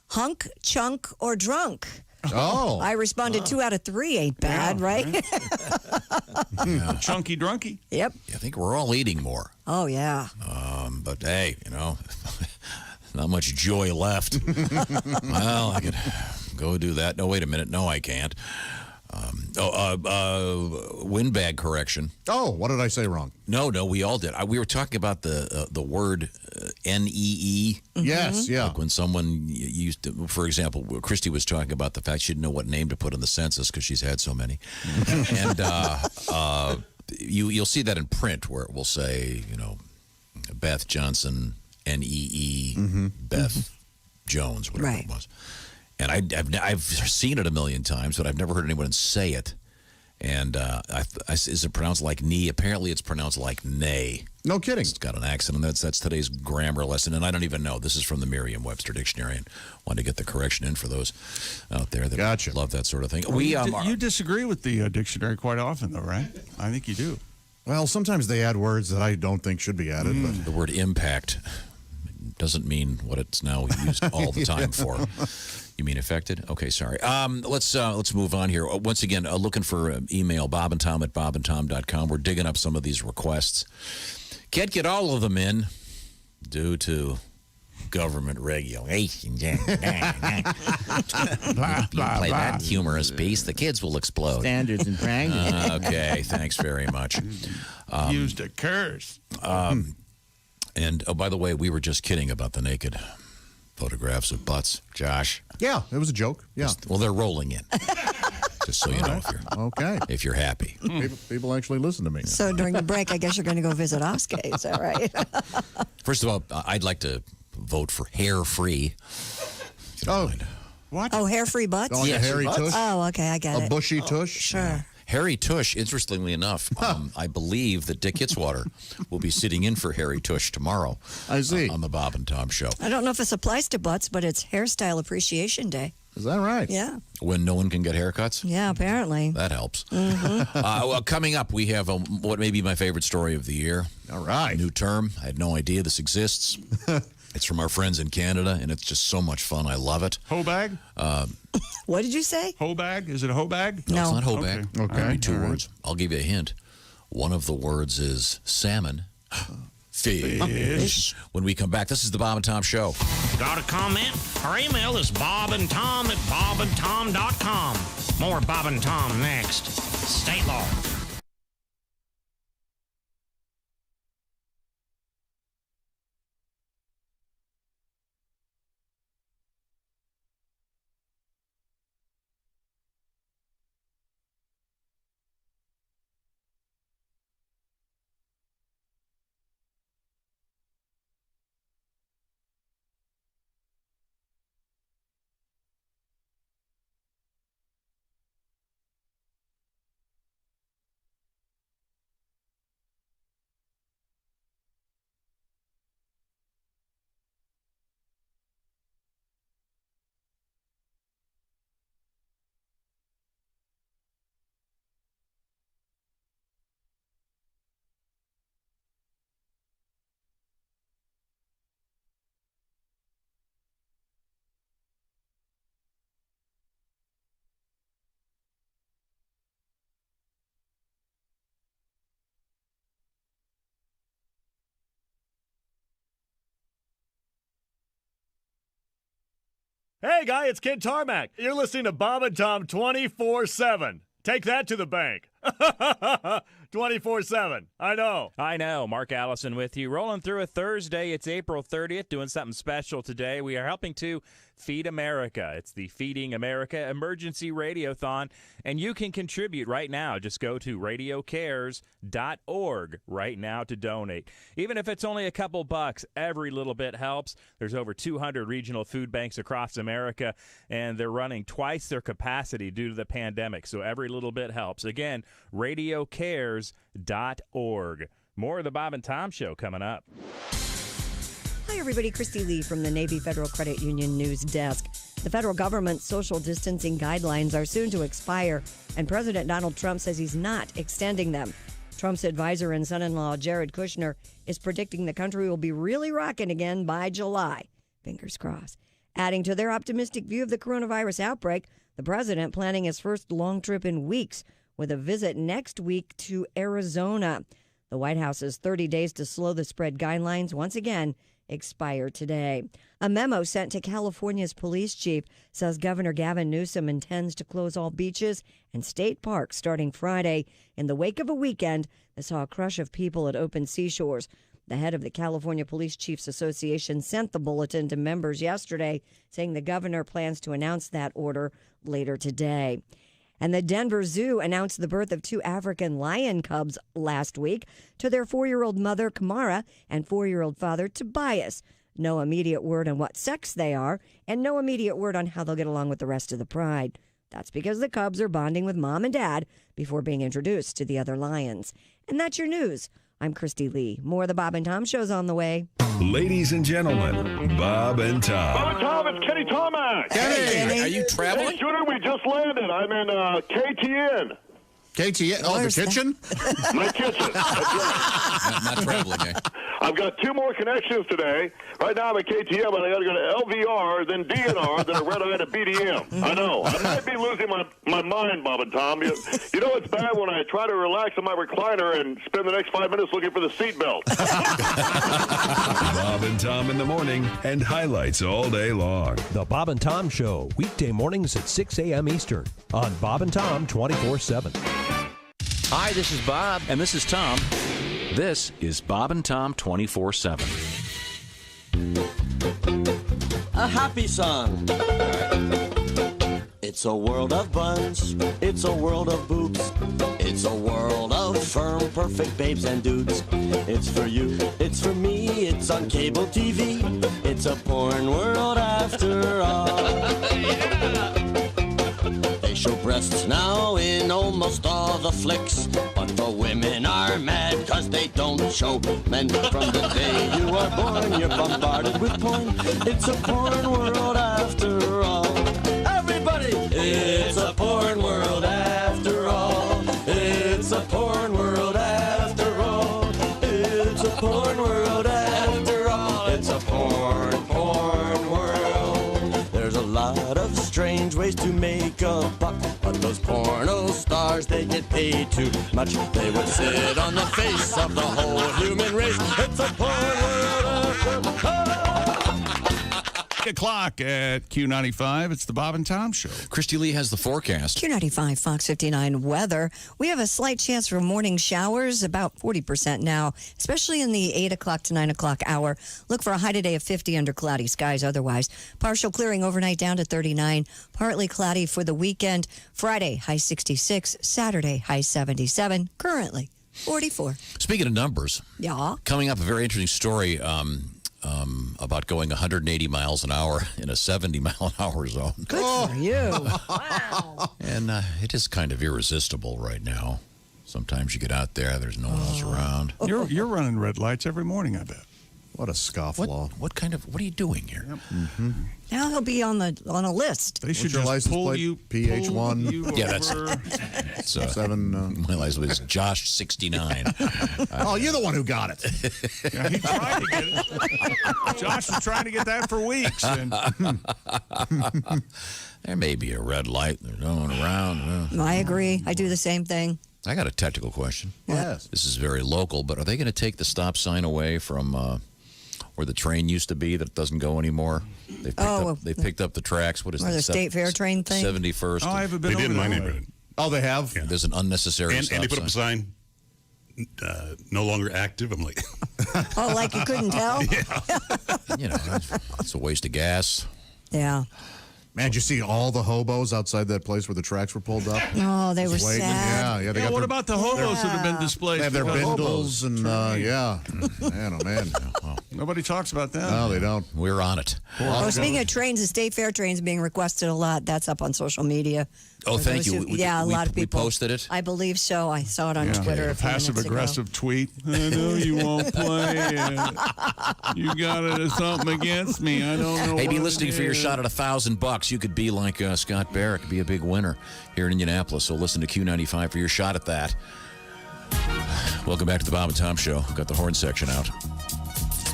hunk, chunk, or drunk? Oh. I responded 2 out of 3 ain't bad, right? Chunky drunky. Yep. I think we're all eating more. Oh, yeah. But hey, not much joy left. Well, I could go do that. No, wait a minute. No, I can't. Windbag correction. Oh, what did I say wrong? No, we all did. We were talking about the word NEE. Yes, yeah. Like when someone used to, for example, Christy was talking about the fact she didn't know what name to put in the census because she's had so many. And you'll see that in print where it will say, Beth Johnson, NEE, Beth Jones, whatever it was. And I've seen it a million times, but I've never heard anyone say it. And is it pronounced like knee? Apparently, it's pronounced like nay. No kidding. It's got an accent, and that's today's grammar lesson. And I don't even know. This is from the Merriam-Webster Dictionary, and wanted to get the correction in for those out there that love that sort of thing. Well, you disagree with the dictionary quite often, though, right? I think you do. Well, sometimes they add words that I don't think should be added. But the word impact doesn't mean what it's now used all the time for. You mean affected? Okay, sorry. Let's move on here. Once again, looking for email, bobandtom at bobandtom.com. We're digging up some of these requests. Can't get all of them in due to government regulation. You play that humorous piece, the kids will explode. Standards and practice. Okay, thanks very much. Used a curse. And, by the way, we were just kidding about the naked photographs of butts, Josh. Yeah, it was a joke. Yeah. Well, they're rolling in. Just so you know, if you're happy. People actually listen to me. So during the break, I guess you're going to go visit Off Skates, all right? First of all, I'd like to vote for hair-free. What? Oh, hair-free butts? Oh, like a hairy tush? Oh, okay, I get it. A bushy tush? Sure. Harry Tush, interestingly enough, I believe that Dick Hitzwater will be sitting in for Harry Tush tomorrow. I see. On the Bob and Tom Show. I don't know if this applies to butts, but it's Hairstyle Appreciation Day. Is that right? Yeah. When no one can get haircuts? Yeah, apparently. That helps. Mm-hmm. Well, coming up, we have what may be my favorite story of the year. All right. New term. I had no idea this exists. It's from our friends in Canada, and it's just so much fun. I love it. Hobag? What did you say? Hobag? Is it a hobag? No, it's not hobag. Okay. It'll be two words. I'll give you a hint. One of the words is salmon. Fish. When we come back, this is the Bob and Tom Show. Got a comment? Our email is bobandtom at bobandtom.com. More Bob and Tom next. State law. Hey, guy, it's Kid Tarmac. You're listening to Bob and Tom 24/7. Take that to the bank. 24/7. I know. Mark Allison with you. Rolling through a Thursday. It's April 30th. Doing something special today. We are helping to feed America. It's the Feeding America Emergency Radiothon. And you can contribute right now. Just go to radiocares.org right now to donate. Even if it's only a couple bucks, every little bit helps. There's over 200 regional food banks across America, and they're running twice their capacity due to the pandemic. So every little bit helps. Again, radiocares.org. More of the Bob and Tom Show coming up. Hi, everybody. Christy Lee from the Navy Federal Credit Union News Desk. The federal government's social distancing guidelines are soon to expire, and President Donald Trump says he's not extending them. Trump's advisor and son-in-law, Jared Kushner, is predicting the country will be really rocking again by July. Fingers crossed. Adding to their optimistic view of the coronavirus outbreak, the president planning his first long trip in weeks with a visit next week to Arizona. The White House's 30 days to slow the spread guidelines once again expire today. A memo sent to California's police chief says Governor Gavin Newsom intends to close all beaches and state parks starting Friday in the wake of a weekend that saw a crush of people at open seashores. The head of the California Police Chiefs Association sent the bulletin to members yesterday, saying the governor plans to announce that order later today. And the Denver Zoo announced the birth of 2 African lion cubs last week to their 4-year-old mother, Kamara, and 4-year-old father, Tobias. No immediate word on what sex they are, and no immediate word on how they'll get along with the rest of the pride. That's because the cubs are bonding with mom and dad before being introduced to the other lions. And that's your news. I'm Christy Lee. More of the Bob and Tom Show's on the way. Ladies and gentlemen, Bob and Tom. Bob and Tom, it's Kenny Tomac. Kenny, are you traveling? Hey, shooter, we just landed. I'm in KTN. KTN? Oh, the kitchen? My kitchen. That's right. Not traveling, eh? I've got 2 more connections today. Right now I'm at KTM, but I got to go to LVR, then DNR, then a red eye to BDM. I know. I might be losing my mind, Bob and Tom. You know it's bad when I try to relax in my recliner and spend the next 5 minutes looking for the seatbelt. Bob and Tom in the morning and highlights all day long. The Bob and Tom Show, weekday mornings at 6 a.m. Eastern on Bob and Tom 24/7. Hi, this is Bob. And this is Tom. This is Bob and Tom 24/7. A happy song. It's a world of buns. It's a world of boobs. It's a world of firm, perfect babes and dudes. It's for you. It's for me. It's on cable TV. It's a porn world after all. They show breasts now in almost all the flicks, but the women are mad cause they don't show men. From the day you are born, you're bombarded with porn. It's a porn world after all. Everybody! It's a porn world after all. It's a porn world after all. It's a porn world after all. It's a porn world. There's a lot of strange ways to make a buck, but those porno stars, they get paid too much. They would sit on the face of the whole human race. It's a porn world after all. 8 o'clock at Q95. It's the Bob and Tom Show. Christy Lee has the forecast. Q95, Fox 59 weather. We have a slight chance for morning showers, about 40% now, especially in the 8 o'clock to 9 o'clock hour. Look for a high today of 50 under cloudy skies otherwise. Partial clearing overnight down to 39. Partly cloudy for the weekend. Friday, high 66. Saturday, high 77. Currently, 44. Speaking of numbers, yeah. Coming up, a very interesting story about going 180 miles an hour in a 70-mile-an-hour zone. Good for you. Wow. And it is kind of irresistible right now. Sometimes you get out there, there's no one else around. You're running red lights every morning, I bet. What a scofflaw. What are you doing here? Yep. Mm-hmm. Now he'll be on a list. They should your just license pull plate? you PH1. Yeah, that's over. 7. My license is Josh 69. Oh, you're the one who got it. Yeah, he tried to get it. Josh was trying to get that for weeks. And there may be a red light. There's no one around. I agree. I do the same thing. I got a technical question. Yes. This is very local, but are they going to take the stop sign away from where the train used to be that doesn't go anymore? They picked up the tracks. What is or that? the State Fair train thing? 71st. I haven't been They did in my over that way. neighborhood. Oh, they have? Yeah. There's an unnecessary And stop they put up a sign. sign, no longer active. I'm like, Oh, like you couldn't tell? You know, it's a waste of gas. Yeah. Man, did you see all the hobos outside that place where the tracks were pulled up? Oh, they were Just waiting. sad. Yeah, they got what their, about the hobos that have been displaced? They have their The hobos. bindles and, yeah. Man, oh, man. Nobody talks about that. No, they don't. We're on it. Oh, speaking of trains, the State Fair train's being requested a lot. That's up on social media. Oh, For thank those you. who- yeah, a lot of people. We posted it? I believe so. I saw it on Twitter. A few Passive minutes ago. aggressive tweet. I know you won't play it. You got it as something against me. I don't know. Hey, be what listening it for your is. shot at $1,000. You could be like Scott Barrett, be a big winner here in Indianapolis. So listen to Q95 for your shot at that. Welcome back to the Bob and Tom Show. Got the horn section out.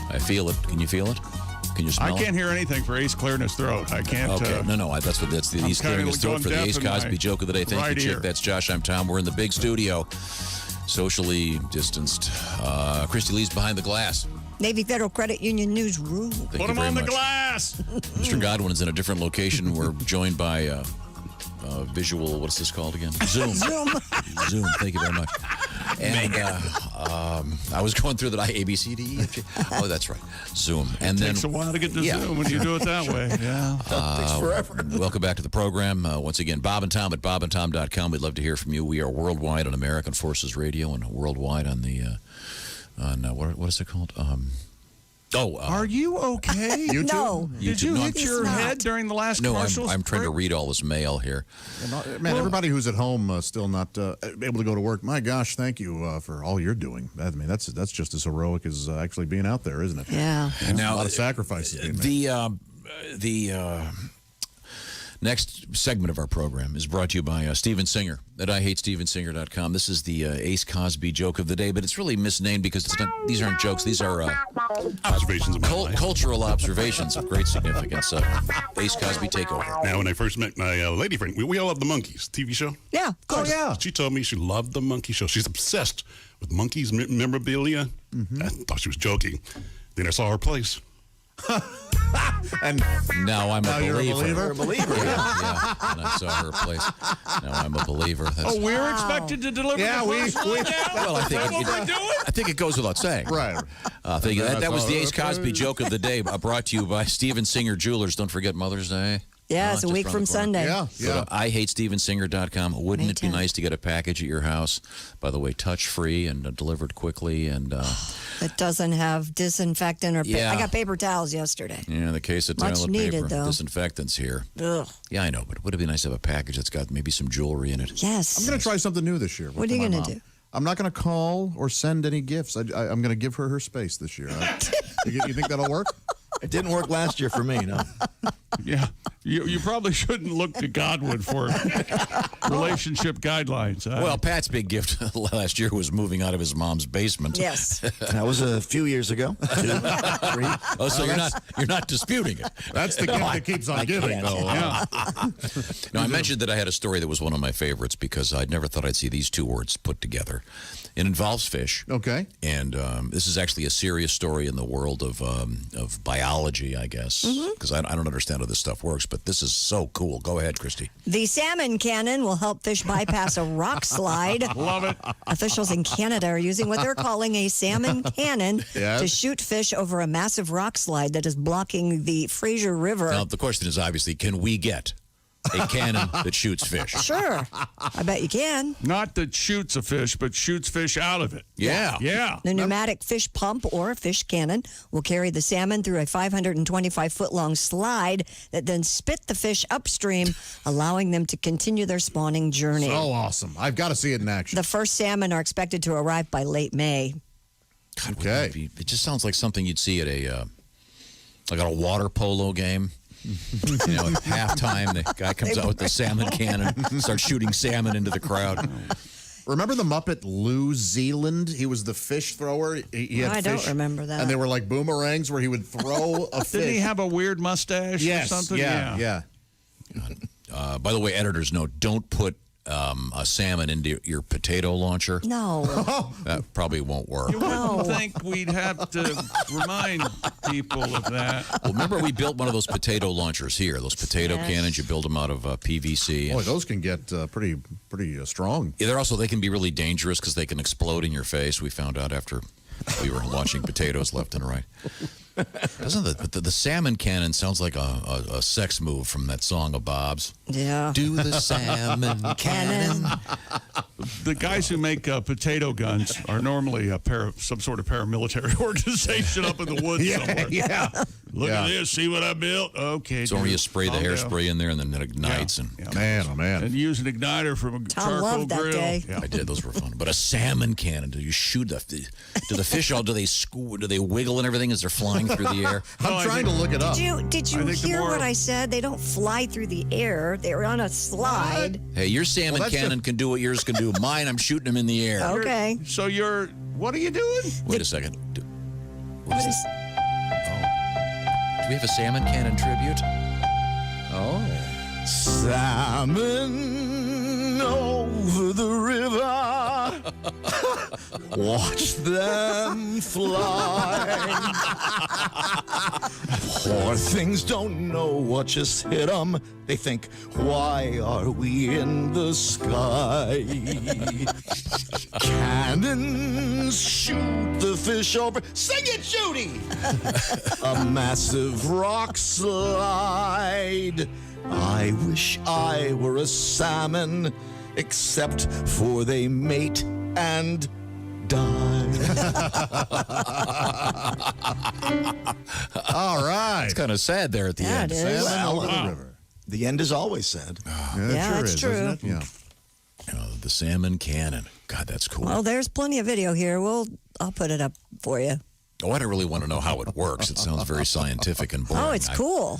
I feel it. Can you feel it? Can you smell I can't hear anything for Ace clearing his throat. I can't. Okay, that's the I'm Ace clearing his throat going for the deaf Ace in Cosby my joke of the day. Thank right you, Chick. ear. That's Josh. I'm Tom. We're in the big studio, socially distanced. Christy Lee's behind the glass. Navy Federal Credit Union newsroom. Put them on the glass. Mr. Godwin is in a different location. We're joined by visual, what's this called again? Zoom. Zoom. Thank you very much. And I was going through that A, B, C, D, E, F, G. Oh, that's right. Zoom. And It takes a while to get to Zoom when you do it that way. Yeah. Takes forever. Welcome back to the program. Once again, Bob and Tom at bobandtom.com. We'd love to hear from you. We are worldwide on American Forces Radio and worldwide on the, what is it called? Are you okay? You no. Did you hit your head during the last commercials? I'm trying to read all this mail here. Man, everybody who's at home still not able to go to work, my gosh, thank you for all you're doing. I mean, that's just as heroic as actually being out there, isn't it? Yeah. And now, a lot of sacrifices being made. The next segment of our program is brought to you by Steven Singer at IHateStevenSinger.com. This is the Ace Cosby joke of the day, but it's really misnamed because it's not, these aren't jokes. These are observations of my life. Cultural observations of great significance. Ace Cosby, take over. Now, when I first met my lady friend, we all love The Monkees TV show. Yeah, of course. Oh, yeah. She told me she loved The Monkey Show. She's obsessed with Monkees memorabilia. I thought she was joking. Then I saw her place. And now I'm a believer. You're a believer? Yeah. And I saw her place. Now I'm a believer. We're expected to deliver. Yeah, well, I think it goes without saying. Right. That was the Ace Cosby joke of the day, brought to you by Steven Singer Jewelers. Don't forget Mother's Day. Yeah, it's a week from Sunday. Yeah. Go to IHateStevenSinger.com. Wouldn't it be nice to get a package at your house? By the way, touch-free and delivered quickly. And it doesn't have disinfectant or I got paper towels yesterday. Yeah, the case of Much toilet needed, paper. though. Disinfectant's here. Ugh. Yeah, I know, but would it be nice to have a package that's got maybe some jewelry in it? Yes. I'm going to try something new this year. What are you going to do? I'm not going to call or send any gifts. I'm going to give her space this year. You think that'll work? It didn't work last year for me, no. Yeah. You probably shouldn't look to Godwin for relationship guidelines. Well, Pat's big gift last year was moving out of his mom's basement. Yes. That was a few years ago. 2, 3. Oh, so you're not disputing it. That's the gift that keeps on giving, though. Yeah. Now, I mentioned that I had a story that was one of my favorites because I'd never thought I'd see these two words put together. It involves fish. Okay. And this is actually a serious story in the world of biology, I guess, because I don't understand how this stuff works, but this is so cool. Go ahead, Christy. The salmon cannon will help fish bypass a rock slide. Love it. Officials in Canada are using what they're calling a salmon cannon to shoot fish over a massive rock slide that is blocking the Fraser River. Now, the question is obviously, can we get a cannon that shoots fish? Sure. I bet you can. Not that shoots a fish, but shoots fish out of it. Yeah. The pneumatic fish pump or fish cannon will carry the salmon through a 525-foot-long slide that then spit the fish upstream, allowing them to continue their spawning journey. So awesome. I've got to see it in action. The first salmon are expected to arrive by late May. God, it just sounds like something you'd see at a water polo game. At halftime, the guy comes out with the salmon cannon, starts shooting salmon into the crowd. Remember the Muppet Lou Zealand? He was the fish thrower. He had I don't remember that. And they were like boomerangs where he would throw a fish. Didn't he have a weird mustache or something? Yeah. By the way, editors note, don't put a salmon into your potato launcher. No. That probably won't work. You wouldn't think we'd have to remind people of that. Well, remember we built one of those potato launchers here, those potato cannons. You build them out of PVC. Boy, those can get pretty strong. Yeah, they can be really dangerous because they can explode in your face. We found out after we were launching potatoes left and right. Doesn't the salmon cannon sounds like a sex move from that song of Bob's? Yeah. Do the salmon cannon. The guys who make potato guns are normally some sort of paramilitary organization up in the woods somewhere. Yeah. Look at this. See what I built? Okay. So you spray the hairspray in there and then it ignites. Man, oh man. And use an igniter from a charcoal loved that grill. day. I did. Those were fun. But a salmon cannon, do you shoot do the fish do they wiggle and everything as they're flying through the air? I'm trying to look it up. Did you hear what I said? They don't fly through the air. They're on a slide. Hey, your salmon cannon can do what yours can do. Mine, I'm shooting them in the air. Okay. So what are you doing? Wait a second. What is this? Do we have a salmon cannon tribute? Oh. Salmon over the river. Watch them fly. Poor things don't know what just hit them. They think, why are we in the sky? Cannons shoot the fish over. Sing it, Judy! A massive rock slide. I wish I were a salmon, except for they mate and die. All right. It's kind of sad there at the end. it is. Salmon over Wow. the river. The end is always sad. Yeah, sure it's is, true. isn't it? Yeah. The salmon cannon. God, that's cool. Well, there's plenty of video here. I'll put it up for you. Oh, I don't really want to know how it works. It sounds very scientific and boring. Oh, it's cool.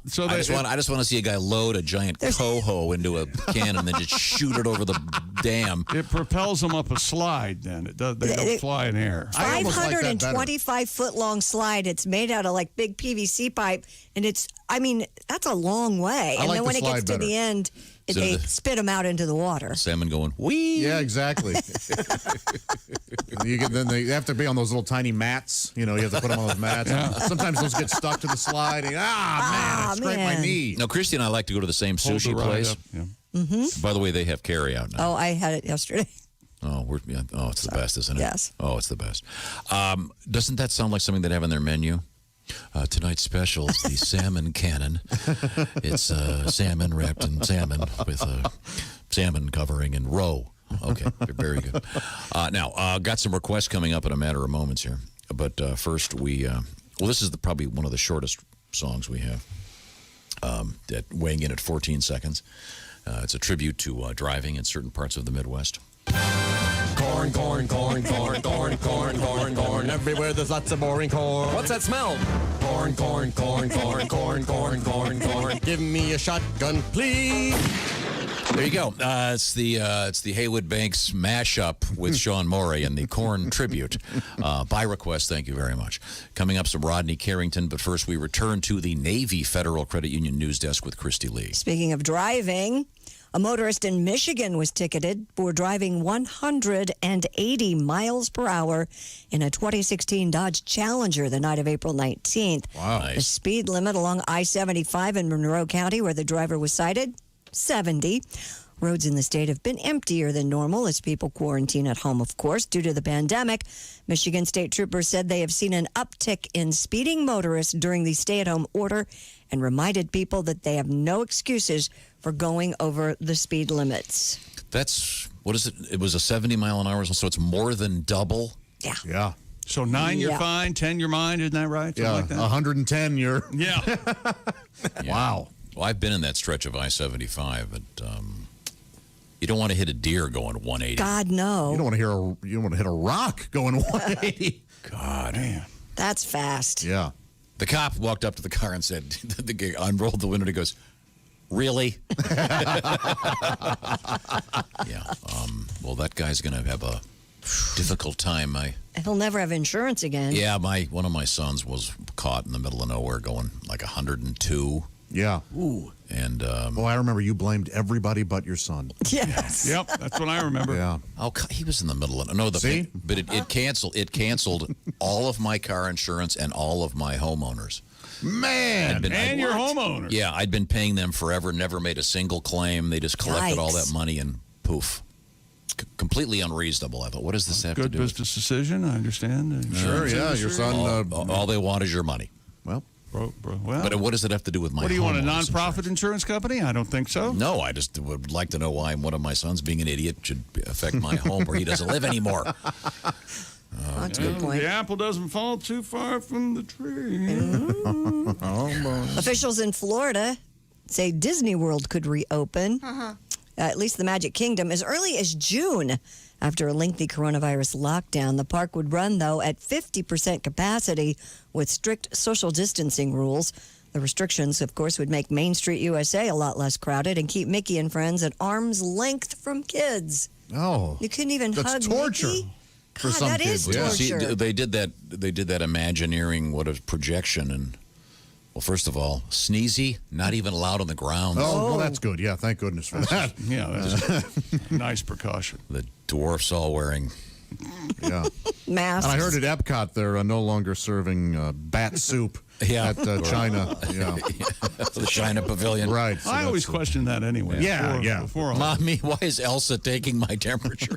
So I just want to see a guy load a giant coho into a can and then just shoot it over the dam. It propels them up a slide. Then they don't fly in air. 525-foot long slide. It's made out of like big PVC pipe, and that's a long way. And then when it gets to the end, they spit them out into the water. Salmon going, wee. Yeah, exactly. Then they have to be on those little tiny mats. You have to put them on those mats. Yeah. Sometimes those get stuck to the slide. Man, I scraped my knee. No, Christy and I like to go to the same sushi place. Mm-hmm. By the way, they have carry out now. Oh, I had it yesterday. Oh, it's the best, isn't it? Yes. Oh, it's the best. Doesn't that sound like something they'd have on their menu? Tonight's special is the salmon cannon. It's salmon wrapped in salmon with salmon covering and roe. Okay, very good. Now, got some requests coming up in a matter of moments here. But first, this is probably one of the shortest songs we have, weighing in at 14 seconds. It's a tribute to driving in certain parts of the Midwest. Corn, corn, corn, corn, corn, corn, corn, corn. Everywhere there's lots of boring corn. What's that smell? Corn, corn, corn, corn, corn, corn, corn, corn. Give me a shotgun, please. There you go. It's the Haywood Banks mashup with Sean Morey and the Corn tribute. By request, thank you very much. Coming up, some Rodney Carrington, but first we return to the Navy Federal Credit Union news desk with Christy Lee. Speaking of driving, a motorist in Michigan was ticketed for driving 180 miles per hour in a 2016 Dodge Challenger the night of April 19th. Wow. The speed limit along I-75 in Monroe County, where the driver was cited, 70. Roads in the state have been emptier than normal as people quarantine at home, of course, due to the pandemic. Michigan State Troopers said they have seen an uptick in speeding motorists during the stay-at-home order and reminded people that they have no excuses for going over the speed limits. That's, what is it? It was a 70 mile an hour, so it's more than double? Yeah. Yeah. So 9, you're fine, 10, you're mine, isn't that right? Something like that? 110, you're... Yeah. Wow. Well, I've been in that stretch of I-75, but you don't want to hit a deer going 180. God, no. You don't want to hit a rock going 180. God, man. That's fast. Yeah. The cop walked up to the car and said, the guy unrolled the window and he goes, really? Yeah. Well, that guy's going to have a difficult time. He'll never have insurance again. Yeah, one of my sons was caught in the middle of nowhere going like 102. Yeah. Ooh. And I remember you blamed everybody but your son. Yes. Yep, that's what I remember. Yeah. Oh, he was in the middle of See? But it canceled all of my car insurance and all of my homeowners. Man, and your homeowners. Yeah, I'd been paying them forever, never made a single claim. They just collected all that money and poof. Completely unreasonable. I thought, what does this have to do Good business decision, I understand. Sure, yeah. Your son... all they want is your money. Well... Well, but what does it have to do with my What do you want, a homeowners nonprofit insurance company? I don't think so. No, I just would like to know why one of my sons being an idiot should affect my home where he doesn't live anymore. That's a good point. The apple doesn't fall too far from the tree. Officials in Florida say Disney World could reopen, at least the Magic Kingdom, as early as June. After a lengthy coronavirus lockdown, the park would run, though, at 50% capacity with strict social distancing rules. The restrictions, of course, would make Main Street USA a lot less crowded and keep Mickey and friends at arm's length from kids. Oh. You couldn't even hug That's torture. Mickey? For God, some that kids. is torture. See, they did that Imagineering, what a projection, and well, first of all, sneezy, not even allowed on the ground. Oh, well, that's good. Yeah, thank goodness for that. Yeah, that's nice precaution. The dwarfs all wearing Yeah. Masks. And I heard at Epcot they're no longer serving bat soup at China. Yeah. The China Pavilion. Right. So I always question that anyway. Before all Mommy, why is Elsa taking my temperature?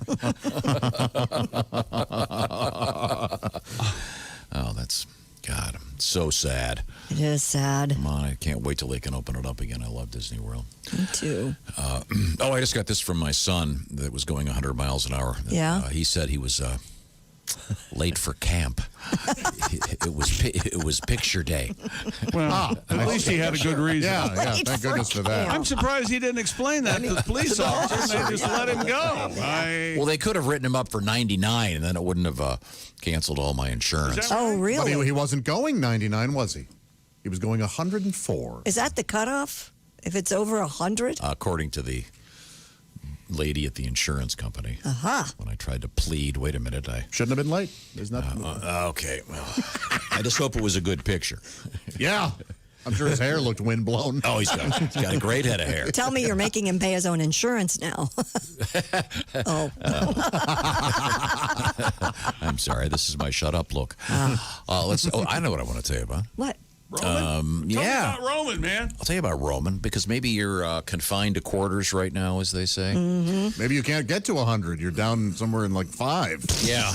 Oh, that's, God, so sad. It is sad. Come on, I can't wait till they can open it up again. I love Disney World. Me too. I just got this from my son that was going 100 miles an hour. Yeah. He said he was late for camp. It was picture day. Well, at least he had a good reason. Yeah, thank goodness for that. I'm surprised he didn't explain that to the police officers. They just let him go. Well, they could have written him up for 99, and then it wouldn't have canceled all my insurance. Oh, really? But he wasn't going 99, was he? He was going 104. Is that the cutoff? If it's over 100? According to the lady at the insurance company. Aha. When I tried to plead, wait a minute, I shouldn't have been late. There's nothing. Okay, well, I just hope it was a good picture. Yeah. I'm sure his hair looked windblown. Oh, he's got a great head of hair. Tell me you're making him pay his own insurance now. Oh. I'm sorry. This is my shut up look. I know what I want to tell you about. What? Roman? Tell me about Roman, man. I'll tell you about Roman because maybe you're confined to quarters right now, as they say. Mm-hmm. Maybe you can't get to 100. You're down somewhere in like 5. Yeah.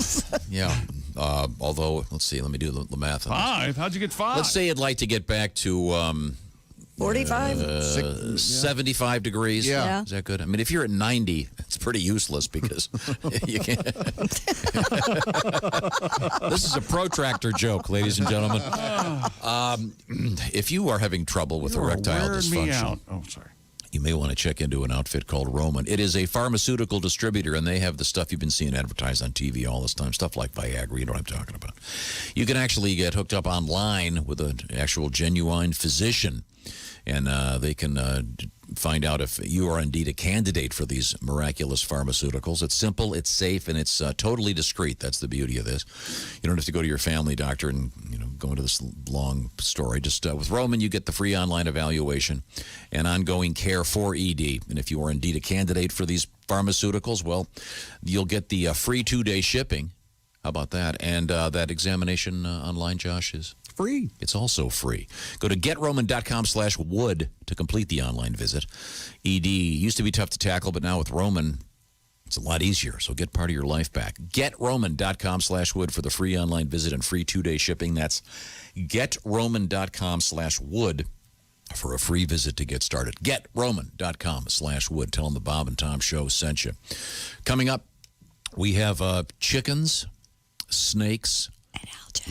Although, let's see. Let me do the math. 5? How'd you get 5? Let's say you'd like to get back to 45? 75 degrees. Yeah. Is that good? I mean, if you're at 90, it's pretty useless because you can't. This is a protractor joke, ladies and gentlemen. If you are having trouble with erectile dysfunction, you may want to check into an outfit called Roman. It is a pharmaceutical distributor, and they have the stuff you've been seeing advertised on TV all this time, stuff like Viagra. You know what I'm talking about. You can actually get hooked up online with an actual genuine physician, and they can find out if you are indeed a candidate for these miraculous pharmaceuticals. It's simple, it's safe, and it's totally discreet. That's the beauty of this. You don't have to go to your family doctor and go into this long story. Just with Roman, you get the free online evaluation and ongoing care for ED. And if you are indeed a candidate for these pharmaceuticals, well, you'll get the free 2-day shipping. How about that? And that examination online, Josh, is free. It's also free. Go to GetRoman.com/wood to complete the online visit. ED used to be tough to tackle, but now with Roman, it's a lot easier. So get part of your life back. GetRoman.com/wood for the free online visit and free 2-day shipping. That's GetRoman.com/wood for a free visit to get started. GetRoman.com/wood. Tell them the Bob and Tom Show sent you. Coming up, we have chickens, snakes,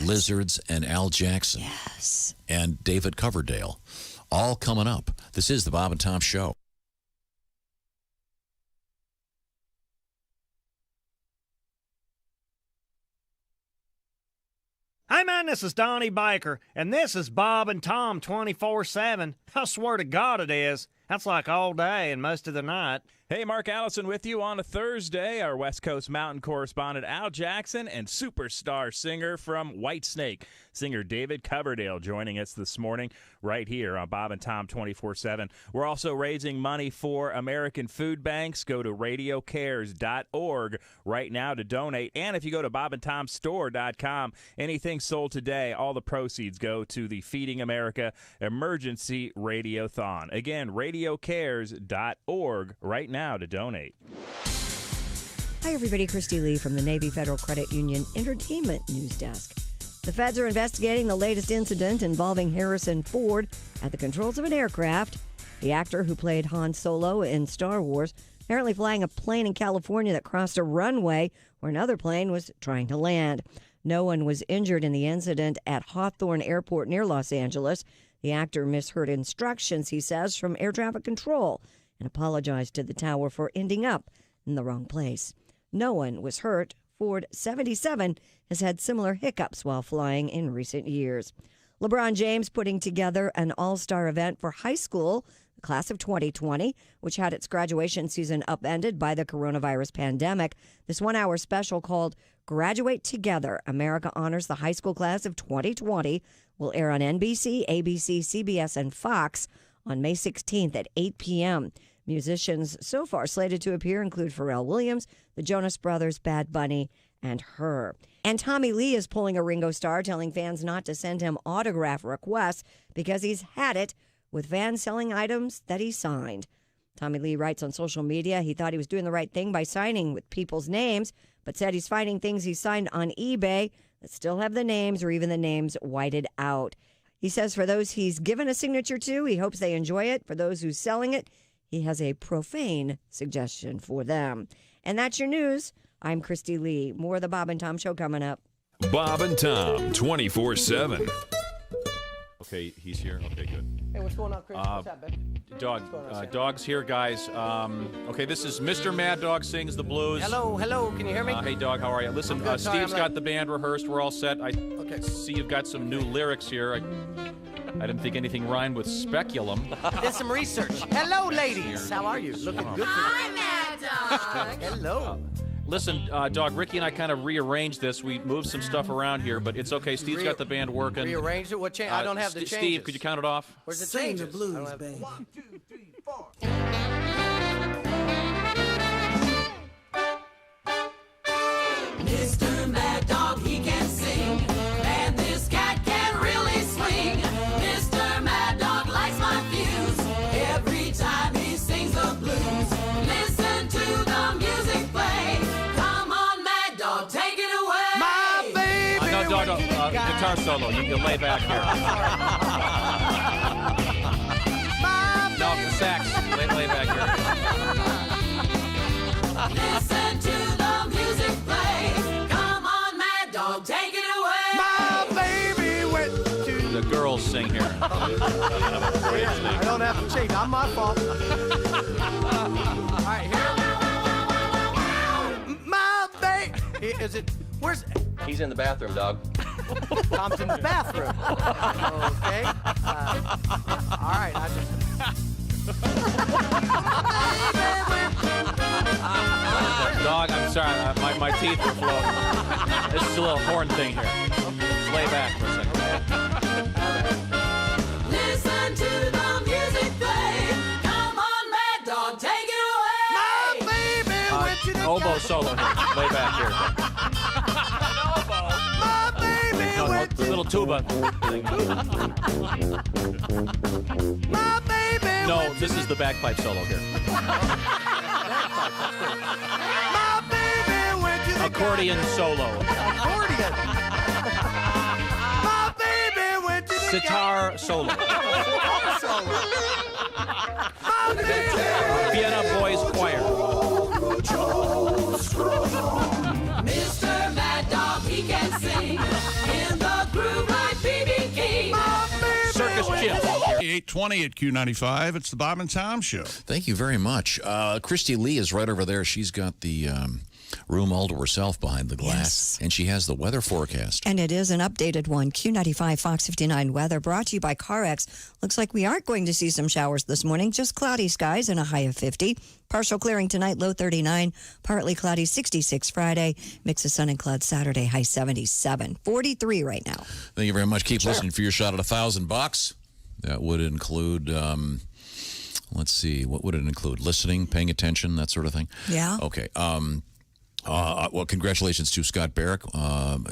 lizards, and Al Jackson. Yes. And David Coverdale. All coming up. This is the Bob and Tom Show. Hey man, this is Donnie Baker, and this is Bob and Tom 24/7. I swear to God it is. That's like all day and most of the night. Hey, Mark Allison with you on a Thursday. Our West Coast Mountain correspondent Al Jackson and superstar singer from Whitesnake, singer David Coverdale, joining us this morning right here on Bob and Tom 24/7. We're also raising money for American food banks. Go to radiocares.org right now to donate. And if you go to bobandtomstore.com, anything sold today, all the proceeds go to the Feeding America Emergency Radiothon. Again, radiocares.org right now to donate. Hi, everybody. Christy Lee from the Navy Federal Credit Union Entertainment News Desk. The feds are investigating the latest incident involving Harrison Ford at the controls of an aircraft. The actor who played Han Solo in Star Wars apparently flying a plane in California that crossed a runway where another plane was trying to land. No one was injured in the incident at Hawthorne Airport near Los Angeles. The actor misheard instructions, he says, from air traffic control and apologized to the tower for ending up in the wrong place. No one was hurt. Ford, 77, has had similar hiccups while flying in recent years. LeBron James putting together an all-star event for high school, the class of 2020, which had its graduation season upended by the coronavirus pandemic. This one-hour special called Graduate Together, America Honors the High School Class of 2020 will air on NBC, ABC, CBS, and Fox on May 16th at 8 p.m. Musicians so far slated to appear include Pharrell Williams, the Jonas Brothers, Bad Bunny, and Her. And Tommy Lee is pulling a Ringo Starr, telling fans not to send him autograph requests because he's had it with fans selling items that he signed. Tommy Lee writes on social media he thought he was doing the right thing by signing with people's names, but said he's finding things he signed on eBay that still have the names or even the names whited out. He says for those he's given a signature to, he hopes they enjoy it. For those who's selling it, he has a profane suggestion for them. And that's your news. I'm Christy Lee. More of the Bob and Tom Show coming up. Bob and Tom 24/7. Okay, he's here. Okay, good. Hey, what's going on, Chris? What's up, babe? Dog's here, guys. Okay, this is Mr. Mad Dog Sings the Blues. Hello, can you hear me? Hey, Dog, how are you? Listen, Good, sorry, Steve's I'm got late. the band rehearsed. We're all set. I see you've got some new lyrics here. I didn't think anything rhymed with speculum. Did some research. Hello, ladies. How are you? Looking good. Hi, Mad Dog. Hello. Listen, Dog, Ricky and I kind of rearranged this. We moved some stuff around here, but it's okay. Steve's got the band working. Rearranged it? What change? I don't have the changes. Steve, could you count it off? Where's the Sing changes? the blues, I don't have- baby. 1, 2, 3, 4. Mr. Mad Dog, he can sing, and this cat can really swing. Mr. Mad Dog likes my views every time he sings the blues. Listen to the music play. Come on, Mad Dog, take it away. My baby. No, Dog, guitar solo. You lay back here. No, sax. Lay back here. Listen to the music play. Come on, Mad Dog, take it away. My baby went to... The girls sing here. I don't have to change. Not my fault. All right, here. My baby. Is it... Where's... He's in the bathroom, Dog. Tom's in the bathroom. Okay. All right, I just... Dog, I'm sorry. My teeth are floating. This is a little horn thing here. Just lay back for a second. Listen to the music play. Come on, Mad Dog, take it away. My baby went to the... Oboe solo here. Lay back here. My baby went The little tuba. My baby No, this is the bagpipe solo here. My baby went to the... Accordion solo. Accordion. My baby went to the... Sitar solo. My baby... Vienna Boys Choir. Mr. Mad Dog, he can sing in the groove like B.B. King. Circus Chip. 8:20 at Q95. It's the Bob and Tom Show. Thank you very much. Christy Lee is right over there. She's got the room all to herself behind the glass, and she has the weather forecast. And it is an updated one. Q95 Fox 59 weather brought to you by CarX. Looks like we aren't going to see some showers this morning. Just cloudy skies and a high of 50. Partial clearing tonight, low 39. Partly cloudy, 66 Friday. Mix of sun and clouds Saturday, high 77. 43 right now. Thank you very much. Keep listening for your shot at $1,000. That would include, let's see, what would it include? Listening, paying attention, that sort of thing? Yeah. Okay. Well, congratulations to Scott Barrick,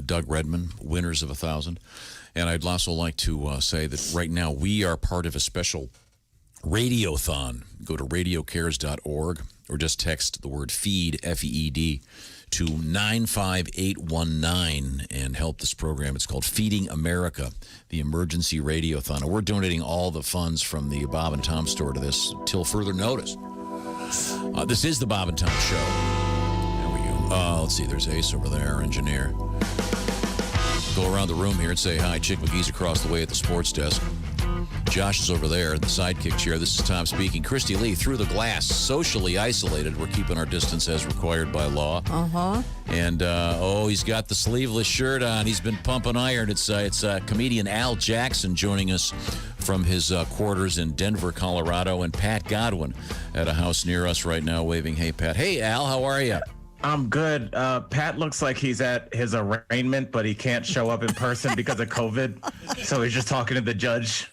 Doug Redman, winners of $1,000. And I'd also like to say that right now we are part of a special radiothon. Go to radiocares.org or just text the word FEED, F-E-E-D, to 95819 and help this program. It's called Feeding America, the Emergency Radiothon. And we're donating all the funds from the Bob and Tom store to this till further notice. This is the Bob and Tom Show. Let's see, there's Ace over there, our engineer. Go around the room here and say hi. Chick McGee's across the way at the sports desk. Josh is over there in the sidekick chair. This is Tom speaking. Christy Lee, through the glass, socially isolated. We're keeping our distance as required by law. Uh-huh. And, he's got the sleeveless shirt on. He's been pumping iron. It's comedian Al Jackson joining us from his quarters in Denver, Colorado, and Pat Godwin at a house near us right now waving, hey, Pat. Hey, Al, how are you? I'm good. Pat looks like he's at his arraignment, but he can't show up in person because of COVID. So he's just talking to the judge.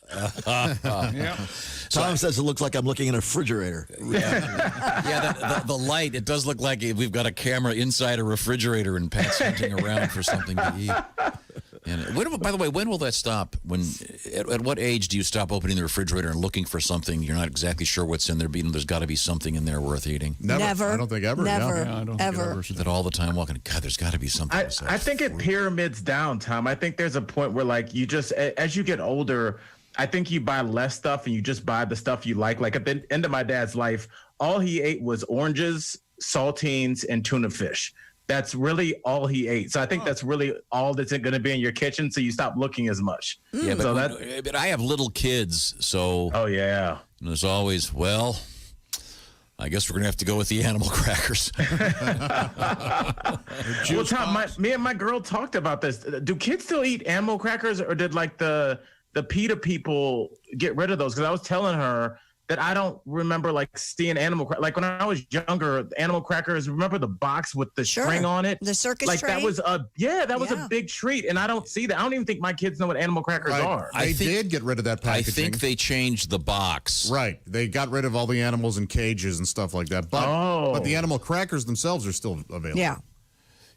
Tom says it looks like I'm looking in a refrigerator. Yeah, the light, it does look like we've got a camera inside a refrigerator and Pat's hunting around for something to eat. And by the way, when will that stop? At what age do you stop opening the refrigerator and looking for something you're not exactly sure what's in there, but there's got to be something in there worth eating? Never. I don't think ever. Never. Yeah. I don't Ever. think That all the time walking, God, there's got to be something. I think it pyramids down, Tom. I think there's a point where, like, you just, as you get older, I think you buy less stuff and you just buy the stuff you like. Like at the end of my dad's life, all he ate was oranges, saltines, and tuna fish. That's really all he ate. So I think that's really all that's going to be in your kitchen. So you stop looking as much. Yeah, but I have little kids, so. Oh, yeah. There's always, well, I guess we're going to have to go with the animal crackers. Well, Tom, me and my girl talked about this. Do kids still eat animal crackers, or did like the PETA people get rid of those? Because I was telling her that I don't remember like seeing like when I was younger, animal crackers. Remember the box with the string on it, the circus like train? that was a big treat, and I don't see that. I don't even think my kids know what animal crackers are. They did get rid of that packaging. I think they changed the box. Right. They got rid of all the animals in cages and stuff like that. But the animal crackers themselves are still available. Yeah.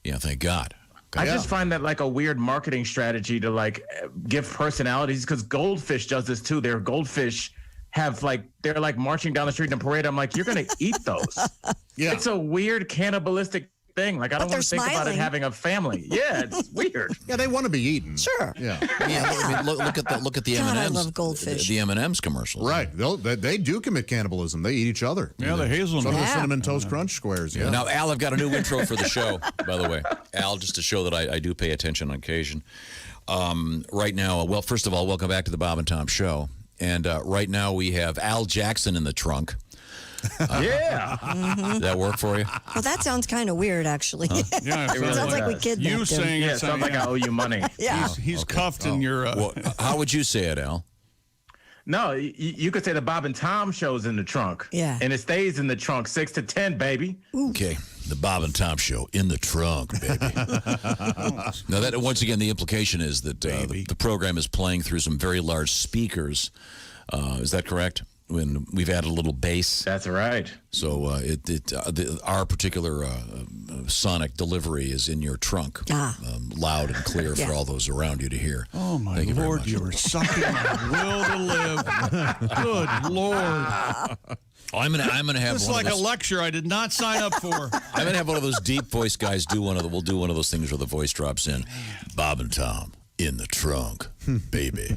Yeah, thank God. I just find that like a weird marketing strategy to like give personalities, because Goldfish does this too. Their goldfish have like, they're like marching down the street in a parade. I'm like, you're going to eat those. Yeah. It's a weird cannibalistic thing. Like, I don't want to think about it having a family. Yeah, it's weird. Yeah, they want to be eaten. Sure. Yeah. I mean, look at the God, I M&Ms. love goldfish. The M&Ms commercials. Right. They do commit cannibalism. They eat each other. Yeah, the hazelnut. Some of the Cinnamon Toast Crunch squares. Yeah. Now, Al, I've got a new intro for the show, by the way. Al, just to show that I do pay attention on occasion. Right now, well, first of all, welcome back to the Bob and Tom Show. And right now we have Al Jackson in the trunk. Yeah. That work for you? Well, that sounds kind of weird, actually. Yeah, it sounds like we kidnapped him. You saying it sounds like I owe you money. Yeah. He's cuffed in your. Well, how would you say it, Al? No, you could say the Bob and Tom show's in the trunk. Yeah. And it stays in the trunk 6 to 10, baby. Okay, the Bob and Tom Show in the trunk, baby. Now, that once again, the implication is that the program is playing through some very large speakers. Is that correct? When we've added a little bass. That's right. So our particular sonic delivery is in your trunk, loud and clear for all those around you to hear. Oh my Lord, you are sucking my will to live. Good Lord. I'm gonna have this is one like of those, a lecture I did not sign up for. I'm gonna have one of those deep voice guys we'll do one of those things where the voice drops in. Bob and Tom in the trunk, baby.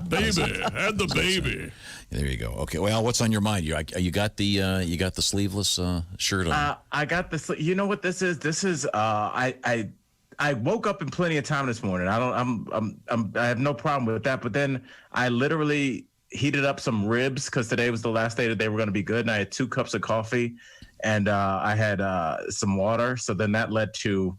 Baby, and the baby. There you go. Okay, well, what's on your mind? You got the sleeveless shirt on. I got this. You know what this is? This is I woke up in plenty of time this morning. I have no problem with that. But then I literally heated up some ribs because today was the last day that they were going to be good, and I had 2 cups of coffee, and I had some water. So then that led to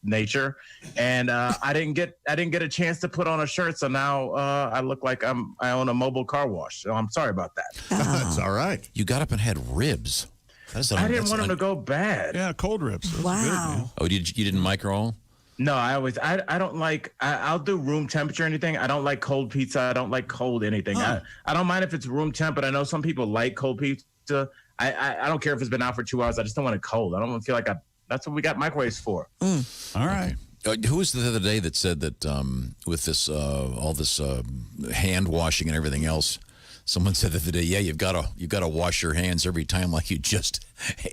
nature, and I didn't get a chance to put on a shirt, so now I look like I own a mobile car wash. So I'm sorry about that. That's all right. You got up and had ribs. I didn't want them to go bad. Yeah, cold ribs. Those Wow. Oh, you didn't micro? No, I don't like. I'll do room temperature or anything. I don't like cold pizza. I don't like cold anything. I don't mind if it's room temp, but I know some people like cold pizza. I don't care if it's been out for 2 hours. I just don't want it cold. I don't feel like that's what we got microwaves for. All right. Who was the other day that said that with this all this hand washing and everything else? Someone said the other day, yeah, you've got to wash your hands every time like you just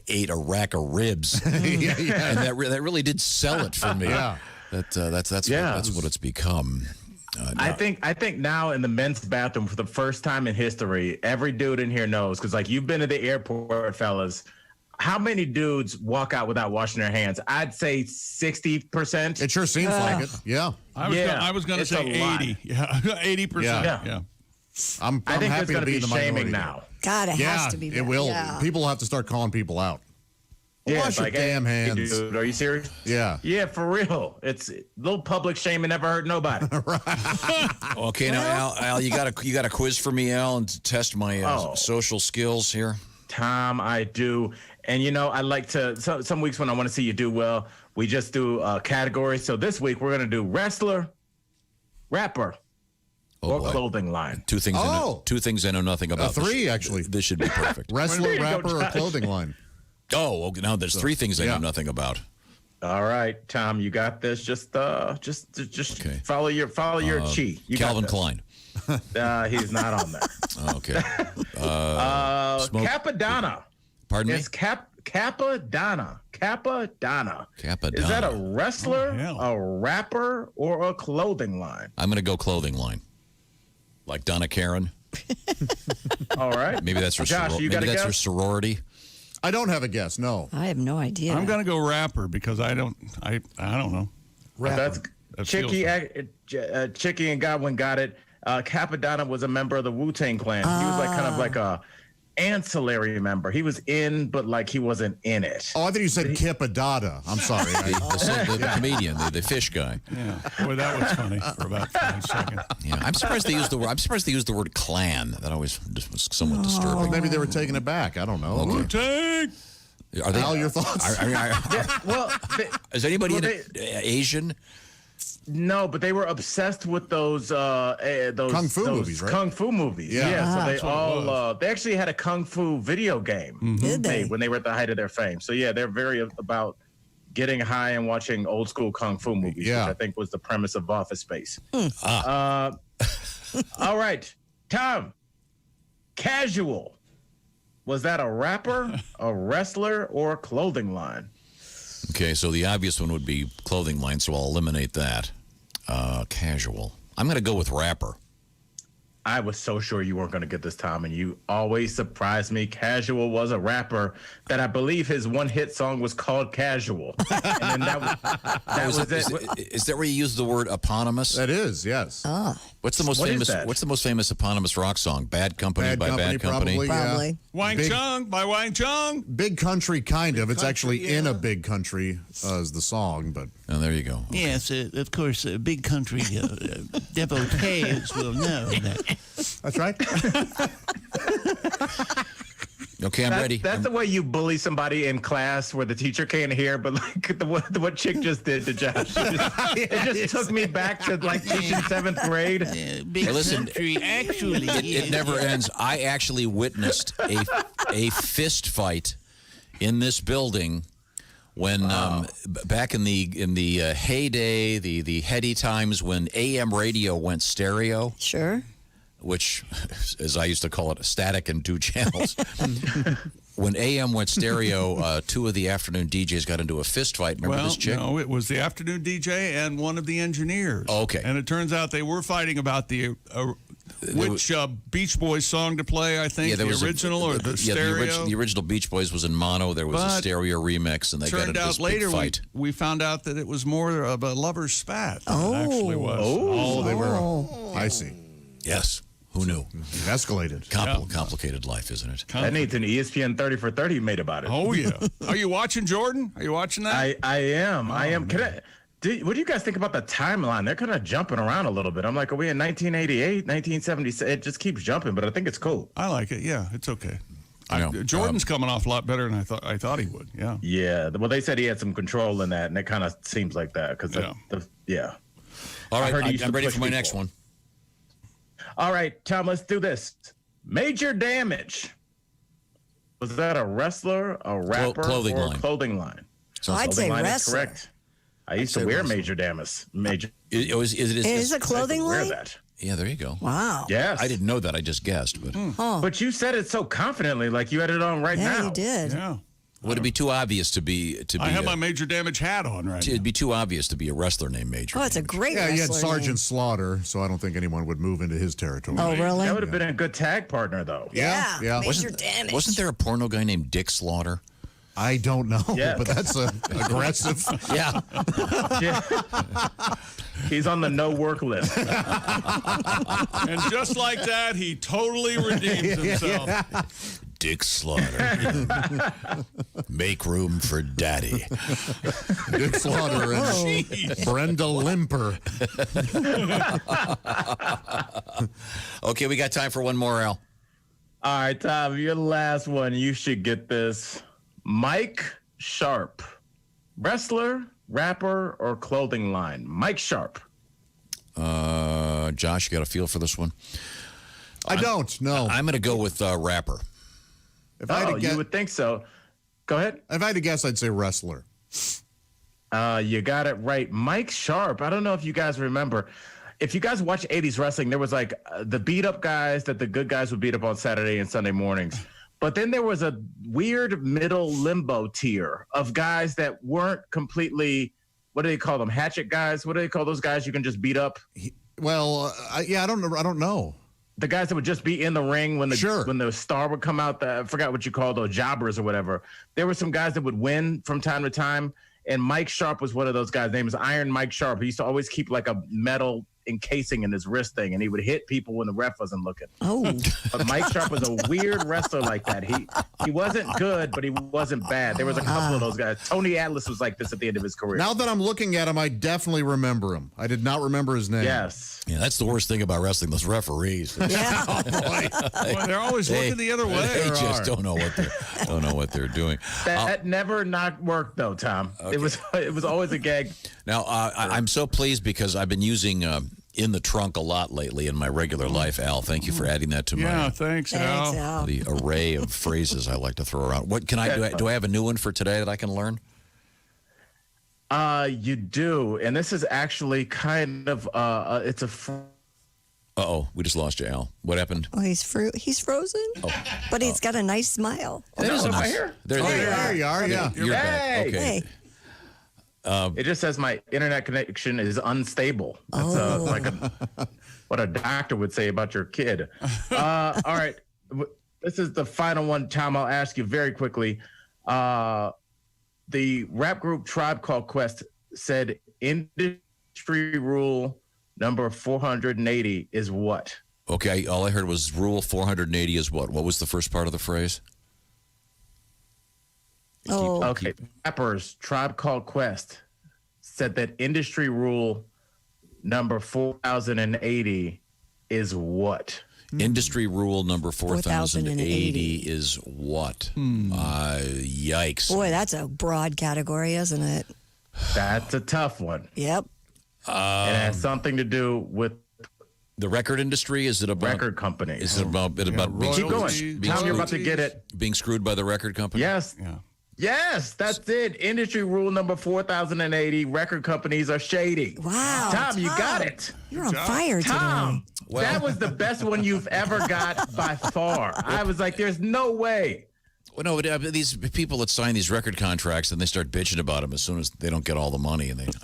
ate a rack of ribs. Yeah. And that really did sell it for me. Yeah. That's what it's become. I think now in the men's bathroom for the first time in history, every dude in here knows, because like you've been to the airport, fellas. How many dudes walk out without washing their hands? I'd say 60%. It sure seems like it. Yeah. I was going to say 80. Yeah, 80%. Yeah. I'm I think happy there's going to be in the shaming minority. now. God, it Yeah, has to be. it will. Yeah. People will have to start calling people out. Yeah, Wash it's your like, damn hey, hands. dude, are you serious? Yeah. Yeah, for real. It's a little public shaming never hurt nobody. Okay, now Al, you got a quiz for me, Al, and to test my social skills here. Tom, I do. And, I like to, some weeks when I want to see you do well, we just do categories. So this week we're going to do wrestler, rapper, or clothing line. Two things I know nothing about. Three, actually. This should be perfect. Wrestler, rapper, or clothing line. Oh, okay, now there's three things I know nothing about. All right, Tom, you got this. Just follow your chi. You Calvin Klein. He's not on there. Okay. Capadonna. Pardon me? It's Capadonna. Capadonna. Capadonna. Is that a wrestler, a rapper, or a clothing line? I'm going to go clothing line. Like Donna Karen. All right. Maybe that's her. Josh, you got a guess? Her sorority. I don't have a guess. No. I have no idea. I'm going to go rapper because I don't know. That's Chicky and Godwin got it. Capadonna was a member of the Wu-Tang Clan. He was kind of like a ancillary member. He was in, but like he wasn't in it. Oh, I thought you said Kipadada. I'm sorry. The comedian, the fish guy. Yeah. Boy, that was funny for about 5 seconds. Yeah, I'm surprised they used the word. I'm surprised they used the word clan. That always was somewhat disturbing. Well, maybe they were taking it back. I don't know. Okay. Wu-Tang. Are they? Al, your thoughts? Is anybody Asian? No, but they were obsessed with those kung fu movies, right? Kung fu movies. Yeah, so they all they actually had a kung fu video game Did they? when they were at the height of their fame. So yeah, they're very about getting high and watching old school kung fu movies, which I think was the premise of Office Space. All right, Tom. Casual. Was that a rapper, a wrestler, or a clothing line? Okay, so the obvious one would be clothing line, so I'll eliminate that. Casual. I'm going to go with rapper. I was so sure you weren't going to get this, Tom, and you always surprised me. Casual was a rapper that I believe his one hit song was called Casual. And then that was it. Is that where you use the word eponymous? That is, yes. Oh. What's the most famous? What's the most famous eponymous rock song? Bad Company by Bad Company. Probably. Yeah. Wang Chung by Wang Chung. Big Country, kind of. It's actually in a big country as the song, but. Oh, there you go. Okay. Yes, of course, big country devotees will know that. That's right. Okay, I'm ready. That's the way you bully somebody in class where the teacher can't hear, but like what Chick just did to Josh. It just took me back to like teaching 7th grade. Big country actually. It never ends. I actually witnessed a fist fight in this building when back in the heyday, the heady times when AM radio went stereo. Sure. Which, as I used to call it, static and 2 channels. When AM went stereo, 2 of the afternoon DJs got into a fist fight. Remember this chick? No, it was the afternoon DJ and one of the engineers. Oh, okay. And it turns out they were fighting about which Beach Boys song to play, I think, the original or the stereo. The original Beach Boys was in mono. There was a stereo remix, and they got into this big fight. We found out that it was more of a lover's spat than it actually was. Oh, they were. I see. Yes. Who knew? It escalated. Complicated life, isn't it? That needs an ESPN 30 for 30 made about it. Oh, yeah. Are you watching, Jordan? Are you watching that? I am. Oh, I am. What do you guys think about the timeline? They're kind of jumping around a little bit. I'm like, are we in 1988, 1976? It just keeps jumping, but I think it's cool. I like it. Yeah, it's okay. Jordan's coming off a lot better than I thought he would. Yeah. Yeah. Well, they said he had some control in that, and it kind of seems like that because All right, I'm ready for my next one. All right, Tom, let's do this. Major Damage. Was that a wrestler, a rapper, clothing or line. A clothing line? So I'd say line wrestler. Is correct. I used to wear Major Damage. Is it clothing line? Wear that. Yeah, there you go. Wow. Yes. I didn't know that. I just guessed. But But you said it so confidently, like you had it on right now. Yeah, you did. Yeah. Would it be too obvious to be? I have my Major Damage hat on right now. It'd be too obvious to be a wrestler named Major. Oh, it's a great Yeah, wrestler you had Sergeant name. Slaughter, so I don't think anyone would move into his territory. Oh, really? That would have been a good tag partner, though. Yeah. Major Damage. Wasn't there a porno guy named Dick Slaughter? I don't know, Yeah. but that's aggressive. Yeah. He's on the no work list. And just like that, he totally redeems himself. Dick Slaughter. Make room for Daddy. Dick Slaughter and Brenda Limper. Okay, we got time for one more, Al. All right, Tom, your last one. You should get this. Mike Sharp, wrestler, rapper, or clothing line? Mike Sharp. Josh, you got a feel for this one? I don't. No. I'm going to go with rapper. If I had to you would think so. Go ahead. If I had to guess, I'd say wrestler. You got it right. Mike Sharp. I don't know if you guys remember. If you guys watch 80s wrestling, there was like the beat up guys that the good guys would beat up on Saturday and Sunday mornings. But then there was a weird middle limbo tier of guys that weren't completely, what do they call them? Hatchet guys? What do they call those guys you can just beat up? Well, I don't know. The guys that would just be in the ring when the star would come out. I forgot what you call those, jobbers or whatever. There were some guys that would win from time to time. And Mike Sharp was one of those guys. His name is Iron Mike Sharp. He used to always keep like a metal encasing in his wrist thing, and he would hit people when the ref wasn't looking. Oh. But Mike Sharp was a weird wrestler like that. He wasn't good, but he wasn't bad. There was a couple of those guys. Tony Atlas was like this at the end of his career. Now that I'm looking at him, I definitely remember him. I did not remember his name. Yes. Yeah, that's the worst thing about wrestling, those referees. Yeah. Oh, boy, they're always looking the other way. They just don't know what they're doing. That never not worked though, Tom. Okay. It was always a gag. Now, I'm so pleased because I've been using in the trunk a lot lately in my regular life. Al, thank you for adding that to my thanks, Al. the array of phrases I like to throw around. What can I do? Do I have a new one for today that I can learn? You do, and this is actually kind of it's a. Uh-oh, we just lost you, Al. What happened? Oh, he's frozen, but he's got a nice smile. That is a nice. Here. There you are. Yeah, you're back. Okay. Hey. It just says my internet connection is unstable. That's like what a doctor would say about your kid. All right, this is the final one, Tom. I'll ask you very quickly. The rap group Tribe Called Quest said industry rule number 480 is what? Okay, all I heard was rule 480 is what? What was the first part of the phrase? Okay. Rappers Tribe Called Quest said that industry rule number 4080 is what? Industry rule number 4080 is what? Yikes. Boy, that's a broad category, isn't it? That's a tough one. Yep. It has something to do with the record industry. Is it about record companies? Is it about being keep going? Tom, you're about to get it. Being screwed by the record company? Yes. Yeah. Yes, that's it. Industry rule number 4080. Record companies are shady. Wow. Tom, you got it. You're on fire today. Tom, that was the best one you've ever got by far. I was like, there's no way. Well, no, these people that sign these record contracts and they start bitching about them as soon as they don't get all the money, and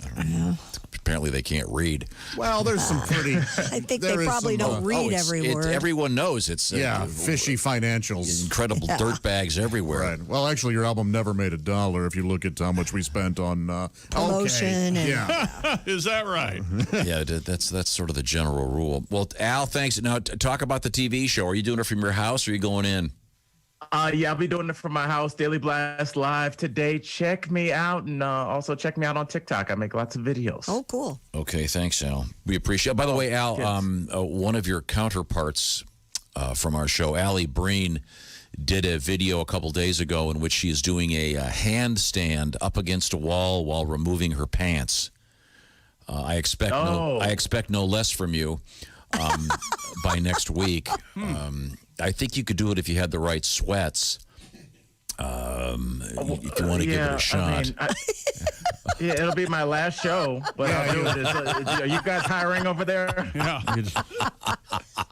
apparently they can't read. Well, there's some pretty. I think they probably don't read every word. Everyone knows it's fishy financials, incredible dirtbags everywhere. Right. Well, actually, your album never made $1 if you look at how much we spent on promotion. Is that right? Yeah, that's sort of the general rule. Well, Al, thanks. Now, talk about the TV show. Are you doing it from your house, or are you going in? Yeah, I'll be doing it from my house. Daily Blast Live today. Check me out, and also check me out on TikTok. I make lots of videos. Oh, cool. Okay, thanks, Al. We appreciate it. By the way, Al, one of your counterparts from our show, Allie Breen, did a video a couple days ago in which she is doing a handstand up against a wall while removing her pants. I expect no less from you by next week. I think you could do it if you had the right sweats. If you want to give it a shot. Yeah, it'll be my last show, but I'll do it. Are you guys hiring over there? Yeah.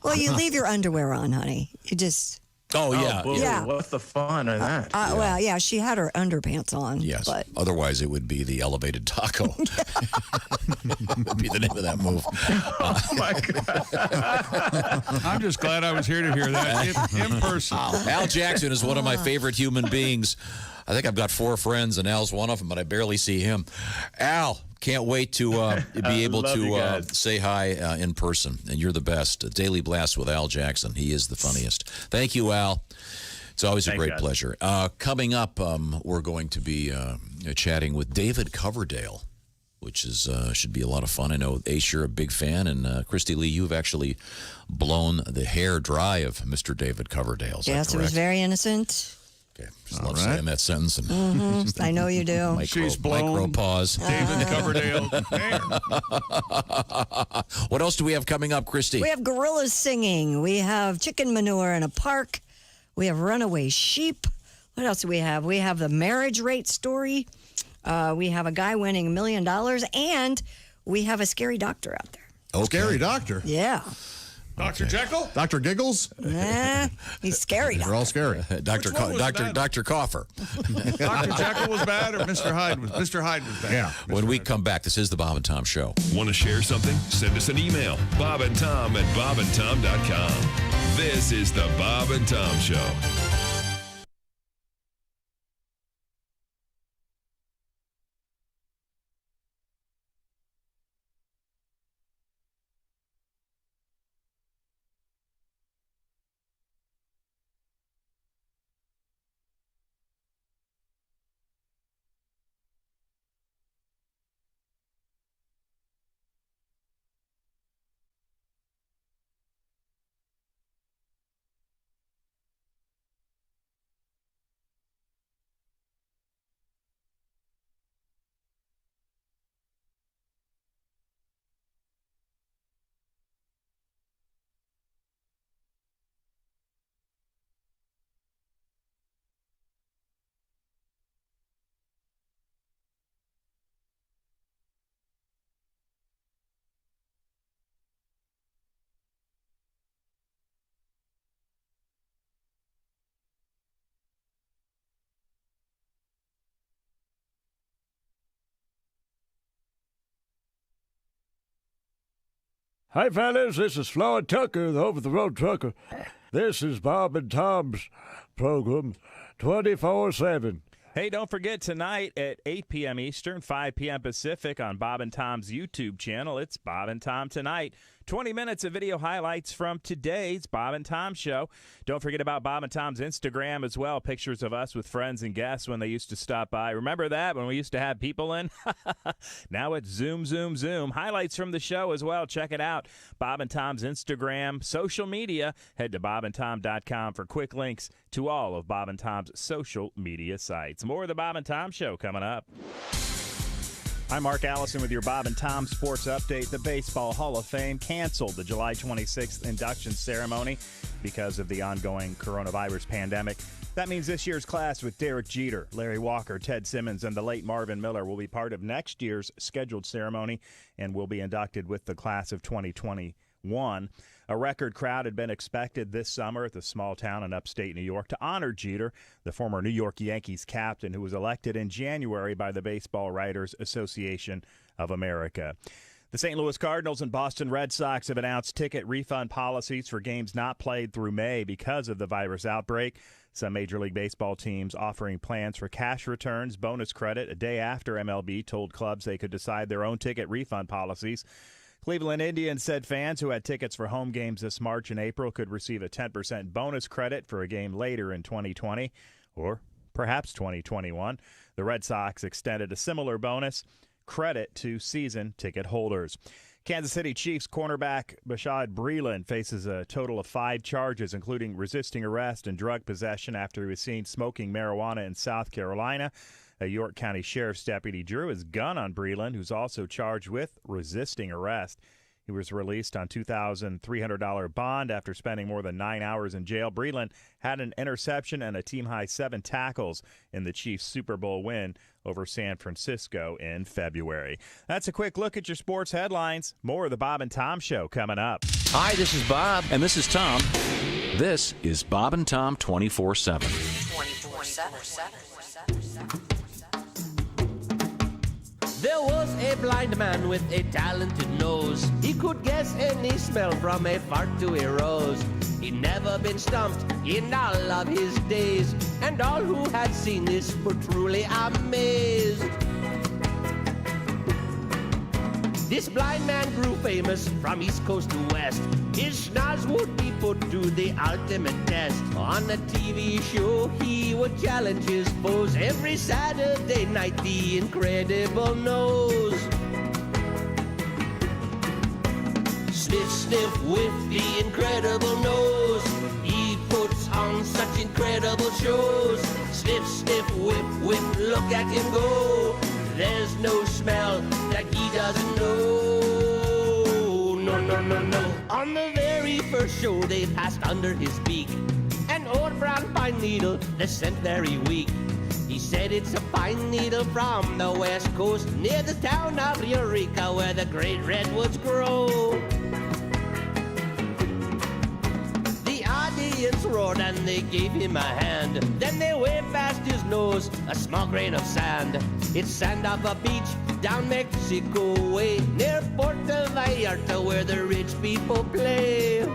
Well, you leave your underwear on, honey. You just. Oh, yeah. Yeah. What's the fun of that? Well, yeah, she had her underpants on. Yes. But... Otherwise, it would be the elevated taco. Would be the name of that move. Oh, my God. I'm just glad I was here to hear that in person. Al Jackson is one of my favorite human beings. I think I've got 4 friends, and Al's one of them, but I barely see him. Al, can't wait to be able to say hi in person, and you're the best. Daily Blast with Al Jackson. He is the funniest. Thank you, Al. It's always a great pleasure. Coming up, we're going to be chatting with David Coverdale. which is should be a lot of fun. I know, Ace, you're a big fan, and Christy Lee, you've actually blown the hair dry of Mr. David Coverdale. Is Yes, that it was correct? very innocent. Okay, just love saying that sentence. And I know you do. She's blown micro pause. David Coverdale hair. What else do we have coming up, Christy? We have gorillas singing. We have chicken manure in a park. We have runaway sheep. What else do we have? We have the marriage rate story. We have a guy winning $1 million. And we have a scary doctor out there. Okay. Scary doctor? Yeah. Dr. Jekyll? Dr. Giggles? He's scary. They're all scary. Dr. Coffer. Dr. Jekyll was bad, or Mr. Hyde was bad? Yeah. When we come back, this is the Bob and Tom Show. Want to share something? Send us an email. bobandtom@bobandtom.com. This is the Bob and Tom Show. Hi, fellas. This is Floyd Tucker, the over-the-road trucker. This is Bob and Tom's program, 24/7. Hey, don't forget tonight at 8 p.m. Eastern, 5 p.m. Pacific on Bob and Tom's YouTube channel. It's Bob and Tom Tonight. 20 minutes of video highlights from today's Bob and Tom Show. Don't forget about Bob and Tom's Instagram as well. Pictures of us with friends and guests when they used to stop by. Remember that when we used to have people in? Now it's Zoom, Zoom, Zoom. Highlights from the show as well. Check it out. Bob and Tom's Instagram, social media. Head to bobandtom.com for quick links to all of Bob and Tom's social media sites. More of the Bob and Tom Show coming up. I'm Mark Allison with your Bob and Tom Sports Update. The Baseball Hall of Fame canceled the July 26th induction ceremony because of the ongoing coronavirus pandemic. That means this year's class with Derek Jeter, Larry Walker, Ted Simmons, and the late Marvin Miller will be part of next year's scheduled ceremony and will be inducted with the class of 2021. A record crowd had been expected this summer at the small town in upstate New York to honor Jeter, the former New York Yankees captain who was elected in January by the Baseball Writers Association of America. The St. Louis Cardinals and Boston Red Sox have announced ticket refund policies for games not played through May because of the virus outbreak. Some Major League Baseball teams offering plans for cash returns, bonus credit, a day after MLB told clubs they could decide their own ticket refund policies. Cleveland Indians said fans who had tickets for home games this March and April could receive a 10% bonus credit for a game later in 2020 or perhaps 2021. The Red Sox extended a similar bonus credit to season ticket holders. Kansas City Chiefs cornerback Bashaud Breeland faces a total of 5 charges, including resisting arrest and drug possession after he was seen smoking marijuana in South Carolina. A York County Sheriff's deputy drew his gun on Breeland, who's also charged with resisting arrest. He was released on $2,300 bond after spending more than 9 hours in jail. Breeland had an interception and a team-high 7 tackles in the Chiefs' Super Bowl win over San Francisco in February. That's a quick look at your sports headlines. More of the Bob and Tom Show coming up. Hi, this is Bob. And this is Tom. This is Bob and Tom 24/7. 24/7. There was a blind man with a talented nose. He could guess any smell from a fart to a rose. He'd never been stumped in all of his days, and all who had seen this were truly amazed. This blind man grew famous from East Coast to West. His schnoz would be put to the ultimate test. On a TV show, he would challenge his foes. Every Saturday night, the Incredible Nose Sniff, sniff with the incredible nose. He puts on such incredible shows. Sniff, sniff, whip, whip, look at him go. There's no smell that he doesn't know. No, no, no, no. On the very first show they passed under his beak an old brown pine needle that scent very weak. He said it's a pine needle from the west coast near the town of Eureka where the great redwoods grow. The audience roared and they gave him a hand. Then they waved past his nose a small grain of sand. It's sand off a beach down Mexico way near Puerto Vallarta where the rich people play.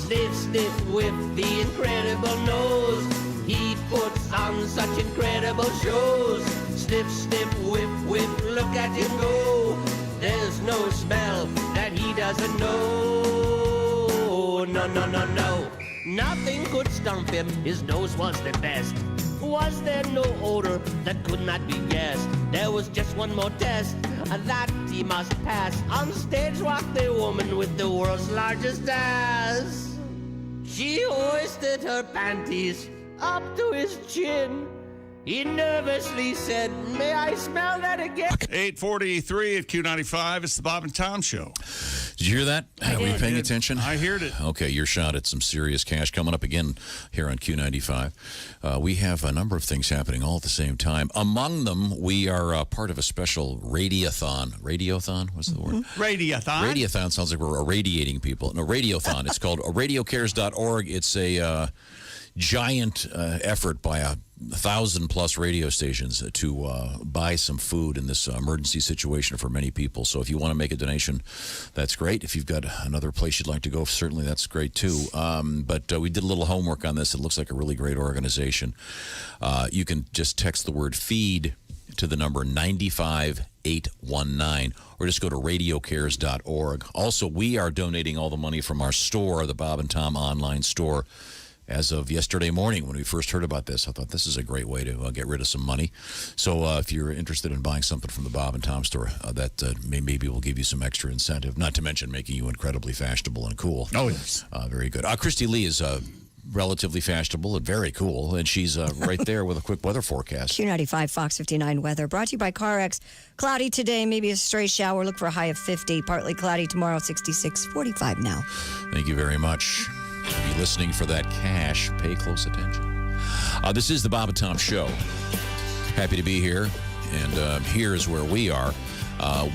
Sniff, sniff with the incredible nose. He puts on such incredible shows. Sniff, sniff, whip, whip, look at him go. There's no smell that he doesn't know. No, no, no, no. Nothing could stump him. His nose was the best. Was there no odor that could not be guessed? There was just one more test that he must pass. On stage walked the woman with the world's largest ass. She hoisted her panties up to his chin. He nervously said, "May I smell that again?" 8:43 at Q95. It's the Bob and Tom Show. Did you hear that? Were you paying attention? I heard it. Okay, your shot at some serious cash coming up again here on Q95. We have a number of things happening all at the same time. Among them, we are part of a special radiothon. Radiothon? What's the word? Radiothon. Radiothon sounds like we're irradiating people. No, radiothon. It's called radiocares.org. It's a giant effort by 1,000+ radio stations to buy some food in this emergency situation for many people. So if you want to make a donation, that's great. If you've got another place you'd like to go, certainly that's great too. But we did a little homework on this. It looks like a really great organization. You can just text the word FEED to the number 95819 or just go to radiocares.org. Also, we are donating all the money from our store, the Bob and Tom online store. As of yesterday morning, when we first heard about this, I thought this is a great way to get rid of some money. So if you're interested in buying something from the Bob and Tom store, that maybe will give you some extra incentive, not to mention making you incredibly fashionable and cool. Oh, yes. Very good. Christy Lee is relatively fashionable and very cool, and she's right there with a quick weather forecast. Q95 Fox 59 weather brought to you by CarX. Cloudy today, maybe a stray shower. Look for a high of 50. Partly cloudy tomorrow, 66, 45 now. Thank you very much. If you're listening for that cash, pay close attention. This is the Bob and Tom Show. Happy to be here, and here is where we are.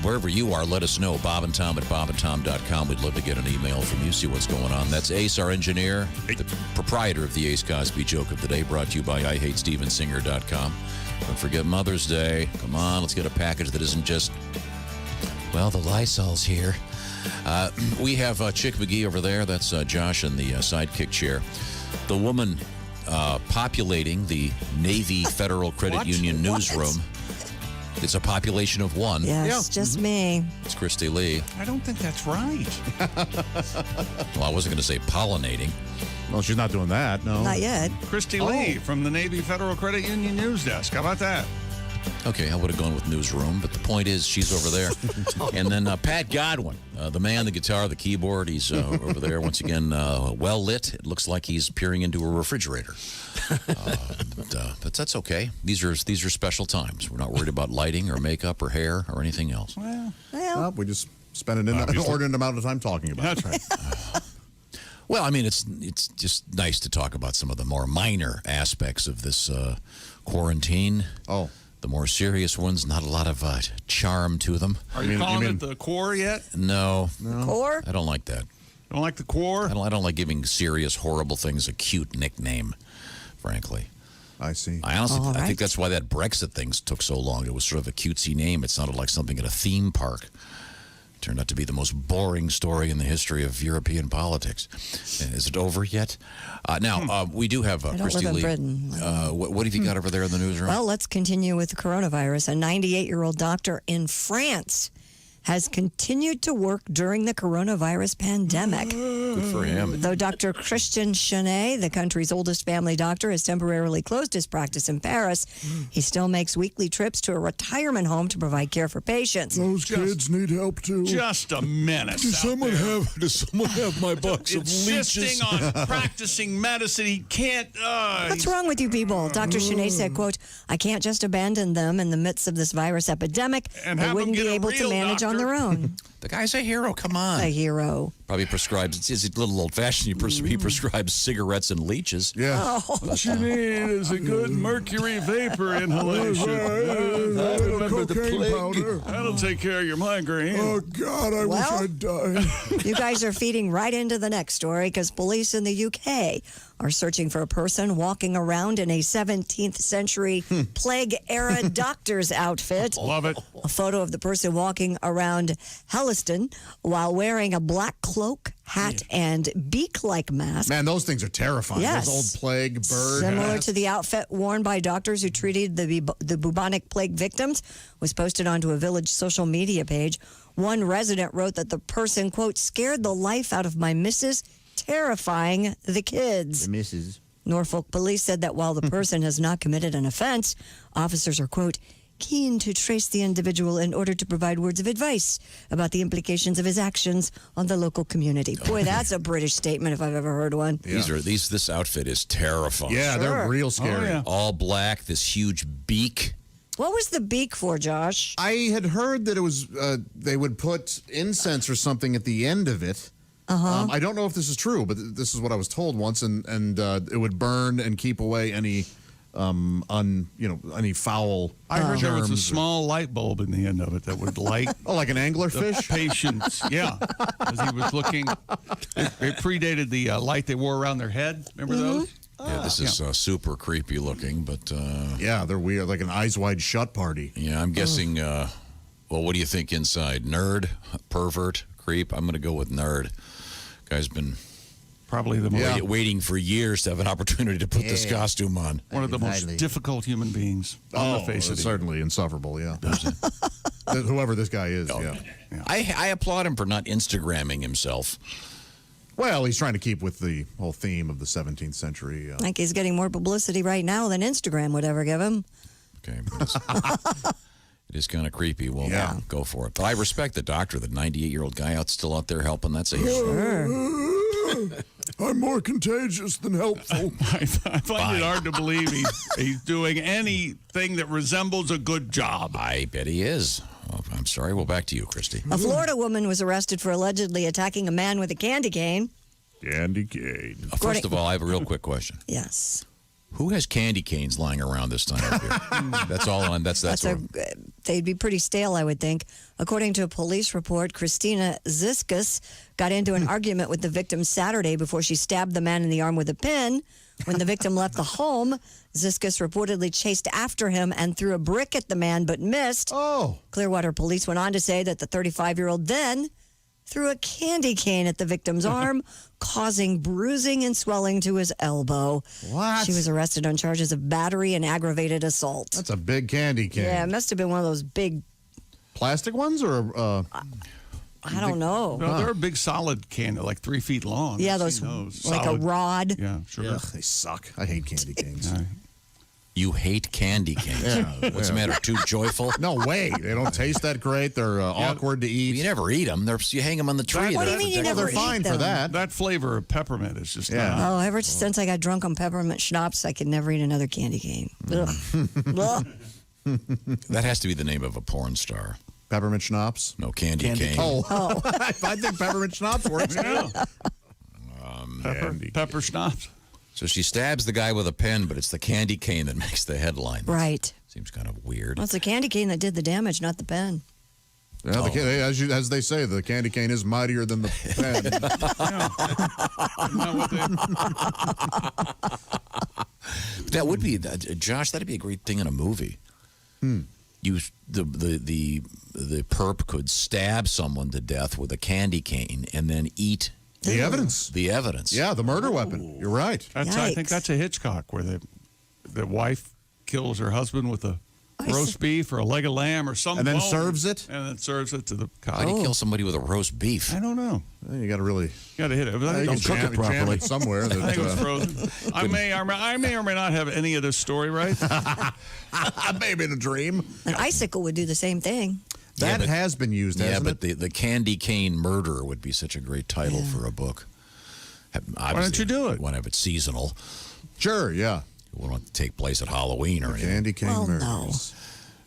Wherever you are, let us know. Bob and Tom at bobandtom.com. We'd love to get an email from you, see what's going on. That's Ace, our engineer, the proprietor of the Ace Cosby Joke of the Day, brought to you by IHateStevensinger.com. Don't forget Mother's Day. Come on, let's get a package that isn't just, well, the Lysol's here. We have Chick McGee over there. That's Josh in the sidekick chair. The woman populating the Navy Federal Credit Union newsroom. It's a population of one. Yes, just me. It's Christy Lee. I don't think that's right. Well, I wasn't going to say pollinating. Well, she's not doing that, no. Not yet. Christy Lee from the Navy Federal Credit Union News Desk. How about that? Okay, I would have gone with newsroom, but the point is she's over there. And then Pat Godwin, the man, the guitar, the keyboard, he's over there once again, well lit. It looks like he's peering into a refrigerator. But that's okay. These are special times. We're not worried about lighting or makeup or hair or anything else. Well, we just spend an inordinate amount of time talking about it. That's right. Well, I mean, it's just nice to talk about some of the more minor aspects of this quarantine. Oh. The more serious ones, not a lot of charm to them. Are you calling it the core yet? No. Core? I don't like that. Don't like the core? I don't like giving serious, horrible things a cute nickname, frankly. I see. I honestly, I think that's why that Brexit thing took so long. It was sort of a cutesy name. It sounded like something at a theme park. Turned out to be the most boring story in the history of European politics. Is it over yet? Now, we do have Christy live in Lee. Britain. What have you got over there in the newsroom? Well, let's continue with the coronavirus. A 98-year-old doctor in France has continued to work during the coronavirus pandemic. Good for him. Though Dr. Christian Chenet, the country's oldest family doctor, has temporarily closed his practice in Paris, he still makes weekly trips to a retirement home to provide care for patients. Those kids need help too. Just a minute. Does someone have my box of Insisting leeches? on practicing medicine, he can't. What's wrong with you people? Dr. Chenet said, quote, I can't just abandon them in the midst of this virus epidemic. And they have wouldn't them be get a able to real manage on their own. The guy's a hero. Come on. A hero. Probably prescribes, it's a little old-fashioned. He prescribes cigarettes and leeches. Yeah. What you need is a good mercury vapor inhalation. Remember the plague? That'll take care of your migraine. Oh, God, I wish I'd die. You guys are feeding right into the next story because police in the UK are searching for a person walking around in a 17th century plague-era doctor's outfit. Love it. A photo of the person walking around Helliston while wearing a black cloak, hat, and beak-like mask. Man, those things are terrifying. Yes. Those old plague bird Similar hats. to the outfit worn by doctors who treated the bubonic plague victims, was posted onto a village social media page. One resident wrote that the person, quote, scared the life out of my missus, terrifying the kids. The missus. Norfolk police said that while the person has not committed an offense, officers are, quote, keen to trace the individual in order to provide words of advice about the implications of his actions on the local community. Boy, that's a British statement if I've ever heard one. Yeah. This outfit is terrifying. Yeah, they're real scary. Oh, yeah. All black, this huge beak. What was the beak for, Josh? I had heard that it was they would put incense or something at the end of it. I don't know if this is true, but this is what I was told once, and it would burn and keep away any any foul. I heard there was a germs small light bulb in the end of it that would light. Oh, like an the anglerfish? patients, yeah. As he was looking, it predated the light they wore around their head. Remember those? Yeah, this is super creepy looking, but yeah, they're weird, like an eyes wide shut party. Yeah, I'm guessing. Well, what do you think inside? Nerd, pervert, creep? I'm going to go with nerd. Guy's been probably the most waiting for years to have an opportunity to put this costume on. One of the most difficult human beings on the face of the certainly insufferable. Yeah, whoever this guy is. Yeah. I applaud him for not Instagramming himself. Well, he's trying to keep with the whole theme of the 17th century. I think he's getting more publicity right now than Instagram would ever give him. Okay. It is kind of creepy. Well, go for it. But I respect the doctor, the 98-year-old guy still out there helping. That's a I'm more contagious than helpful. I find it hard to believe he's doing anything that resembles a good job. I bet he is. Well, I'm sorry. Well, back to you, Christy. A Florida woman was arrested for allegedly attacking a man with a candy cane. Candy cane. First of all, I have a real quick question. Yes. Who has candy canes lying around this time of year? That's all on. They'd be pretty stale, I would think. According to a police report, Christina Ziskus got into an argument with the victim Saturday before she stabbed the man in the arm with a pin. When the victim left the home, Ziskus reportedly chased after him and threw a brick at the man but missed. Oh. Clearwater police went on to say that the 35-year-old then threw a candy cane at the victim's arm, causing bruising and swelling to his elbow. What? She was arrested on charges of battery and aggravated assault. That's a big candy cane. Yeah, it must have been one of those big plastic ones or. I don't know. No, they're a big solid can, like 3 feet long. Yeah, I've those seen those. like Solid. a rod. Yeah, sure. Ugh, they suck. I hate candy canes. You hate candy canes. Yeah, What's the matter? Too joyful? No way. They don't taste that great. They're awkward to eat. You never eat them. You hang them on the tree. What do you mean you never they're fine eat for them? that. That flavor of peppermint is just Oh, ever since I got drunk on peppermint schnapps, I could never eat another candy cane. Ugh. Ugh. That has to be the name of a porn star. Peppermint schnapps? No, candy cane. Oh. I think peppermint schnapps works. Yeah. Pepper schnapps. So she stabs the guy with a pen, but it's the candy cane that makes the headline. Right. Seems kind of weird. Well, it's the candy cane that did the damage, not the pen. Yeah, as they say, the candy cane is mightier than the pen. That would be, Josh. That'd be a great thing in a movie. The perp could stab someone to death with a candy cane and then eat the evidence. The evidence. Yeah, the murder weapon. You're right. I think that's a Hitchcock where the wife kills her husband with a roast beef or a leg of lamb or something. And then serves it? And then serves it to the cops. How do you kill somebody with a roast beef? I don't know. You got to really hit it. don't cook it properly somewhere. I think it was frozen. I may or may not have any of this story right. Maybe in a dream. An icicle would do the same thing. That has been used, hasn't but the Candy Cane Murder would be such a great title for a book. Why don't you do it? You want to have it seasonal. Sure, yeah. You want it to take place at Halloween or anything. Candy Cane Murders.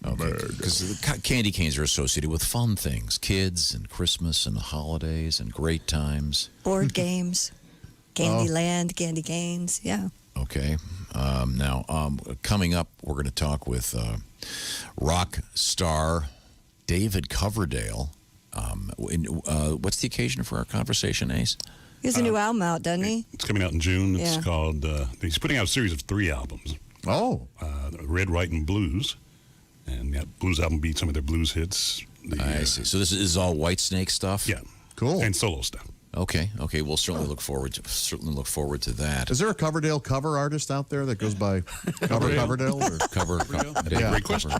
No. Because candy canes are associated with fun things, kids and Christmas and the holidays and great times. Board games, Candyland, candy canes, yeah. Okay. Now, coming up, we're going to talk with rock star David Coverdale. What's the occasion for our conversation, Ace? He has a new album out, doesn't he? It's coming out in June. It's Yeah. called, he's putting out a series of 3 albums. Oh. Red, White, and Blues. And that blues album beat some of their blues hits. I see. So this is all White Snake stuff? Yeah. Cool. And solo stuff. Okay. We'll certainly look forward to that. Is there a Coverdale cover artist out there that goes by Coverdale? Or? Great question.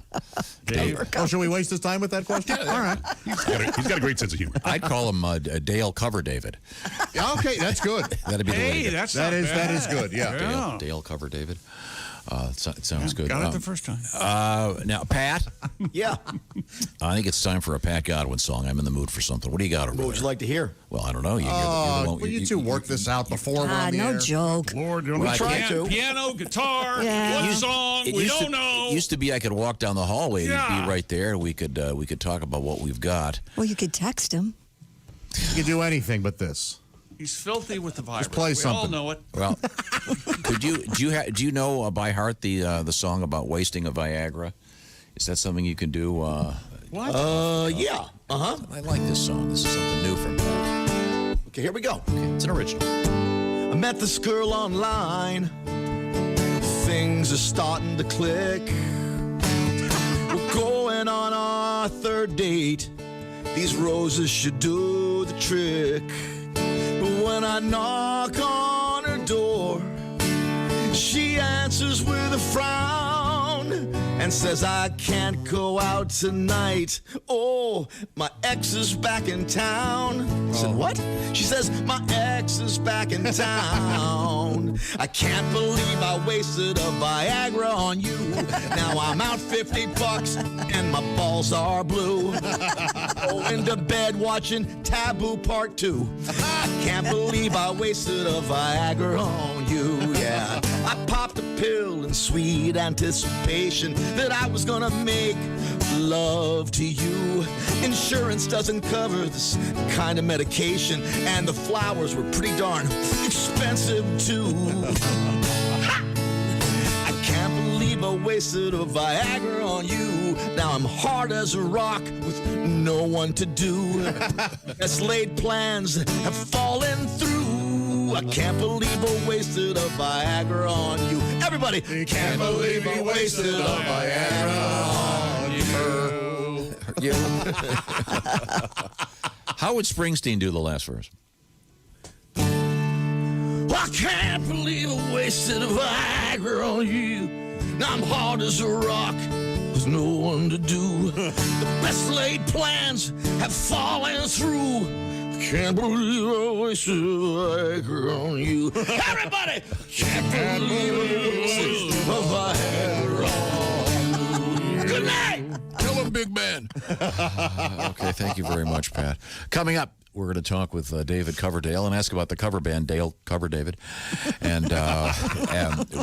Dave. Oh, should we waste his time with that question? All right. He's got a great sense of humor. I'd call him Dale Cover David. Okay, that's good. That'd be the way to go. that is good. Yeah. Dale Cover David. It sounds good. Got it the first time. Now, Pat. Yeah. I think it's time for a Pat Godwin song. I'm in the mood for something. What do you got over What would you like to hear? Well, I don't know. You two work this out before we're on the air. joke. Lord, you Well, want I to can't try do. piano, guitar, Yeah. what song? We don't know. It used to be I could walk down the hallway and Yeah. he'd be right there. We could talk about what we've got. Well, you could text him. You can do anything but this. He's filthy with the virus. play we all something. know it. Well, do you know by heart the song about wasting a Viagra? Is that something you can do? What? Yeah. Uh-huh. I like this song. This is something new from Pat. Okay, here we go. Okay, it's an original. I met this girl online. Things are starting to click. We're going on our 3rd date. These roses should do the trick. But when I knock on her door, she answers with a frown and says I can't go out tonight. Oh, my ex is back in town. I said, what? She says, my ex is back in town. I can't believe I wasted a Viagra on you. Now I'm out $50 and my balls are blue. Going to bed watching Taboo Part 2. I can't believe I wasted a Viagra on you, yeah. I popped a pill in sweet anticipation that I was gonna make love to you. Insurance doesn't cover this kind of medication, and the flowers were pretty darn expensive too. I can't believe I wasted a Viagra on you. Now I'm hard as a rock with no one to do. Best laid plans have fallen through. I can't believe I wasted a Viagra on you. Everybody, can't believe I wasted a Viagra on you. How would Springsteen do the last verse? I can't believe I wasted a Viagra on you. Now I'm hard as a rock with no one to do. The best laid plans have fallen through. I can't believe I wasted a Viagra on you. Everybody, can't believe I wasted a Viagra on you. Good night. Kill him, big man. Okay, thank you very much, Pat. Coming up, we're going to talk with David Coverdale and ask about the cover band, Dale Cover David. And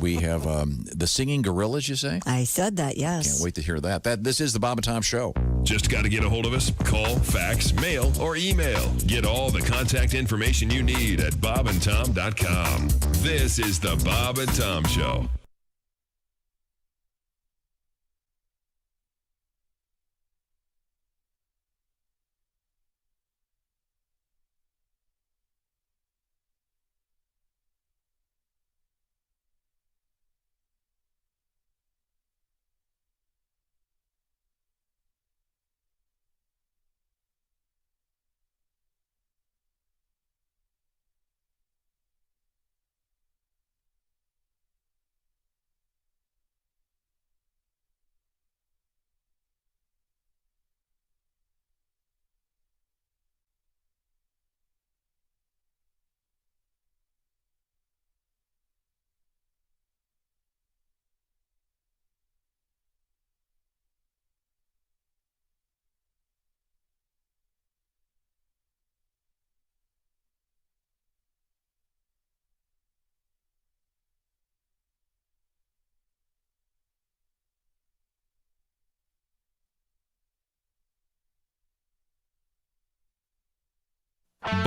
we have the Singing Gorillas, you say? I said that, yes. Can't wait to hear that. This is the Bob and Tom Show. Just got to get a hold of us. Call, fax, mail, or email. Get all the contact information you need at bobandtom.com. This is the Bob and Tom Show.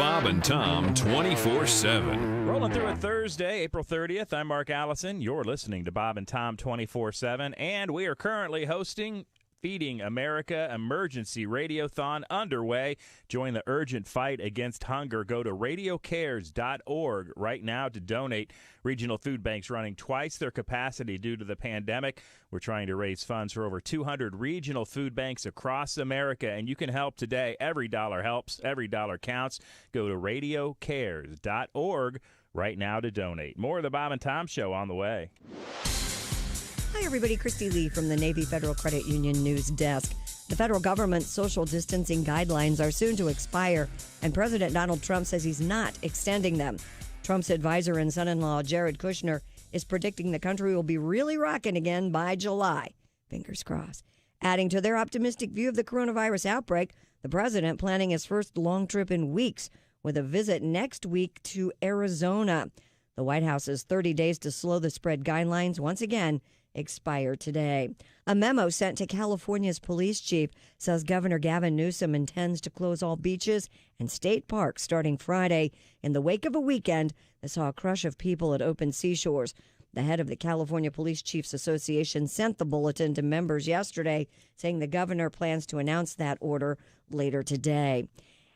Bob and Tom 24/7. Rolling through a Thursday, April 30th. I'm Mark Allison. You're listening to Bob and Tom 24/7, and we are currently hosting Feeding America Emergency Radiothon underway. Join the urgent fight against hunger. Go to radiocares.org right now to donate. Regional food banks running twice their capacity due to the pandemic. We're trying to raise funds for over 200 regional food banks across America, and you can help today. Every dollar helps. Every dollar counts. Go to radiocares.org right now to donate. More of the Bob and Tom Show on the way. Hi, everybody. Christy Lee from the Navy Federal Credit Union News Desk. The federal government's social distancing guidelines are soon to expire, and President Donald Trump says he's not extending them. Trump's advisor and son-in-law, Jared Kushner, is predicting the country will be really rocking again by July. Fingers crossed. Adding to their optimistic view of the coronavirus outbreak, the president planning his first long trip in weeks with a visit next week to Arizona. The White House's 30 days to slow the spread guidelines once again expire today. A memo sent to California's police chief says Governor Gavin Newsom intends to close all beaches and state parks starting Friday in the wake of a weekend that saw a crush of people at open seashores. The head of the California Police Chiefs Association sent the bulletin to members yesterday, saying the governor plans to announce that order later today.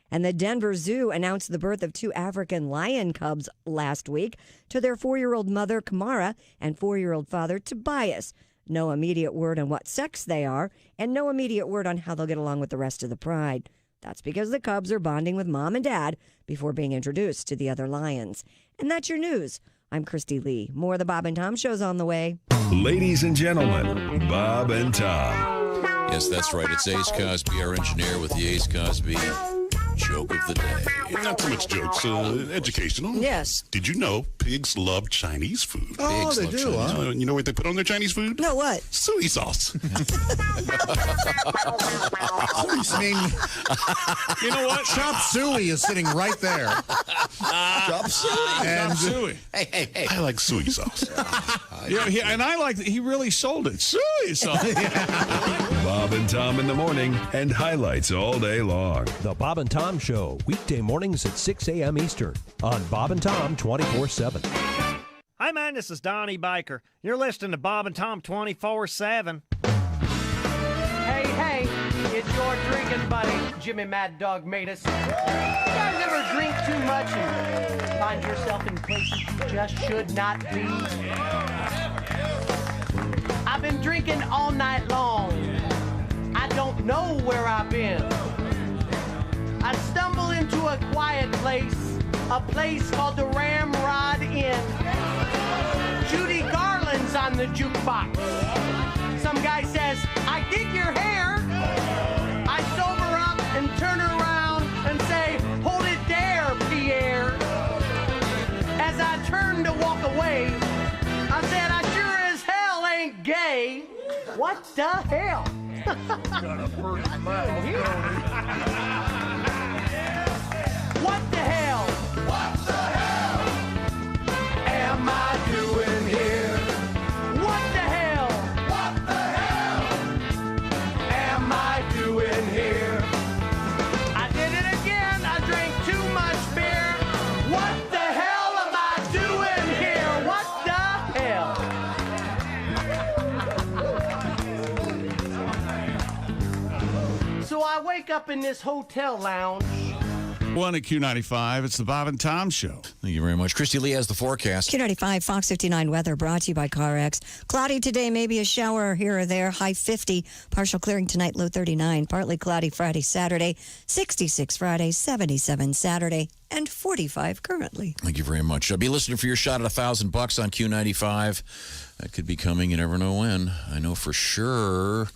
And the Denver Zoo announced the birth of 2 African lion cubs last week to their 4-year-old mother, Kamara, and 4-year-old father, Tobias. No immediate word on what sex they are, and no immediate word on how they'll get along with the rest of the pride. That's because the cubs are bonding with mom and dad before being introduced to the other lions. And that's your news. I'm Christy Lee. More of the Bob and Tom Show's on the way. Ladies and gentlemen, Bob and Tom. Yes, that's right. It's Ace Cosby, our engineer, with the Ace Cosby joke of the day. Not too much jokes, educational. Yes. Did you know pigs love Chinese food? Oh, they do, huh? You know what they put on their Chinese food? No, what? Soy sauce. I mean, you know what? Chop Suey is sitting right there. Chop Suey. And Chop Suey. Hey. I like soy sauce. Yeah, and I like that he really sold it. Soy sauce. Bob and Tom in the morning and highlights all day long. The Bob and Tom Show, weekday mornings at 6 a.m. Eastern on Bob and Tom 24/7. Hi, man, this is Donnie Baker. You're listening to Bob and Tom 24/7. Hey, it's your drinking buddy, Jimmy Mad Dog Matus. You guys ever drink too much and find yourself in places you just should not be? I've been drinking all night long. I don't know where I've been. I stumble into a quiet place, a place called the Ramrod Inn. Judy Garland's on the jukebox. Some guy says, I dig your hair. I sober up and turn around and say, hold it there, Pierre. As I turn to walk away, I said, I sure as hell ain't gay. What the hell? What the hell? What the hell am I doing here? What the hell? What the hell am I doing here? I did it again. I drank too much beer. What the hell am I doing here? What the hell? So I wake up in this hotel lounge. One at Q95. It's the Bob and Tom Show. Thank you very much. Christy Lee has the forecast. Q95, Fox 59 weather brought to you by CarX. Cloudy today, maybe a shower here or there. High 50. Partial clearing tonight, low 39. Partly cloudy Friday, Saturday. 66 Friday, 77 Saturday, and 45 currently. Thank you very much. I'll be listening for your shot at $1,000 on Q95. That could be coming. You never know when. I know for sure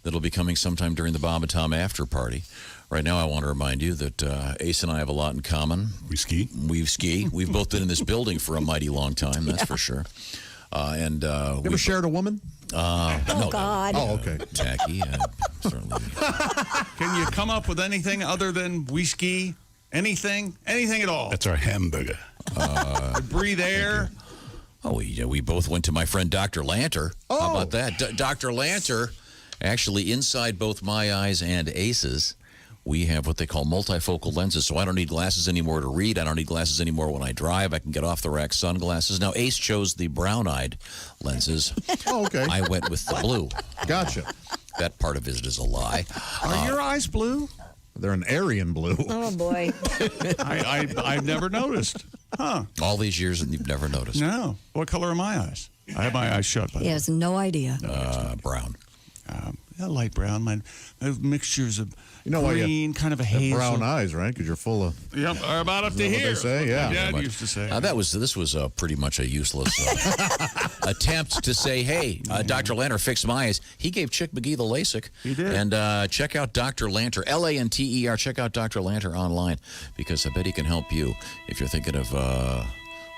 that'll be coming sometime during the Bob and Tom after party. Right now, I want to remind you that Ace and I have a lot in common. We ski. We've both been in this building for a mighty long time, that's for sure. You ever shared a woman? No, God. Oh, okay. Tacky, certainly. Can you come up with anything other than we ski? Anything? Anything at all? That's our hamburger. Breathe air. Oh, we both went to my friend Dr. Lanter. Oh. How about that? Dr. Lanter, actually inside both my eyes and Ace's, we have what they call multifocal lenses, so I don't need glasses anymore to read. I don't need glasses anymore when I drive. I can get off-the-rack sunglasses. Now, Ace chose the brown-eyed lenses. Oh, okay. I went with the blue. Gotcha. That part of it is a lie. Are your eyes blue? They're an Aryan blue. Oh, boy. I've never noticed. Huh. All these years and you've never noticed. No. What color are my eyes? I have my eyes shut. He has no idea. Brown. Light brown. My mixtures of why you green, kind of a have hazel. brown eyes, right? Because you're full of. Yep, about up to Is that what here. they say? Yeah. My dad But, used to say. this was pretty much a useless attempt to say, hey, Dr. Lanter fixed my eyes. He gave Chick McGee the LASIK. He did. And check out Dr. Lanter, Lanter. Check out Dr. Lanter online because I bet he can help you if you're thinking of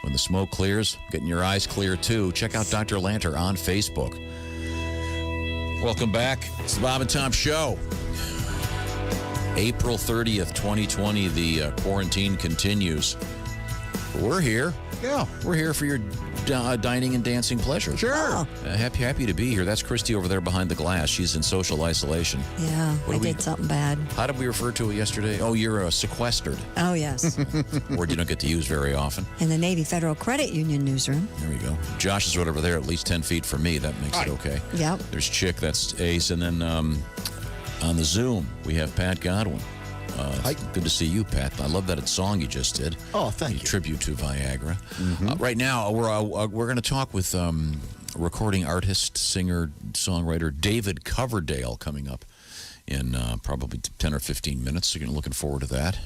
when the smoke clears, getting your eyes clear too. Check out Dr. Lanter on Facebook. Welcome back. It's the Bob and Tom Show. April 30th, 2020, the quarantine continues. We're here. Yeah. We're here for your dining and dancing pleasure. Sure. Happy to be here. That's Christy over there behind the glass. She's in social isolation. Yeah, I did something bad. How did we refer to it yesterday? Oh, you're sequestered. Oh, yes. Word you don't get to use very often. In the Navy Federal Credit Union newsroom. There we go. Josh is right over there, at least 10 feet from me. That makes it okay. Yep. There's Chick, that's Ace. And then on the Zoom, we have Pat Godwin. Good to see you, Pat. I love that song you just did. Oh, thank you. Tribute to Viagra. Right now, we're going to talk with recording artist, singer, songwriter David Coverdale coming up in probably 10 or 15 minutes. So you're looking forward to that.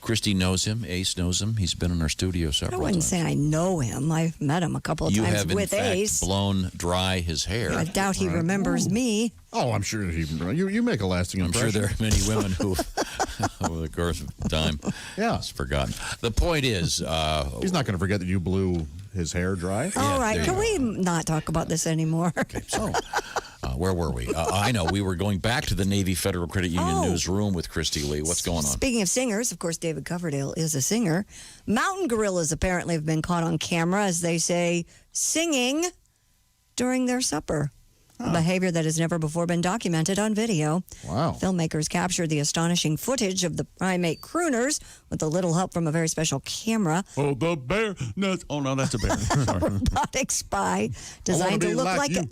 Christy knows him. Ace knows him. He's been in our studio several I wouldn't times. say I know him. I've met him a couple of You times have, in with fact, Ace. blown dry his hair. I doubt he remembers me. Oh, I'm sure you make a lasting I'm impression. sure there are many women who, over the course of time, has forgotten. The point is, he's not going to forget that you blew his hair dry. All right, can we not talk about this anymore? Okay, sorry. Where were we? I know. We were going back to the Navy Federal Credit Union newsroom with Christy Lee. What's going on? Speaking of singers, of course, David Coverdale is a singer. Mountain gorillas apparently have been caught on camera, as they say, singing during their supper. A behavior that has never before been documented on video. Wow. Filmmakers captured the astonishing footage of the primate crooners with a little help from a very special camera. Oh, the bear. No, oh, no, that's a bear. Sorry. Robotic spy designed to look like a...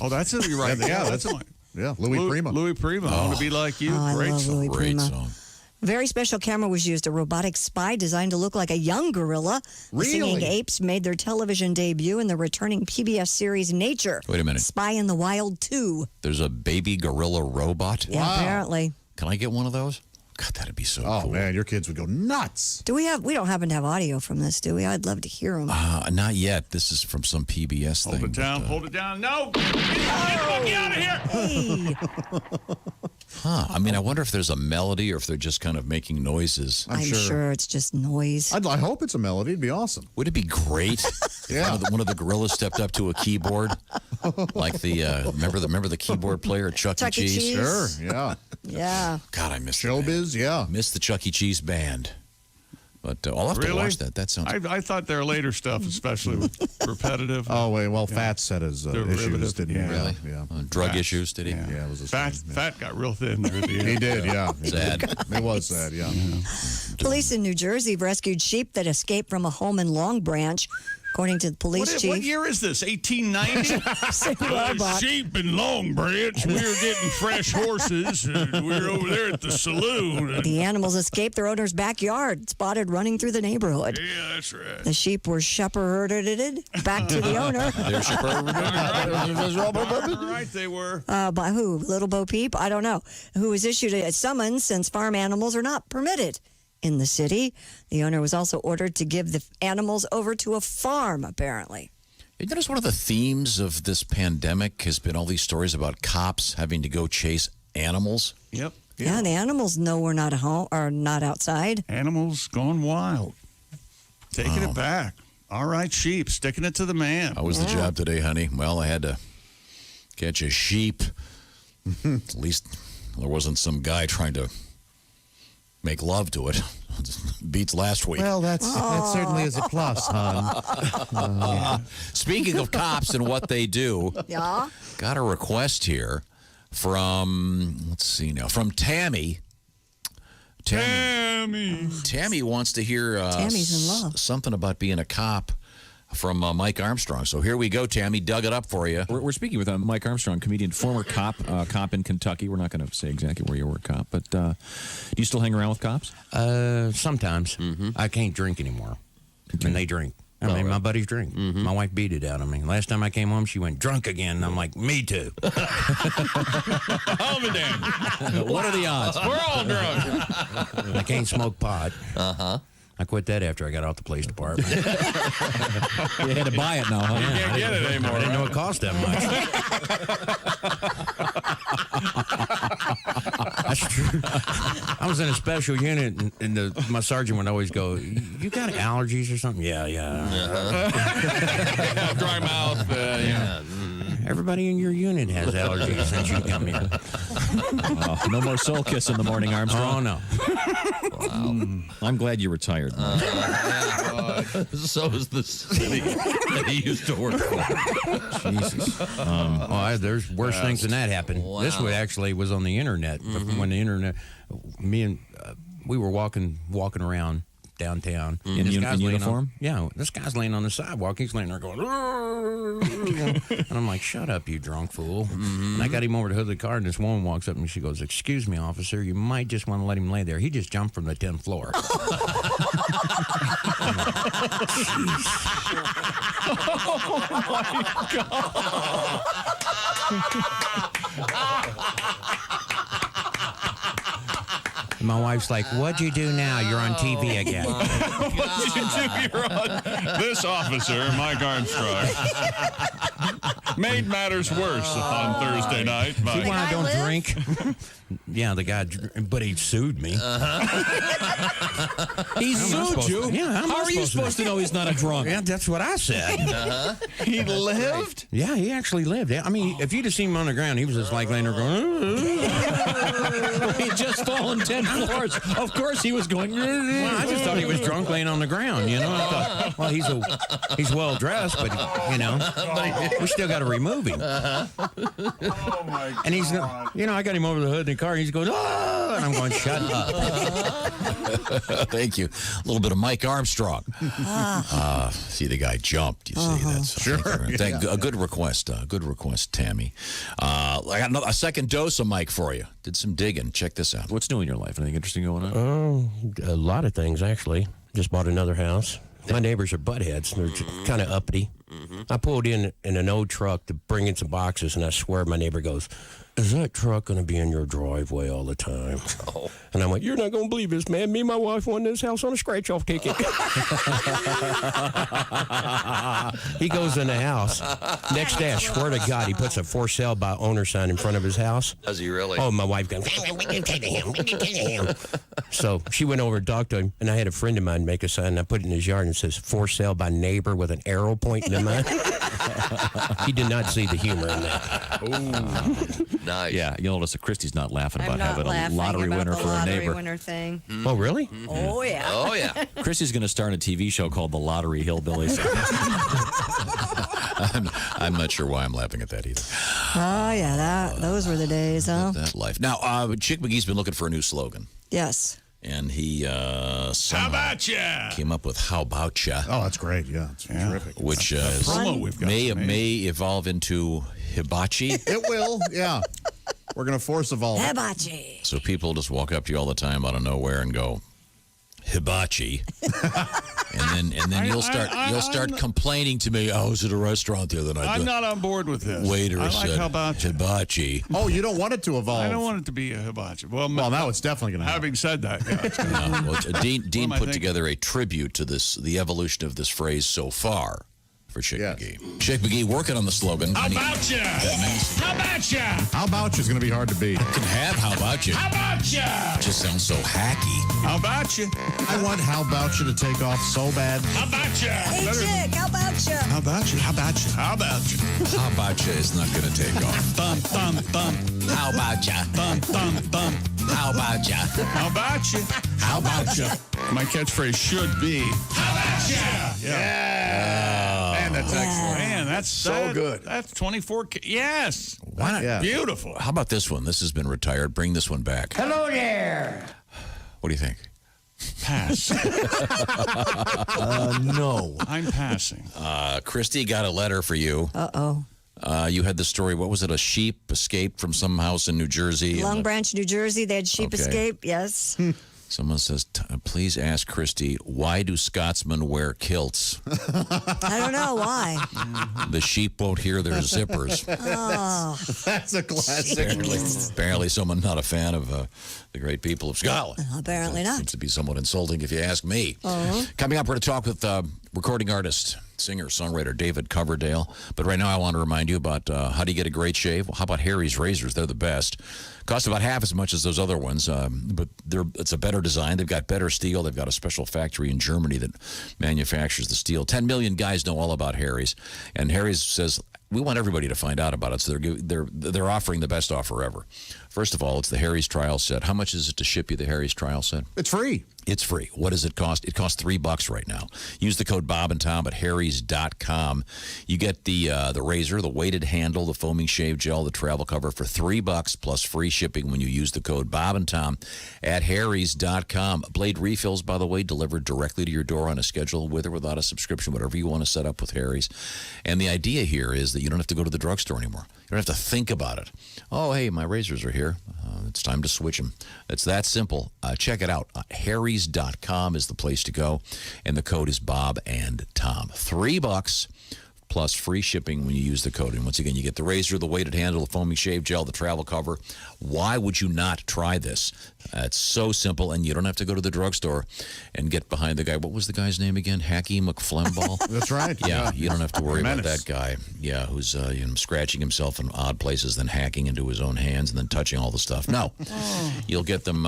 Oh, that's it. You're right. Yeah, that's Louis Prima. Louis Prima. I want to be like you. Oh, I Great love song. Louis Great Prima. song. Very special camera was used, a robotic spy designed to look like a young gorilla. The singing apes made their television debut in the returning PBS series Nature. Wait a minute. Spy in the Wild 2. There's a baby gorilla robot? Yeah, apparently. Can I get one of those? God, that'd be so Oh, cool. man, your kids would go nuts. We don't happen to have audio from this, do we? I'd love to hear them. Not yet. This is from some PBS Hold thing. it down. Hold it down. No. Get out of here. Hey. I mean, I wonder if there's a melody or if they're just kind of making noises. I'm sure it's just noise. I hope it's a melody. It'd be awesome. Would it be great if one of the gorillas stepped up to a keyboard? Like the remember the keyboard player at Chuck E. Cheese? Sure, yeah. Yeah. God, I missed Showbiz, yeah. Missed the Chuck E. Cheese band. But I'll have to Really? watch that. That sounds. I thought their later stuff, especially repetitive. Oh, wait, well, Fats had his issues, didn't he? Yeah. Yeah. Drug issues, did he? Yeah, it was a Fat got real thin there at the end. He did, yeah. Sad. It was sad, yeah. Police in New Jersey have rescued sheep that escaped from a home in Long Branch. According to the police chief. What year is this? 1890? Robot. Sheep in Long Branch. We were getting fresh horses. And we were over there at the saloon. The animals escaped their owner's backyard, spotted running through the neighborhood. Yeah, that's right. The sheep were shepherded back to the owner. They're shepherded. Right, they were. By who? Little Bo Peep? I don't know. Who was issued a summons since farm animals are not permitted in the city. The owner was also ordered to give the animals over to a farm, apparently. You notice one of the themes of this pandemic has been all these stories about cops having to go chase animals? Yep. Yeah, the animals know we're not at home or not outside. Animals gone wild. Taking it back. All right, sheep, sticking it to the man. How was the job today, honey? Well, I had to catch a sheep. At least there wasn't some guy trying to make love to it. Beats last week. Well, that certainly is a plus, hon. Speaking of cops and what they do, Yeah. got a request here from, let's see now, from Tammy. Tammy wants to hear Tammy's in love. something about being a cop from Mike Armstrong. So here we go, Tammy. Dug it up for you. We're speaking with Mike Armstrong, comedian, former cop in Kentucky. We're not going to say exactly where you were a cop, but do you still hang around with cops? Sometimes. I can't drink anymore. And they drink. I mean, my buddies drink. My wife beat it out of me. Last time I came home, she went drunk again. And I'm like, me too. Home again. What are the odds? We're all drunk. I can't smoke pot. I quit that after I got out the police department. You had to buy it now, huh? You can't get it anymore. I didn't know it cost that much. That's true. I was in a special unit, and my sergeant would always go, "You got allergies or something?" Yeah. Dry mouth. Yeah. Everybody in your unit has allergies since you come here. No more soul kiss in the morning, Armstrong. Oh, no. Wow. I'm glad you retired. So is the city that he used to work for. Jesus. There's worse things than that happened. Wow. This was on the internet. When the internet, we were walking around downtown. In uniform? This guy's laying on the sidewalk. He's laying there going, and I'm like, shut up, you drunk fool. And I got him over to the hood of the car, and this woman walks up and she goes, excuse me, officer, you might just want to let him lay there. He just jumped from the 10th floor. My wife's like, what'd you do now? You're on TV again. What did you do? You're on this officer, Mike Armstrong, made matters worse on Thursday night. See why I don't drink? Yeah, the guy, but he sued me. He sued you? Yeah, how are you supposed to know he's not a drunk? Yeah, that's what I said. He lived? Yeah, he actually lived. I mean, if you'd have seen him on the ground, he was just like laying there going, He'd just fallen 10 floors. Of course he was going, well, I just thought he was drunk laying on the ground, you know? I thought, well, he's well dressed, but, we still got to remove him. Oh, my God. And he's, I got him over the hood of the car, and he's going, oh, and I'm going, shut up. Thank you. A little bit of Mike Armstrong. See, the guy jumped. You see, that's sure. A good request. Good request, Tammy. I got a second dose of Mike for you. Did some digging. Check this out. What's new in your life? Anything interesting going on? A lot of things, actually. Just bought another house. My neighbors are buttheads. They're kind of uppity. I pulled in an old truck to bring in some boxes, and I swear my neighbor goes, is that truck going to be in your driveway all the time? Oh. And I'm like, you're not going to believe this, man. Me and my wife won this house on a scratch-off ticket. He goes in the house. Next day, I swear to God, he puts a for sale by owner sign in front of his house. Does he really? Oh, my wife goes, we can take him. So she went over and talked to him, and I had a friend of mine make a sign, and I put it in his yard, and it says, for sale by neighbor with an arrow pointing to mine. He did not see the humor in that. Nice. Yeah, you'll notice that Christy's not laughing I'm about not having a laughing lottery about winner the for a lottery neighbor. winner thing. Oh, really? Oh, yeah. Oh, yeah. Christy's going to start a TV show called The Lottery Hillbillies. I'm not sure why I'm laughing at that either. Oh, yeah, those were the days, huh? That life. Now, Chick McGee's been looking for a new slogan. Yes. And he How about ya? came up with "How about ya?" Oh, that's great. Yeah, it's terrific. Which promo may evolve into hibachi. It will. Yeah, we're gonna force evolve. Hibachi. So people just walk up to you all the time out of nowhere and go, hibachi, and then you'll start complaining to me. I was at a restaurant the other night. I'm not on board with this. Waiter I like said hibachi. Oh, you don't want it to evolve. I don't want it to be a hibachi. Well, now it's definitely going to happen. Having said that, yeah, it's gonna Dean put together a tribute to the evolution of this phrase so far for Chick McGee. Chick McGee working on the slogan. How about ya? How about ya? How about you is going to be hard to beat. You can have how about you. How about ya? It just sounds so hacky. How about you? I want how about you to take off so bad. How about ya? Hey, Chick, how about you? How about you? How about you? How about you? How about you is not going to take off. Bum, bum, bum. How about ya? Bum, bum, bum. How about ya? How about you? How about ya? My catchphrase should be, how about ya? Yeah. Man, that's excellent. Man, That's good. That's 24. Yes. Why not? Yeah. Beautiful. How about this one? This has been retired. Bring this one back. Hello there. What do you think? Pass. No. I'm passing. Christy got a letter for you. Uh-oh. You had the story, what was it? A sheep escaped from some house in New Jersey. Long Branch, New Jersey. They had sheep Okay. escape. Yes. Someone says, please ask Christy, why do Scotsmen wear kilts? I don't know why. The sheep won't hear their zippers. Oh. That's a classic. Apparently someone not a fan of the great people of Scotland. Apparently not. Seems to be somewhat insulting if you ask me. Uh-huh. Coming up, we're going to talk with recording artist, singer, songwriter David Coverdale. But right now I want to remind you about how do you get a great shave? Well, how about Harry's razors? They're the best. Cost about half as much as those other ones, but it's a better design. They've got better steel. They've got a special factory in Germany that manufactures the steel. 10 million guys know all about Harry's, and Harry's says we want everybody to find out about it. So they're offering the best offer ever. First of all, it's the Harry's trial set. How much is it to ship you the Harry's trial set? It's free. It's free. What does it cost? It costs $3 right now. Use the code Bob and Tom at harrys.com. You get the razor, the weighted handle, the foaming shave gel, the travel cover for $3 plus free shipping when you use the code Bob and Tom at harrys.com. Blade refills, by the way, delivered directly to your door on a schedule, with or without a subscription, whatever you want to set up with Harry's. And the idea here is that you don't have to go to the drugstore anymore. You don't have to think about it. Oh, hey, my razors are here. It's time to switch them. It's that simple. Check it out. Harrys.com is the place to go, and the code is Bob and Tom. $3 plus free shipping when you use the code. And once again, you get the razor, the weighted handle, the foaming shave gel, the travel cover. Why would you not try this? It's so simple, and you don't have to go to the drugstore and get behind the guy. What was the guy's name again? Hacky McFlemball? That's right. Yeah, you don't have to worry about Menace. that guy. Yeah, who's scratching himself in odd places, then hacking into his own hands, and then touching all the stuff. No, you'll get them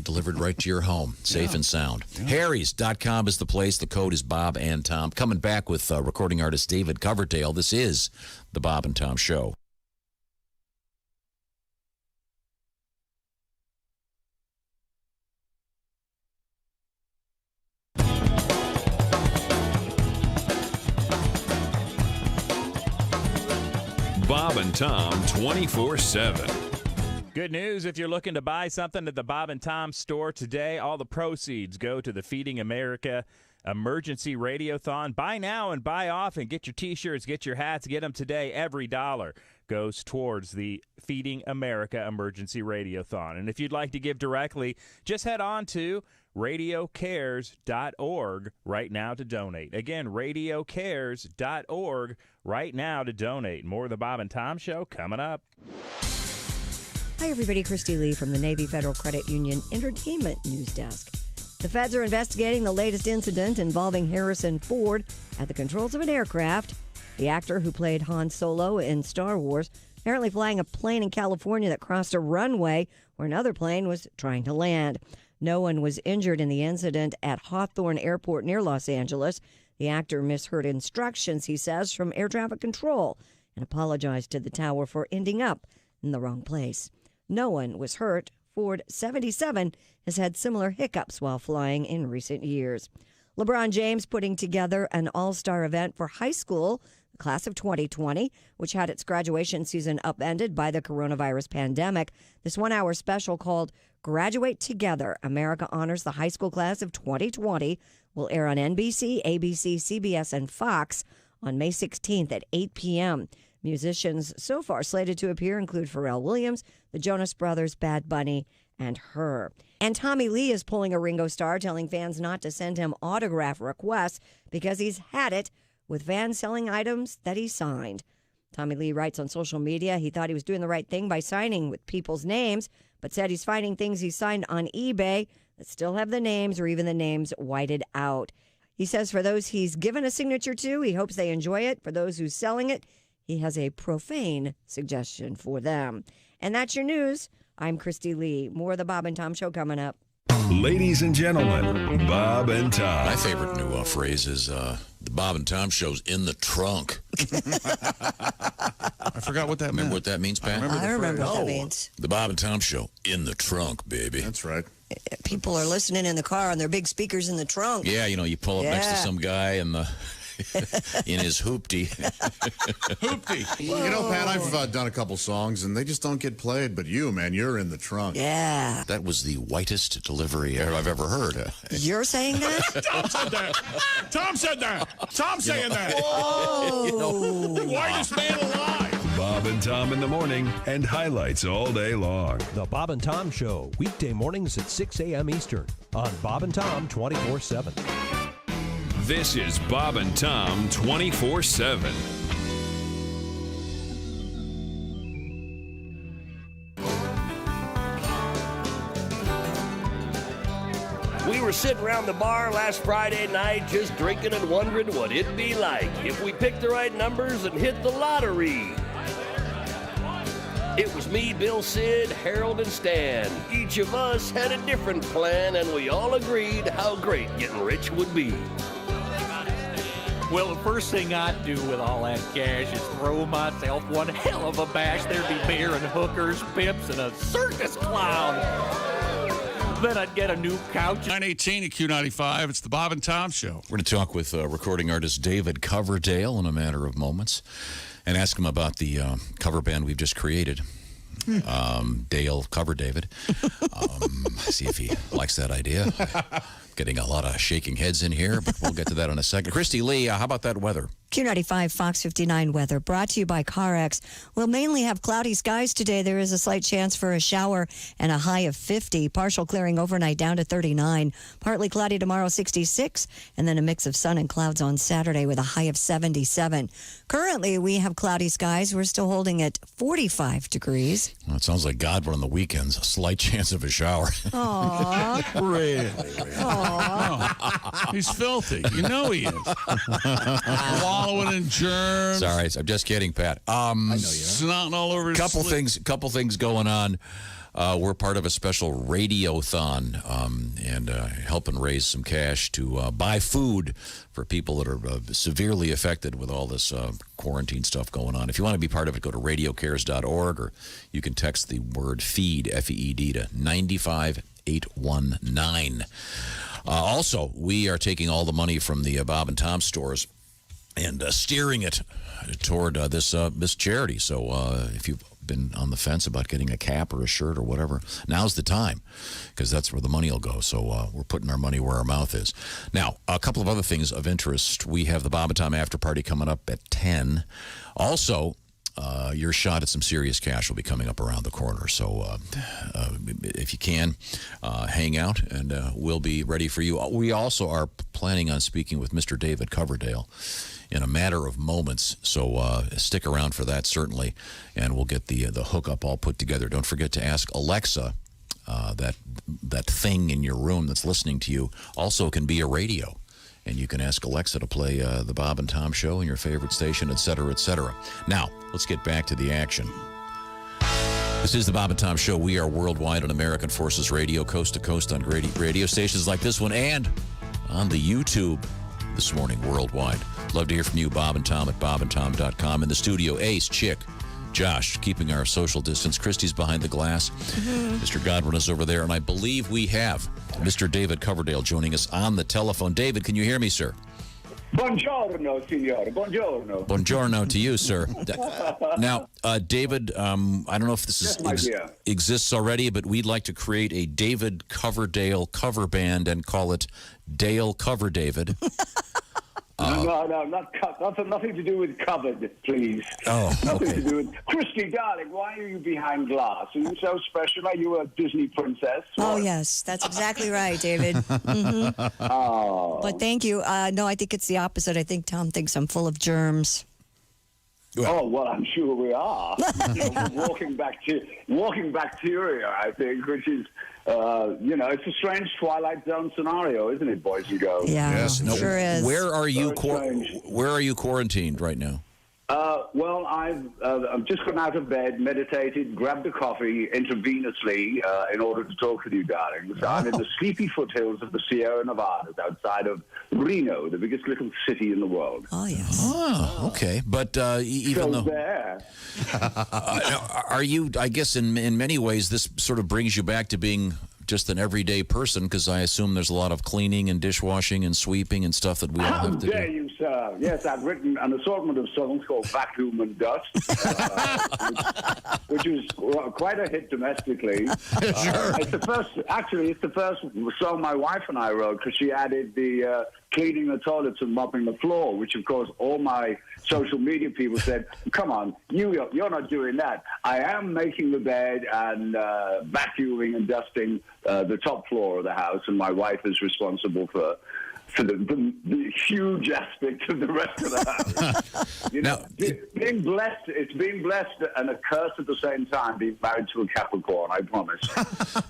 delivered right to your home, safe and sound. Harrys.com is the place. The code is Bob and Tom. Coming back with recording artist David Coverdale. This is the Bob and Tom Show. Bob and Tom 24/7. Good news if you're looking to buy something at the Bob and Tom store today. All the proceeds go to the Feeding America Emergency Radiothon. Buy now and buy often. Get your T-shirts, get your hats, get them today. Every dollar goes towards the Feeding America Emergency Radiothon. And if you'd like to give directly, just head on to radiocares.org right now to donate. Again, radiocares.org right now to donate. More of the Bob and Tom Show coming up. Hi, everybody. Christy Lee from the Navy Federal Credit Union Entertainment News Desk. The feds are investigating the latest incident involving Harrison Ford at the controls of an aircraft. The actor who played Han Solo in Star Wars apparently flying a plane in California that crossed a runway where another plane was trying to land. No one was injured in the incident at Hawthorne Airport near Los Angeles. The actor misheard instructions, he says, from air traffic control and apologized to the tower for ending up in the wrong place. No one was hurt. Ford, 77, has had similar hiccups while flying in recent years. LeBron James putting together an all-star event for high school, the class of 2020, which had its graduation season upended by the coronavirus pandemic. This one-hour special called Graduate Together, America Honors the High School Class of 2020 will air on NBC, ABC, CBS, and Fox on May 16th at 8 p.m. Musicians so far slated to appear include Pharrell Williams, the Jonas Brothers, Bad Bunny, and Her. And Tommy Lee is pulling a Ringo Starr, telling fans not to send him autograph requests because he's had it with fans selling items that he signed. Tommy Lee writes on social media he thought he was doing the right thing by signing with people's names, but said he's finding things he signed on eBay that still have the names or even the names whited out. He says for those he's given a signature to, he hopes they enjoy it. For those who's selling it, he has a profane suggestion for them. And that's your news. I'm Christy Lee. More of the Bob and Tom Show coming up. Ladies and gentlemen, Bob and Tom. My favorite new phrase is the Bob and Tom Show's in the trunk. I forgot what that Remember meant. what that means, Pat? I remember what that means. The Bob and Tom Show in the trunk, baby. That's right. People are listening in the car on their big speakers in the trunk. Yeah, you pull up next to Yeah. some guy in the in his hoopty. Hoopty. You know, Pat, I've done a couple songs, and they just don't get played. But you, man, you're in the trunk. Yeah. That was the whitest delivery I've ever heard. You're saying that? Tom said that. Tom said that. Tom's saying that. Whoa. Whitest man alive. Bob and Tom in the morning and highlights all day long. The Bob and Tom Show, weekday mornings at 6 a.m. Eastern on Bob and Tom 24/7. This is Bob and Tom 24/7. We were sitting around the bar last Friday night just drinking and wondering what it'd be like if we picked the right numbers and hit the lottery. It was me, Bill, Sid, Harold, and Stan. Each of us had a different plan, and we all agreed how great getting rich would be. Well, the first thing I'd do with all that cash is throw myself one hell of a bash. There'd be beer and hookers, pimps, and a circus clown. Then I'd get a new couch. 918 at Q95. It's the Bob and Tom Show. We're going to talk with recording artist David Coverdale in a matter of moments and ask him about the cover band we've just created. Dale Cover David. See if he likes that idea. Getting a lot of shaking heads in here, but we'll get to that in a second. Christy Lee, how about that weather? Q95 Fox 59 weather brought to you by CarX. We'll mainly have cloudy skies today. There is a slight chance for a shower and a high of 50. Partial clearing overnight down to 39. Partly cloudy tomorrow, 66. And then a mix of sun and clouds on Saturday with a high of 77. Currently, we have cloudy skies. We're still holding at 45 degrees. Well, it sounds like Godwin on the weekends. A slight chance of a shower. Aww. Really? He's filthy. You know he is. Wallowing in germs. Sorry, I'm just kidding, Pat. I know you. Snotting all over his couple sleeve. things going on. We're part of a special radiothon and helping raise some cash to buy food for people that are severely affected with all this quarantine stuff going on. If you want to be part of it, go to radiocares.org, or you can text the word FEED, F-E-E-D, to 95819. Also, we are taking all the money from the Bob and Tom stores and steering it toward this charity. So if you've been on the fence about getting a cap or a shirt or whatever, now's the time, because that's where the money will go. So we're putting our money where our mouth is. Now, a couple of other things of interest. We have the Bob and Tom after party coming up at 10. Also, your shot at some serious cash will be coming up around the corner. So if you can, hang out, and we'll be ready for you. We also are planning on speaking with Mr. David Coverdale in a matter of moments. So stick around for that, certainly, and we'll get the hookup all put together. Don't forget to ask Alexa, that thing in your room that's listening to you also can be a radio. And you can ask Alexa to play the Bob and Tom Show in your favorite station, et cetera, et cetera. Now, let's get back to the action. This is the Bob and Tom Show. We are worldwide on American Forces Radio, coast to coast on radio stations like this one, and on the YouTube this morning worldwide. Love to hear from you, Bob and Tom at bobandtom.com. In the studio, Ace, Chick, Josh, keeping our social distance. Christy's behind the glass. Mr. Godwin is over there. And I believe we have Mr. David Coverdale joining us on the telephone. David, can you hear me, sir? Buongiorno, signore. Buongiorno. Buongiorno to you, sir. Now, David, I don't know if this exists already, but we'd like to create a David Coverdale cover band and call it Dale Cover David. No, nothing to do with covered, please. Oh, nothing okay. to do with... Christy, darling, why are you behind glass? Are you so special? Are you a Disney princess? Oh, yes. That's exactly right, David. Oh. But thank you. No, I think it's the opposite. I think Tom thinks I'm full of germs. Oh, well, I'm sure we are. Walking bacteria, I think, which is, it's a strange Twilight Zone scenario, isn't it, boys and girls? Yeah, yes, no, sure is. Where are you quarantined right now? Well, I've just gotten out of bed, meditated, grabbed a coffee intravenously in order to talk with you, darling. So I'm in the sleepy foothills of the Sierra Nevadas outside of Reno, the biggest little city in the world. Oh, yes. Oh, okay. But even though... there. Are you, I guess, in many ways, this sort of brings you back to being just an everyday person, because I assume there's a lot of cleaning and dishwashing and sweeping and stuff that we all have to do. How dare you sir. Yes, I've written an assortment of songs called Vacuum and Dust, which was quite a hit domestically. Sure. It's the first song my wife and I wrote, because she added the cleaning the toilets and mopping the floor, which, of course, all my social media people said, come on, you're not doing that. I am making the bed and vacuuming and dusting the top floor of the house, and my wife is responsible for the huge aspect of the rest of the house. Being blessed, it's being blessed and a curse at the same time, being married to a Capricorn, I promise.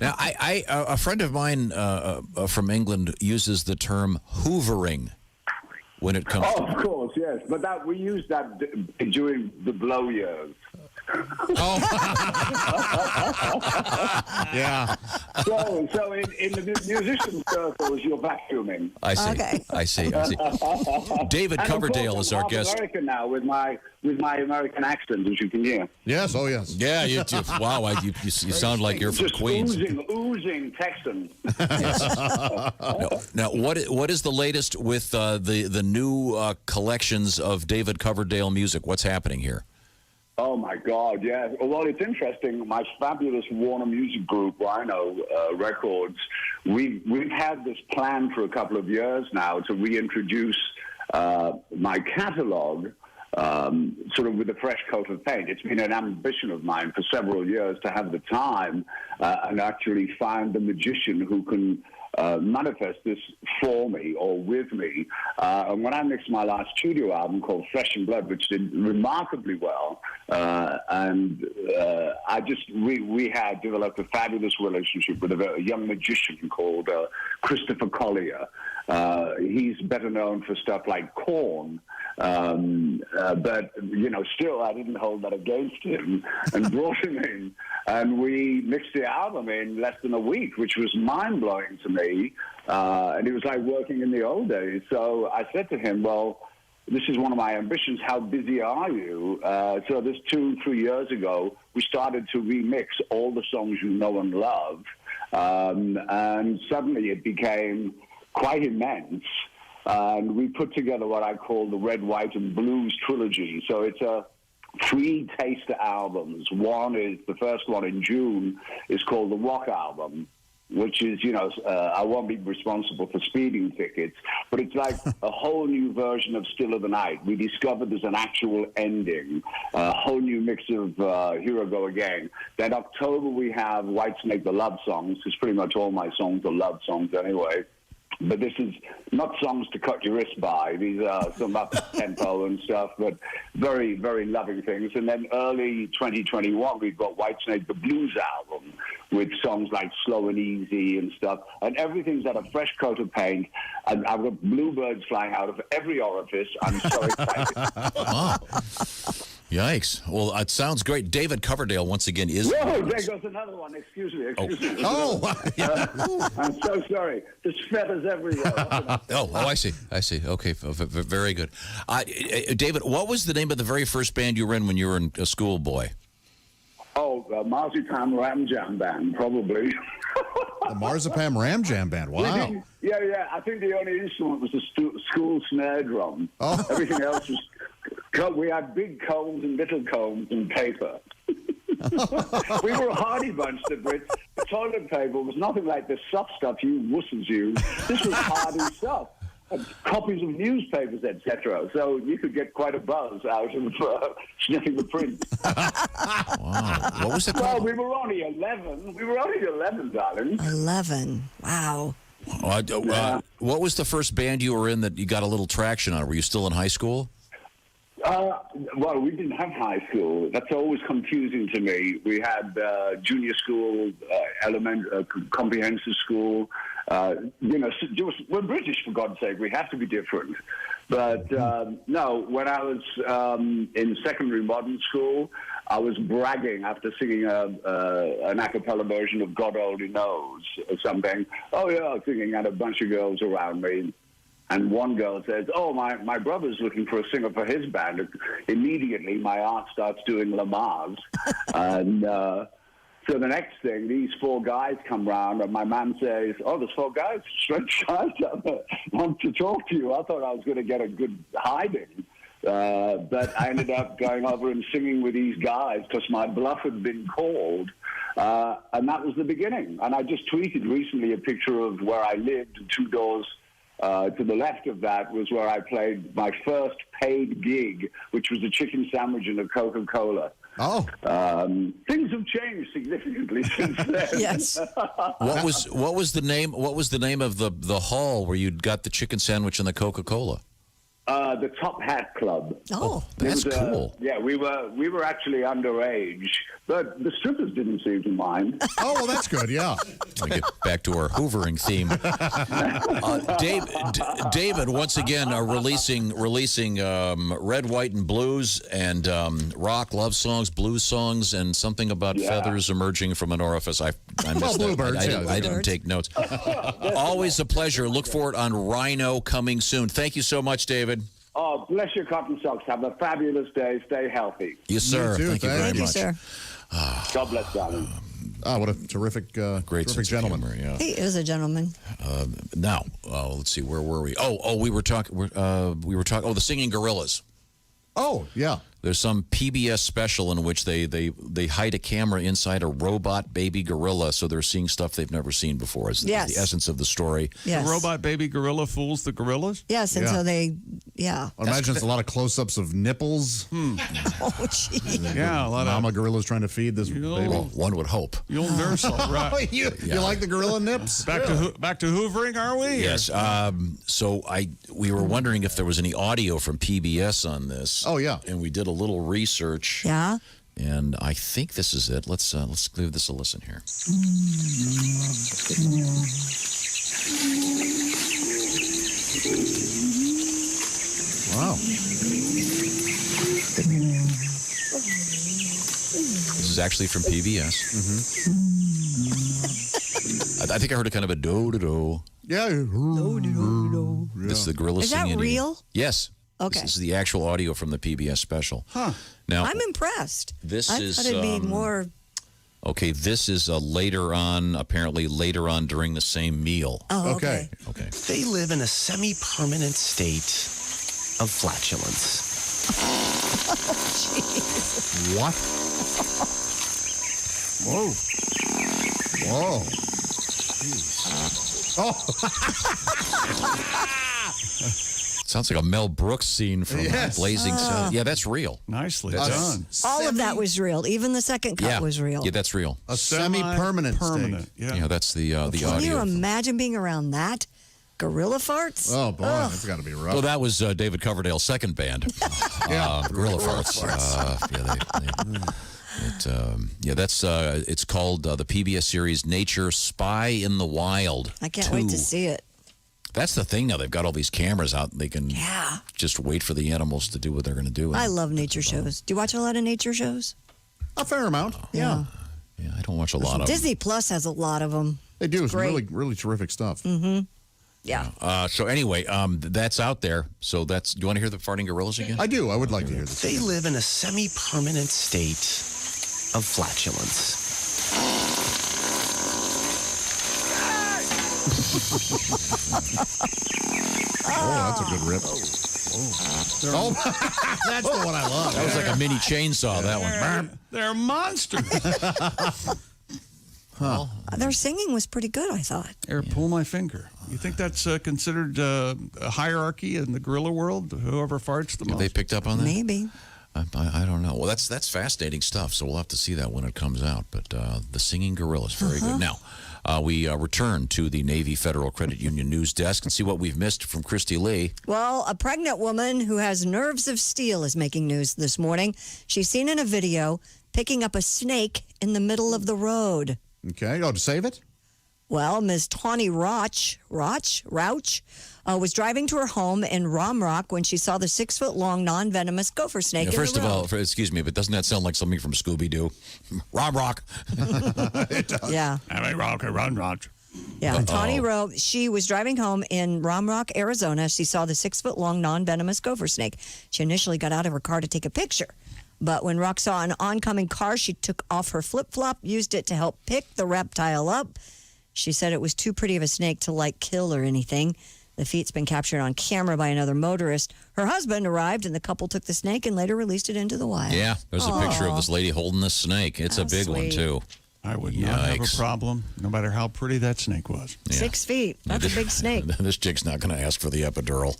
Now, a friend of mine from England uses the term hoovering when it comes to... Of course, yes. But we use that during the blow years. Yeah. So in the musician circles, you're vacuuming. I see. Okay. I see. David And Coverdale is our I'm guest. American now with my American accent, as you can hear. Yes. Oh, yes. Yeah. Wow. You sound like you're from Just Queens. oozing Texan. Now, what is the latest with the new collections of David Coverdale music? What's happening here? Oh my God, yeah. Well, it's interesting. My fabulous Warner Music Group, Rhino Records, we've had this plan for a couple of years now to reintroduce my catalog sort of with a fresh coat of paint. It's been an ambition of mine for several years to have the time and actually find the magician who can manifest this for me or with me. And when I mixed my last studio album called Flesh and Blood, which did remarkably well, we had developed a fabulous relationship with a young magician called Christopher Collier. He's better known for stuff like Korn. But, still I didn't hold that against him and brought him in. And we mixed the album in less than a week, which was mind-blowing to me. And it was like working in the old days. So I said to him, well, this is one of my ambitions. How busy are you? So this 2-3 years ago, we started to remix all the songs you know and love. And suddenly it became quite immense. And we put together what I call the Red, White, and Blues trilogy. So it's 3 taster albums. The first one in June is called the Rock Album, which is, I won't be responsible for speeding tickets, but it's like a whole new version of Still of the Night. We discovered there's an actual ending, a whole new mix of Here I Go Again. Then October we have Whitesnake, the love songs, because pretty much all my songs are love songs anyway. But this is not songs to cut your wrist by. These are some up-tempo and stuff, but very, very loving things. And then early 2021, we've got Whitesnake, the Blues album, with songs like Slow and Easy and stuff. And everything's got a fresh coat of paint. And I've got bluebirds flying out of every orifice. I'm so excited. Yikes. Well, it sounds great. David Coverdale, once again, is... Whoa, there goes another one. Excuse me. I'm so sorry. There's feathers everywhere. I see. Okay, very good. David, what was the name of the very first band you were in when you were a schoolboy? Marzipan Ram Jam Band, probably. The Marzipan Ram Jam Band. Wow. Yeah. I think the only instrument was the school snare drum. Oh. Everything else was... We had big combs and little combs and paper. We were a hardy bunch, the Brits. The toilet paper was nothing like the soft stuff you wusses use. This was hardy stuff. Copies of newspapers, etc. So you could get quite a buzz out of sniffing the print. Wow. What was it called? Well, we were only 11. We were only 11, darling. 11. Wow. What was the first band you were in that you got a little traction on? Were you still in high school? Well, we didn't have high school. That's always confusing to me. We had junior school, comprehensive school. We're British, for God's sake. We have to be different. But no, when I was in secondary modern school, I was bragging after singing an a cappella version of God Only Knows or something. Oh, yeah, I was singing, and a bunch of girls around me. And one girl says, oh, my brother's looking for a singer for his band. Immediately, my aunt starts doing Lamar's. And So the next thing, these 4 guys come round, and my man says, "Oh, there's 4 guys, strange guys out there, want to talk to you." I thought I was going to get a good hiding. But I ended up going over and singing with these guys because my bluff had been called. And that was the beginning. And I just tweeted recently a picture of where I lived, and 2 doors to the left of that was where I played my first paid gig, which was a chicken sandwich and a Coca-Cola. Oh, things have changed significantly since then. Yes. What was the name? What was the name of the hall where you got the chicken sandwich and the Coca-Cola? The Top Hat Club. Oh, that's cool. Yeah, we were actually underage, but the strippers didn't seem to mind. Oh, well, that's good. Yeah. We get back to our hoovering theme. David, once again, releasing Red, White, and Blues and rock love songs, blues songs, and something about feathers emerging from an orifice. I missed that. Bluebirds. I didn't take notes. Always a pleasure. Look for it on Rhino coming soon. Thank you so much, David. Oh, bless your cotton socks. Have a fabulous day. Stay healthy. Yes, sir. You too. Thank you very Thank you, much. sir. God bless, darling. What a terrific, Great terrific sense of gentleman. humor, yeah. He is a gentleman. Now, let's see. Where were we? We were talking. We were talking. Oh, the singing gorillas. Oh, yeah. There's some PBS special in which they hide a camera inside a robot baby gorilla, so they're seeing stuff they've never seen before. Is the essence of the story. Yes. The robot baby gorilla fools the gorillas? Yes, and so they, I imagine it's a lot of close-ups of nipples. Oh, gee. Yeah, a lot of Mama gorilla's trying to feed this baby. Well, one would hope. You'll nurse all right. you like the gorilla nips? Back to hoovering, are we? Yes. So we were wondering if there was any audio from PBS on this. Oh, yeah. And we did a little research. Yeah. And I think this is it. Let's give this a listen here. Wow. This is actually from PBS. I think I heard a kind of a do-do-do. Yeah. This is the gorilla Is that singing. real? Yes. Okay. This is the actual audio from the PBS special. Huh. Now, I'm impressed. This I is, thought it'd be more. okay, this is apparently later on during the same meal. Oh, okay. Okay. They live in a semi-permanent state of flatulence. What? Whoa. Whoa. Oh. Sounds like a Mel Brooks scene from Blazing Saddles. Yeah, that's real. Nicely That's- done. All of that was real. Even the second cut was real. Yeah, that's real. A semi-permanent state. Yeah, that's the Can audio. you imagine being around that? Gorilla farts? Oh, boy. That's got to be rough. Well, that was David Coverdale's second band. Gorilla Farts. It's called the PBS series Nature Spy in the Wild. I can't 2. wait to see it. That's the thing now. They've got all these cameras out. They can just wait for the animals to do what they're going to do. I love nature shows. Do you watch a lot of nature shows? A fair amount. Yeah. Yeah, I don't watch a lot of them. Disney Plus has a lot of them. They do. It's Great. really, really terrific stuff. Mm-hmm. Yeah. So anyway, that's out there. So do you want to hear the farting gorillas again? I do. I would like to hear this. They live in a semi-permanent state of flatulence. That's a good rip. Oh, that's the one I love. That was like a mini chainsaw, that one. They're monsters. Their singing was pretty good, I thought. Here, pull my finger. You think that's considered a hierarchy in the gorilla world? Whoever farts the most? They picked up on that? Maybe. I don't know. Well, that's fascinating stuff. So we'll have to see that when it comes out. But the singing gorillas, very good. Now, we return to the Navy Federal Credit Union news desk and see what we've missed from Christy Lee. Well, a pregnant woman who has nerves of steel is making news this morning. She's seen in a video picking up a snake in the middle of the road. Okay. Oh, to save it? Well, Ms. Tawny Rauch was driving to her home in Romrock when she saw the 6-foot-long non-venomous gopher snake in First the of road. all, excuse me, but doesn't that sound like something from Scooby-Doo? Romrock. It does. Yeah. Run, Rock. Yeah, Tawny Rowe, she was driving home in Romrock, Arizona. She saw the 6-foot-long non-venomous gopher snake. She initially got out of her car to take a picture. But when Rock saw an oncoming car, she took off her flip-flop, used it to help pick the reptile up. She said it was too pretty of a snake to, kill or anything. The feat's been captured on camera by another motorist. Her husband arrived, and the couple took the snake and later released it into the wild. Yeah, there's a picture of this lady holding this snake. It's a big one, too. I would not have a problem, no matter how pretty that snake was. Yeah. 6 feet. That's a big snake. This chick's not going to ask for the epidural.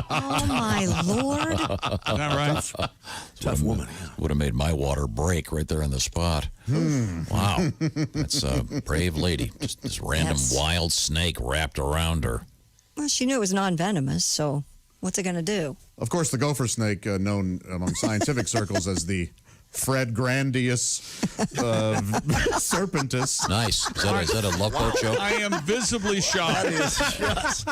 Oh, my Lord. Isn't that right? Tough woman. Would have made my water break right there on the spot. Wow. That's a brave lady. Just this random wild snake wrapped around her. Well, she knew it was non-venomous, so what's it going to do? Of course, the gopher snake, known among scientific circles as the Fred Grandius Serpentis. Nice. Is that a love boat joke? I am visibly shocked. That is just...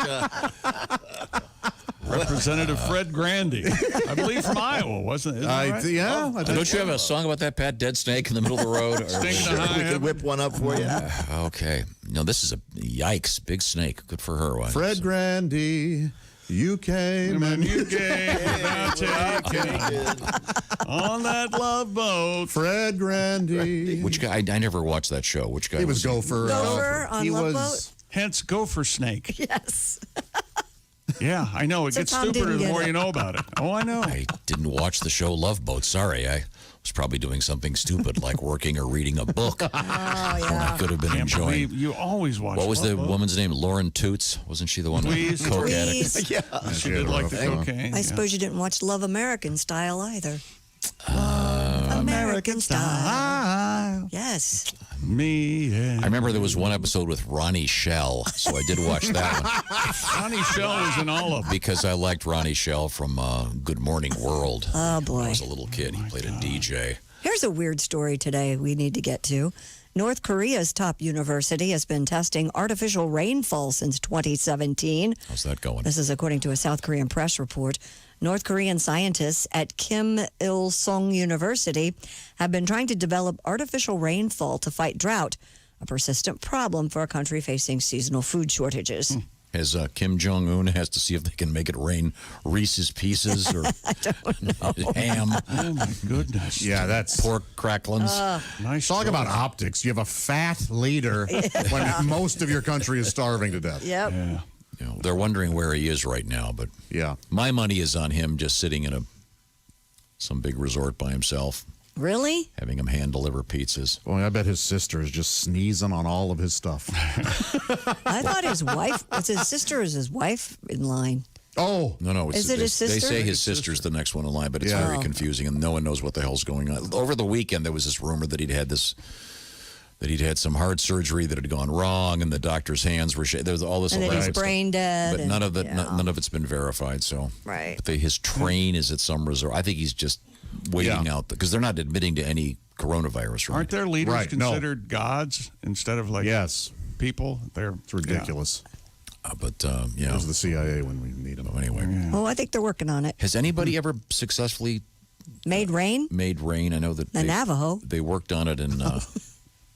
Representative Fred Grandy, I believe from Iowa, wasn't it? Isn't that right? Yeah. I Don't you have a song about that, Pat? Dead snake in the middle of the road? We could whip one up for you. Okay. No, this is a yikes. Big snake. Good for her. Fred Grandy. You came and you gave without taking on that love boat. Fred Grandy. Which guy? I never watched that show. Which guy? He was Gopher. Gopher on he Love was, Boat? Hence Gopher Snake. Yes. Yeah, I know. It So gets Tom stupider didn't the get more it. you know about it. Oh, I know. I didn't watch the show Love Boat. Sorry. I was probably doing something stupid like working or reading a book. Oh, yeah. I could have been Can't enjoying. believe you always watch What was Love the Boat. woman's name? Lauren Toots? Wasn't she the one? Louise. Coke Louise. addict? Yeah. She did like the cocaine. I suppose you didn't watch Love American Style either. American Style. Yes. Me and I remember there was one episode with Ronnie Shell, so I did watch that one. Ronnie Shell was in all of them. Because I liked Ronnie Shell from Good Morning World. Oh, boy. When I was a little kid. He played a DJ. Here's a weird story today we need to get to. North Korea's top university has been testing artificial rainfall since 2017. How's that going? This is according to a South Korean press report. North Korean scientists at Kim Il-sung University have been trying to develop artificial rainfall to fight drought, a persistent problem for a country facing seasonal food shortages. As Kim Jong-un has to see if they can make it rain Reese's Pieces or I don't know. ham. Oh, my goodness. Yeah, that's pork cracklings. Nice. Talk about optics. You have a fat leader when most of your country is starving to death. Yep. Yeah. You know, they're wondering where he is right now, but yeah, my money is on him just sitting in some big resort by himself. Really? Having him hand deliver pizzas. Boy, I bet his sister is just sneezing on all of his stuff. I thought his wife was his sister. Is his wife in line? Oh no! Is it his They sister? say his sister's the next one in line, but it's Yeah. very Oh. confusing, and no one knows what the hell's going on. Over the weekend, there was this rumor that he'd had some heart surgery that had gone wrong, and the doctor's hands were there was all this, And then he's elaborate stuff. brain dead. But and- none of it, yeah. none of it's been verified. So, Right. But his train is at some resort. I think he's just waiting out because they're not admitting to any coronavirus. Right? Aren't their leaders Right, no. considered gods instead of yes, people? it's ridiculous. But you know, There's the CIA when we need them. Anyway, Oh, I think they're working on it. has anybody ever successfully Made rain? made rain? I know that The Navajo. They worked on it in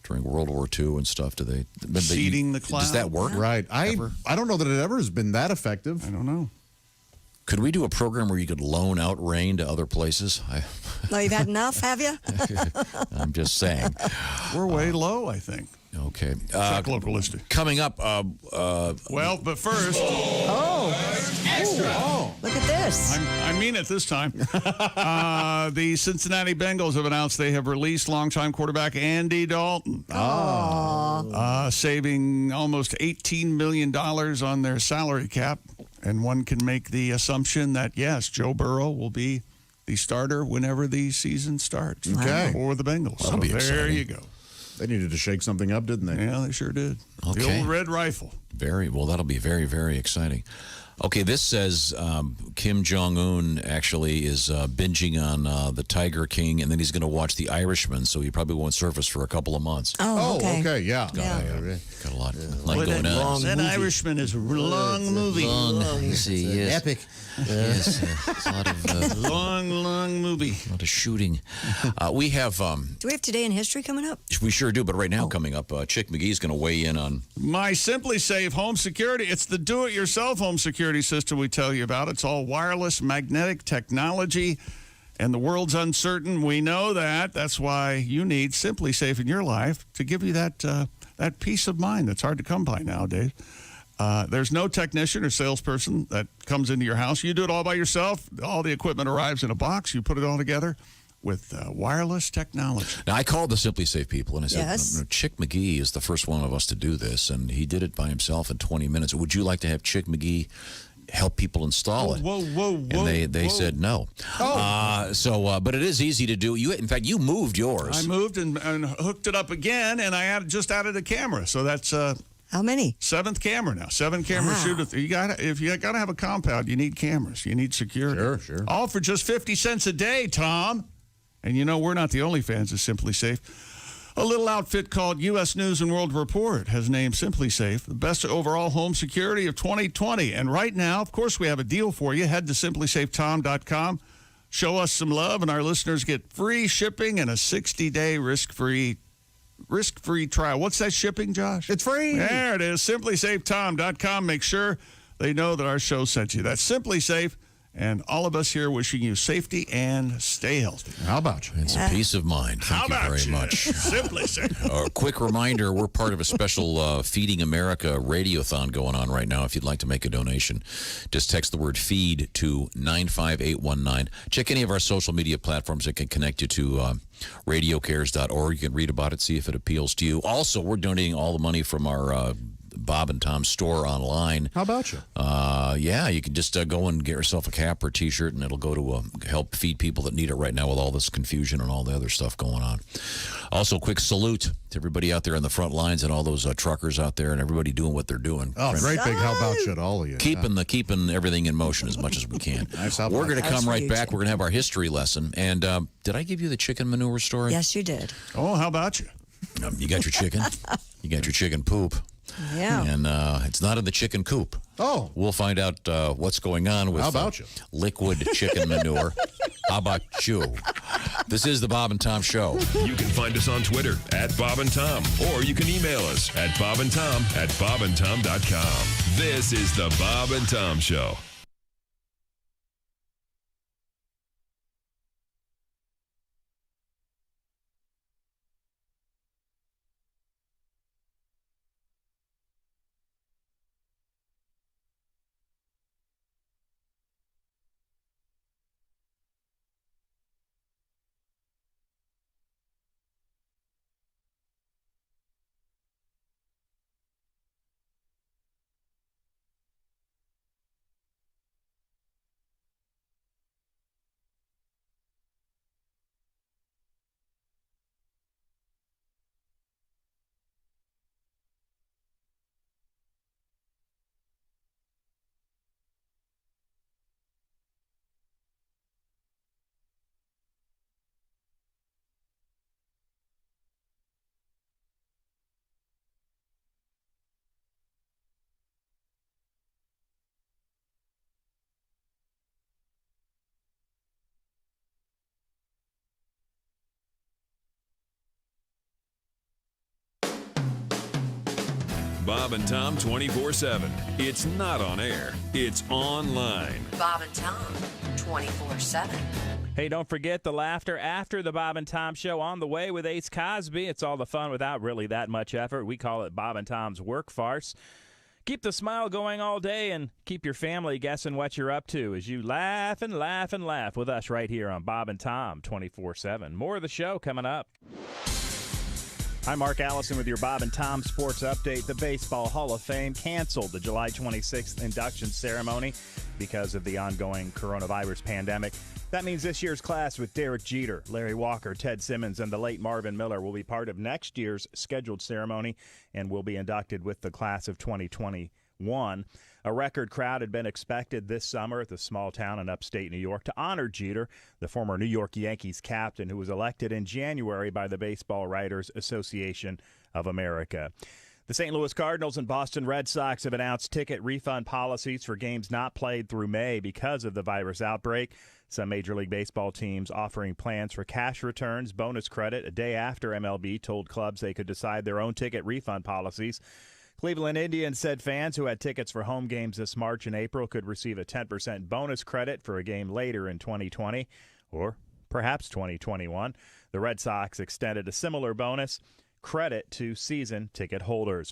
during World War II and stuff. Do they? but Seeding the Does that work? Right. I don't know that it ever has been that effective. I don't know. Could we do a program where you could loan out rain to other places? No, you've had enough, have you? I'm just saying. We're way low, I think. Okay. Check local listing. Coming up. Well, but first. Oh, look at this. I mean it this time. The Cincinnati Bengals have announced they have released longtime quarterback Andy Dalton. Saving almost $18 million on their salary cap. And one can make the assumption that, yes, Joe Burrow will be the starter whenever the season starts. Okay. For the Bengals. That'll be there exciting. you go. They needed to shake something up, didn't they? Yeah, they sure did. Okay. The old red rifle. Very well. That'll be very, very exciting. Okay, this says Kim Jong-un actually is binging on The Tiger King, and then he's going to watch The Irishman, so he probably won't surface for a couple of months. Oh, okay. Yeah. Got a lot going on. That Irishman is a long movie. Yes. Epic. Yes, it's a lot of long movie. a lot of shooting. We have Do we have Today in History coming up? we sure do, but right now coming up, Chick McGee's going to weigh in on My Simply Safe home security. It's the do-it-yourself home security system we tell you about. It's all wireless, magnetic technology, and the world's uncertain. We know that. That's why you need Simply Safe in your life to give you that peace of mind that's hard to come by nowadays. There's no technician or salesperson that comes into your house. You do it all by yourself. All the equipment arrives in a box. You put it all together with wireless technology. Now, I called the Simply Safe people, and I said, Yes. no, Chick McGee is the first one of us to do this, and he did it by himself in 20 minutes. Would you like to have Chick McGee help people install it? Whoa. And they said no. But it is easy to do. In fact, you moved yours. I moved and hooked it up again, and I just added a camera. So that's how many? 7th camera now. 7 cameras. Wow. If you gotta have a compound, you need cameras. You need security. Sure. All for just 50 cents a day, Tom. And we're not the only fans of Simply Safe. A little outfit called U.S. News and World Report has named Simply Safe the best overall home security of 2020. And right now, of course, we have a deal for you. Head to simplysafetom.com. Show us some love, and our listeners get free shipping and a 60-day risk-free trial. What's that shipping, Josh? It's free. There it is. Simplysafetom.com. Make sure they know that our show sent you. That's Simply Safe. And all of us here wishing you safety and stay healthy. How about you? It's a peace of mind. Thank you very much. Simply Safe. A quick reminder, we're part of a special Feeding America Radiothon going on right now. If you'd like to make a donation, just text the word FEED to 95819. Check any of our social media platforms that can connect you to radiocares.org. You can read about it, see if it appeals to you. Also, we're donating all the money from our Bob and Tom store online. How about you? Yeah, you can just go and get yourself a cap or a T-shirt, and it'll go to help feed people that need it right now with all this confusion and all the other stuff going on. Also, quick salute to everybody out there on the front lines and all those truckers out there and everybody doing what they're doing. Oh, great big how about you to all of you. Keeping everything in motion as much as we can. We're going to come right back. We're going to have our history lesson. And did I give you the chicken manure story? Yes, you did. Oh, how about you? You got your chicken. You got your chicken poop. Yeah. And it's not in the chicken coop. Oh. We'll find out what's going on with How about you? Liquid chicken manure. How about you? This is the Bob and Tom Show. You can find us on Twitter at Bob and Tom, or you can email us at bobandtom@bobandtom.com. This is the Bob and Tom Show. Bob and Tom 24/7. It's not on air. It's online. Bob and Tom, 24/7. Hey, don't forget the laughter after the Bob and Tom Show on the way with Ace Cosby. It's all the fun without really that much effort. We call it Bob and Tom's work farce. Keep the smile going all day and keep your family guessing what you're up to as you laugh and laugh and laugh with us right here on Bob and Tom 24/7. More of the show coming up. I'm Mark Allison with your Bob and Tom Sports Update. The Baseball Hall of Fame canceled the July 26th induction ceremony because of the ongoing coronavirus pandemic. That means this year's class with Derek Jeter, Larry Walker, Ted Simmons, and the late Marvin Miller will be part of next year's scheduled ceremony and will be inducted with the class of 2021. A record crowd had been expected this summer at the small town in upstate New York to honor Jeter, the former New York Yankees captain who was elected in January by the Baseball Writers Association of America. The St. Louis Cardinals and Boston Red Sox have announced ticket refund policies for games not played through May because of the virus outbreak. Some Major League Baseball teams offering plans for cash returns, bonus credit, a day after MLB told clubs they could decide their own ticket refund policies. Cleveland Indians said fans who had tickets for home games this March and April could receive a 10% bonus credit for a game later in 2020, or perhaps 2021. The Red Sox extended a similar bonus credit to season ticket holders.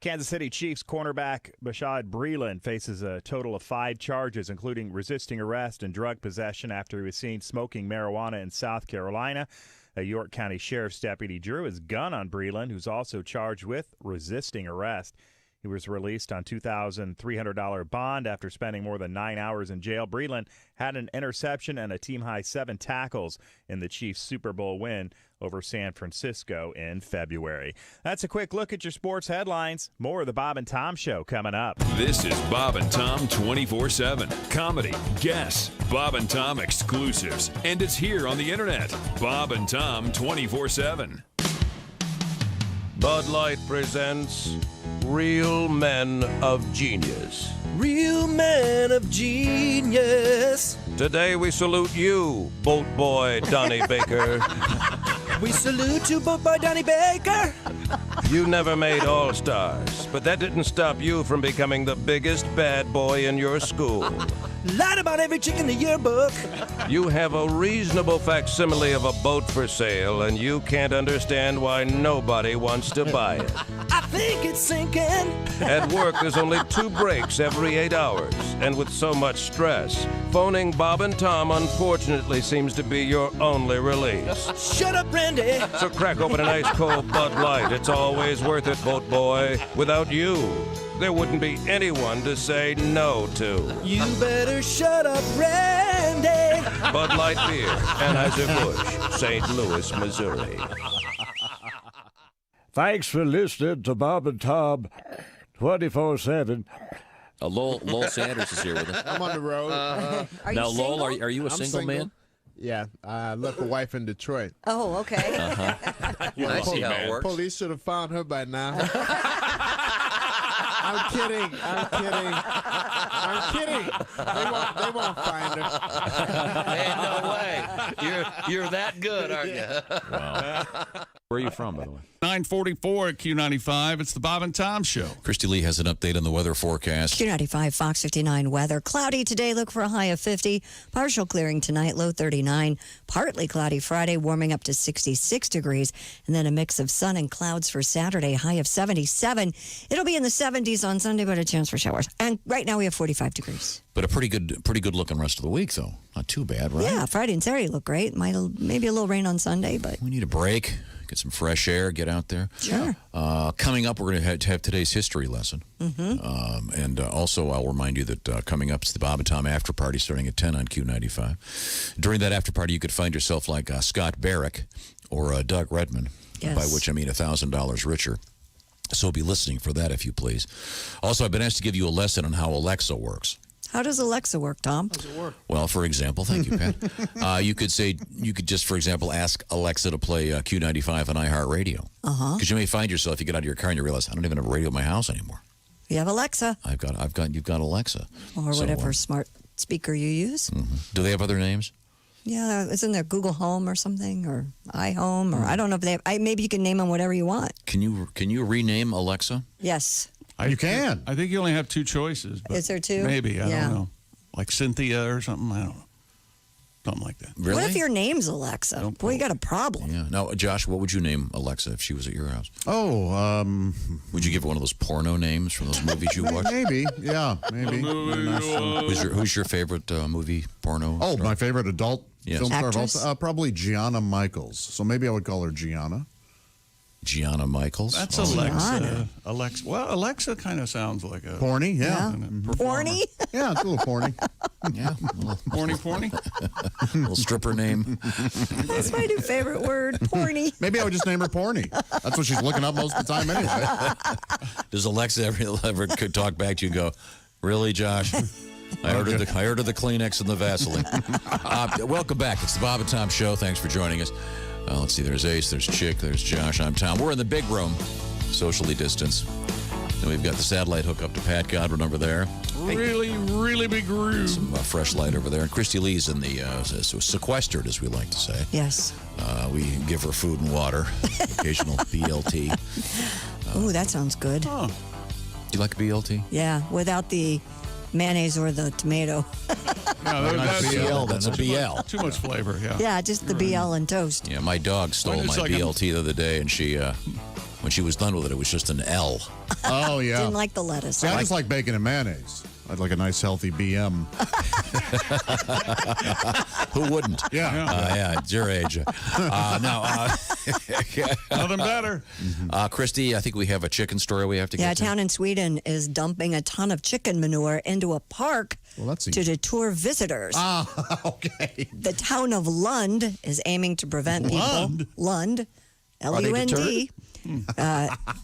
Kansas City Chiefs cornerback Bashaud Breeland faces a total of 5 charges, including resisting arrest and drug possession after he was seen smoking marijuana in South Carolina. A York County Sheriff's deputy drew his gun on Breeland, who's also charged with resisting arrest. He was released on $2,300 bond after spending more than 9 hours in jail. Breeland had an interception and a team-high 7 tackles in the Chiefs' Super Bowl win over San Francisco in February. That's a quick look at your sports headlines. More of the Bob and Tom Show coming up. This is Bob and Tom 24/7. Comedy, guests, Bob and Tom exclusives, and it's here on the internet. Bob and Tom 24/7. Bud Light presents Real Men of Genius. Real men of genius. Today we salute you, boat boy Donnie Baker. We salute you, boat boy Donnie Baker. You never made All-Stars, but that didn't stop you from becoming the biggest bad boy in your school. Lied about every chick in the yearbook. You have a reasonable facsimile of a boat for sale, and you can't understand why nobody wants to buy it. I think it's sinking. At work, there's only 2 breaks every 8 hours, and with so much stress, phoning Bob and Tom unfortunately seems to be your only release. Shut up, Randy. So crack open an ice cold Bud Light. It's always worth it, boat boy. Without you, there wouldn't be anyone to say no to. You better shut up, Randy. Bud Light Beer, Anheuser-Busch, St. Louis, Missouri. Thanks for listening to Bob and Tom 24/7. Lowell Sanders is here with us. I'm on the road. Are now, you Lowell, single? are you a single man? Yeah, I left a wife in Detroit. Oh, okay. I see how it works. Police should have found her by now. I'm kidding. They won't find her. Hey, no way. You're that good, aren't you? Wow. Where are you from, by the way? 944 at Q95. It's the Bob and Tom Show. Christy Lee has an update on the weather forecast. Q95, Fox 59 weather. Cloudy today, look for a high of 50. Partial clearing tonight, low 39. Partly cloudy Friday, warming up to 66 degrees. And then a mix of sun and clouds for Saturday, high of 77. It'll be in the 70s on Sunday, but a chance for showers. And right now we have 45 degrees. But a pretty good looking rest of the week, though. Not too bad, right? Yeah, Friday and Saturday look great. Maybe a little rain on Sunday, but We need a break, get some fresh air, get out there. Sure. Coming up, we're going to have today's history lesson. Mm-hmm. And also, I'll remind you that coming up is the Bob and Tom After Party starting at 10 on Q95. During that after party, you could find yourself like Scott Barrick or Doug Redman, Yes. by which I mean $1,000 richer. So be listening for that, if you please. Also, I've been asked to give you a lesson on how Alexa works. how does Alexa work, Tom? How does it work? Well, for example, thank you, Pat. You could just, for example, ask Alexa to play Q95 on iHeartRadio. Uh-huh. Because you may find yourself, you get out of your car and you realize, I don't even have a radio at my house anymore. You have Alexa. You've got Alexa. Or whatever smart speaker you use. Do they have other names? Yeah, isn't there Google Home or something, or iHome, or I don't know if they have, maybe you can name them whatever you want. Can you rename Alexa? Yes. You can. I think you only have 2 choices. But Is there 2? Maybe. I Yeah. don't know. Like Cynthia or something. I don't know. Something like that. Really? What if your name's Alexa? Boy, you got a problem. Yeah. Now, Josh, what would you name Alexa if she was at your house? Oh, would you give her one of those porno names from those movies you watch? Maybe. Yeah, maybe. Who's your favorite movie porno? Oh, star? my favorite adult film star of all Actress? time? Probably Gianna Michaels. So maybe I would call her Gianna. Gianna Michaels? That's Gianna. Alexa. Well, Alexa kind of sounds like a... Porny, yeah. Porny? Yeah, it's a little porny. Yeah. Porny? Little stripper name. That's my new favorite word, porny. Maybe I would just name her Porny. That's what she's looking up most of the time anyway. Does Alexa ever could talk back to you and go, really, Josh? I ordered the Kleenex and the Vaseline. Welcome back. It's the Bob and Tom Show. Thanks for joining us. Let's see. There's Ace. There's Chick. There's Josh. I'm Tom. We're in the big room, socially distanced. And we've got the satellite hookup to Pat Godwin over there. Really, really big room. Some fresh light over there. And Christy Lee's in the sequestered, as we like to say. Yes. We give her food and water, occasional BLT. Ooh, that sounds good. Oh. Do you like BLT? Yeah, without the mayonnaise or the tomato. No, that's BL, That's a BL. Too much flavor, yeah. Yeah, just the BL and toast. Yeah, my dog stole Mine my is like a- BLT the other day, and she, when she was done with it, it was just an L. Oh, yeah. Didn't like the lettuce. See, I just like bacon and mayonnaise. I'd like a nice, healthy BM. Who wouldn't? Yeah. It's your age. Nothing better. Christy, I think we have a chicken story we have to Yeah, a get to. town in Sweden is dumping a ton of chicken manure into a park to deter visitors. Okay. The town of Lund is aiming to prevent people. Lund, Are they L-U-N-D.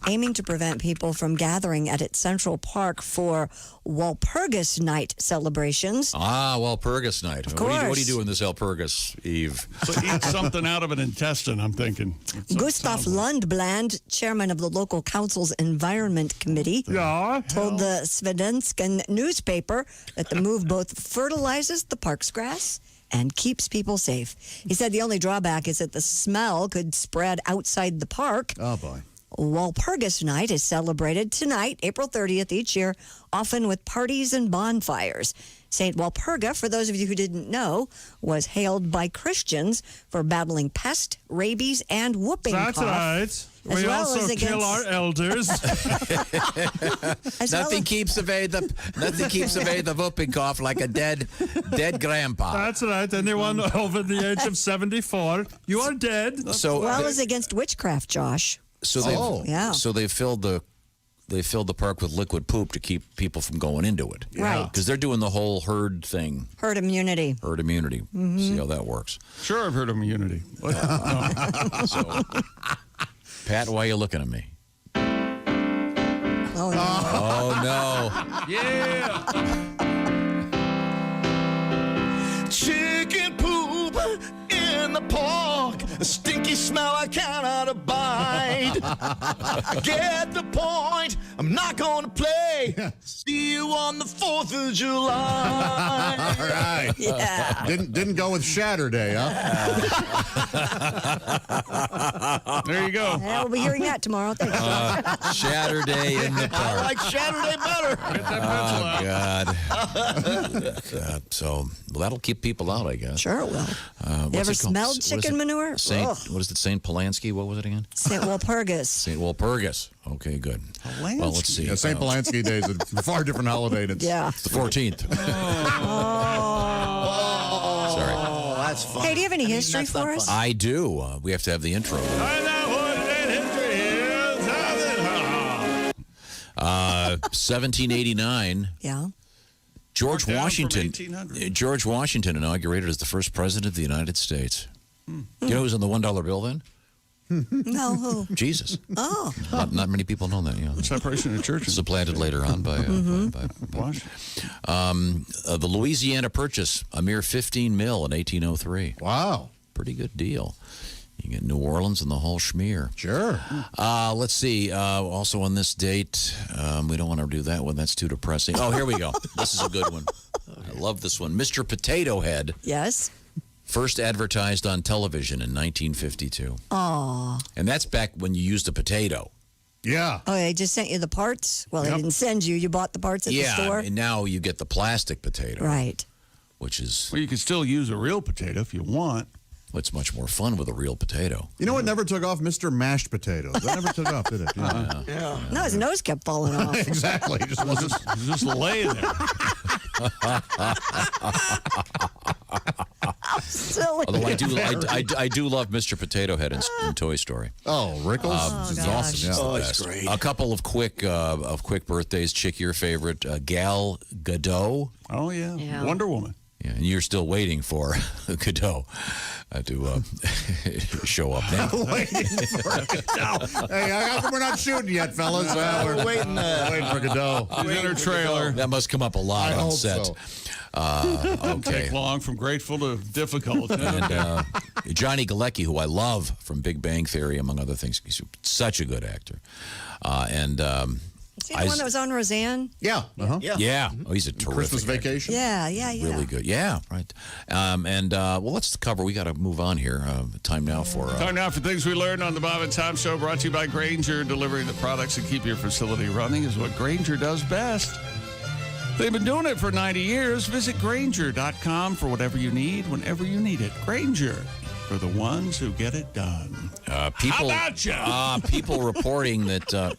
Aiming to prevent people from gathering at its central park for Walpurgis Night celebrations. Walpurgis Night. What do you course. do in this Walpurgis Eve? So eat something out of an intestine, I'm thinking. Gustav Lundbland, chairman of the local council's environment committee, told the Svedenskan newspaper that the move both fertilizes the park's grass and keeps people safe. He said the only drawback is that the smell could spread outside the park. Oh, boy. Walpurgis Night is celebrated tonight, April 30th each year, often with parties and bonfires. St. Walpurga, for those of you who didn't know, was hailed by Christians for battling pest, rabies, and whooping cough. Right. As well as against... elders. Nothing keeps away the whooping cough like a dead grandpa. That's right. Anyone over the age of 74, you are dead. So, well as against witchcraft, Josh. So they filled the park with liquid poop to keep people from going into it. Right. Because they're doing the whole herd thing. Herd immunity. See how that works. Sure, I've heard of immunity. So, Pat, why are you looking at me? Oh, no. Oh, no. Yeah. Chicken poop in the park, a stinky smell I cannot abide. Get the point, I'm not gonna play. See you on the 4th of July. All right. Yeah. Didn't go with Saturday, huh? There you go. Yeah, we'll be hearing that tomorrow. Thanks, Josh. Saturday in the park. I like Saturday better. Get that pencil out. God. So that'll keep people out, I guess. Sure it will. You ever smelled chicken manure? What is it, St. Polanski? What was it again? St. Walpurgis. St. Walpurgis. Okay, good. Well, let's see. Yeah, St. Polanski Day is a far different holiday. It's It's the 14th. Sorry. Oh, that's fun. Hey, do you have any history for us? I do. We have to have the intro. 1789. Yeah. George Down from Washington. 1800. George Washington inaugurated as the first president of the United States. You know who was on the $1 bill then? No, who? Jesus. Oh. Not many people know that. Yeah. Separation of churches. Supplanted later on by the Louisiana Purchase, a mere $15 million in 1803. Wow. Pretty good deal. You get New Orleans and the whole schmear. Sure. Let's see. Also on this date, we don't want to do that one. That's too depressing. Oh, here we go. This is a good one. I love this one. Mr. Potato Head. Yes. First advertised on television in 1952. Oh. And that's back when you used a potato. Yeah. Oh, they just sent you the parts? Well, they didn't send you. You bought the parts at the store? And now you get the plastic potato. Right. Which is... Well, you can still use a real potato if you want. It's much more fun with a real potato. You know what never took off? Mr. Mashed Potatoes. That never took off, did it? Yeah. No, his nose kept falling off. Exactly. Just lay there. Silly. Although I do love Mr. Potato Head in Toy Story. Oh, Rickles? It's awesome. Yeah. It's great. A couple of quick birthdays. Chick, your favorite, Gal Gadot. Oh, yeah. Wonder Woman. Yeah, and you're still waiting for Godot to show up now. Waiting for Godot. Hey, how come we're not shooting yet, fellas? We're waiting for Godot. She's in her trailer. That must come up a lot on set. So. Okay. Take long from grateful to difficult. And Johnny Galecki, who I love from Big Bang Theory, among other things. He's such a good actor. Is he the one that was on Roseanne? Yeah. Uh-huh. Yeah. Oh, he's a terrific Christmas actor. Vacation? Yeah. Really good. Yeah, right. Let's cover. We got to move on here. Time now for things we learned on the Bob and Tom Show, brought to you by Grainger. Delivering the products that keep your facility running is what Grainger does best. They've been doing it for 90 years. Visit Grainger.com for whatever you need, whenever you need it. Grainger, for the ones who get it done. People, How about ya? People reporting that...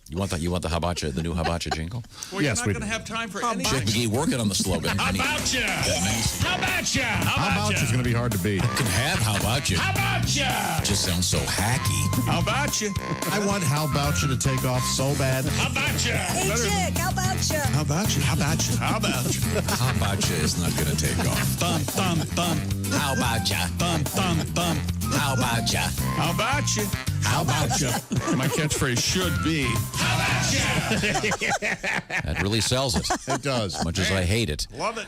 You want the hibachi, the new hibachi jingle? Well, Yes, you're we not going to do. have time for Chick anything. McGee working on the slogan. How about ya? How about ya? How about you is going to be hard to beat. You can have how about you? How about ya? Just sounds so hacky. How about you? I want How About You to take off so bad. How about you? Hey, Chick, how about you? How about you? How about you? How about you? How about you is not going to take off. Thump, thump, thump. How about ya? Thump, thump, thump. How about ya? How about you? How about you? My catchphrase should be, how about you? That really sells it. It does. As much as I hate it. Love it.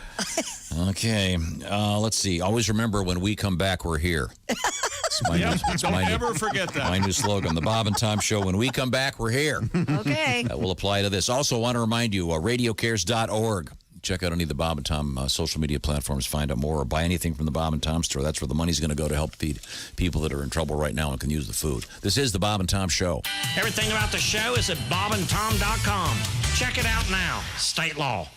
Okay, let's see. Always remember, when we come back, we're here. It's my Yep, new, it's don't my new- ever forget that. My new slogan, the Bob and Tom Show. When we come back, we're here. Okay. That will apply to this. Also, I want to remind you, radiocares.org. Check out any of the Bob and Tom social media platforms. Find out more or buy anything from the Bob and Tom store. That's where the money's going to go to help feed people that are in trouble right now and can use the food. This is the Bob and Tom Show. Everything about the show is at bobandtom.com. Check it out now. State law.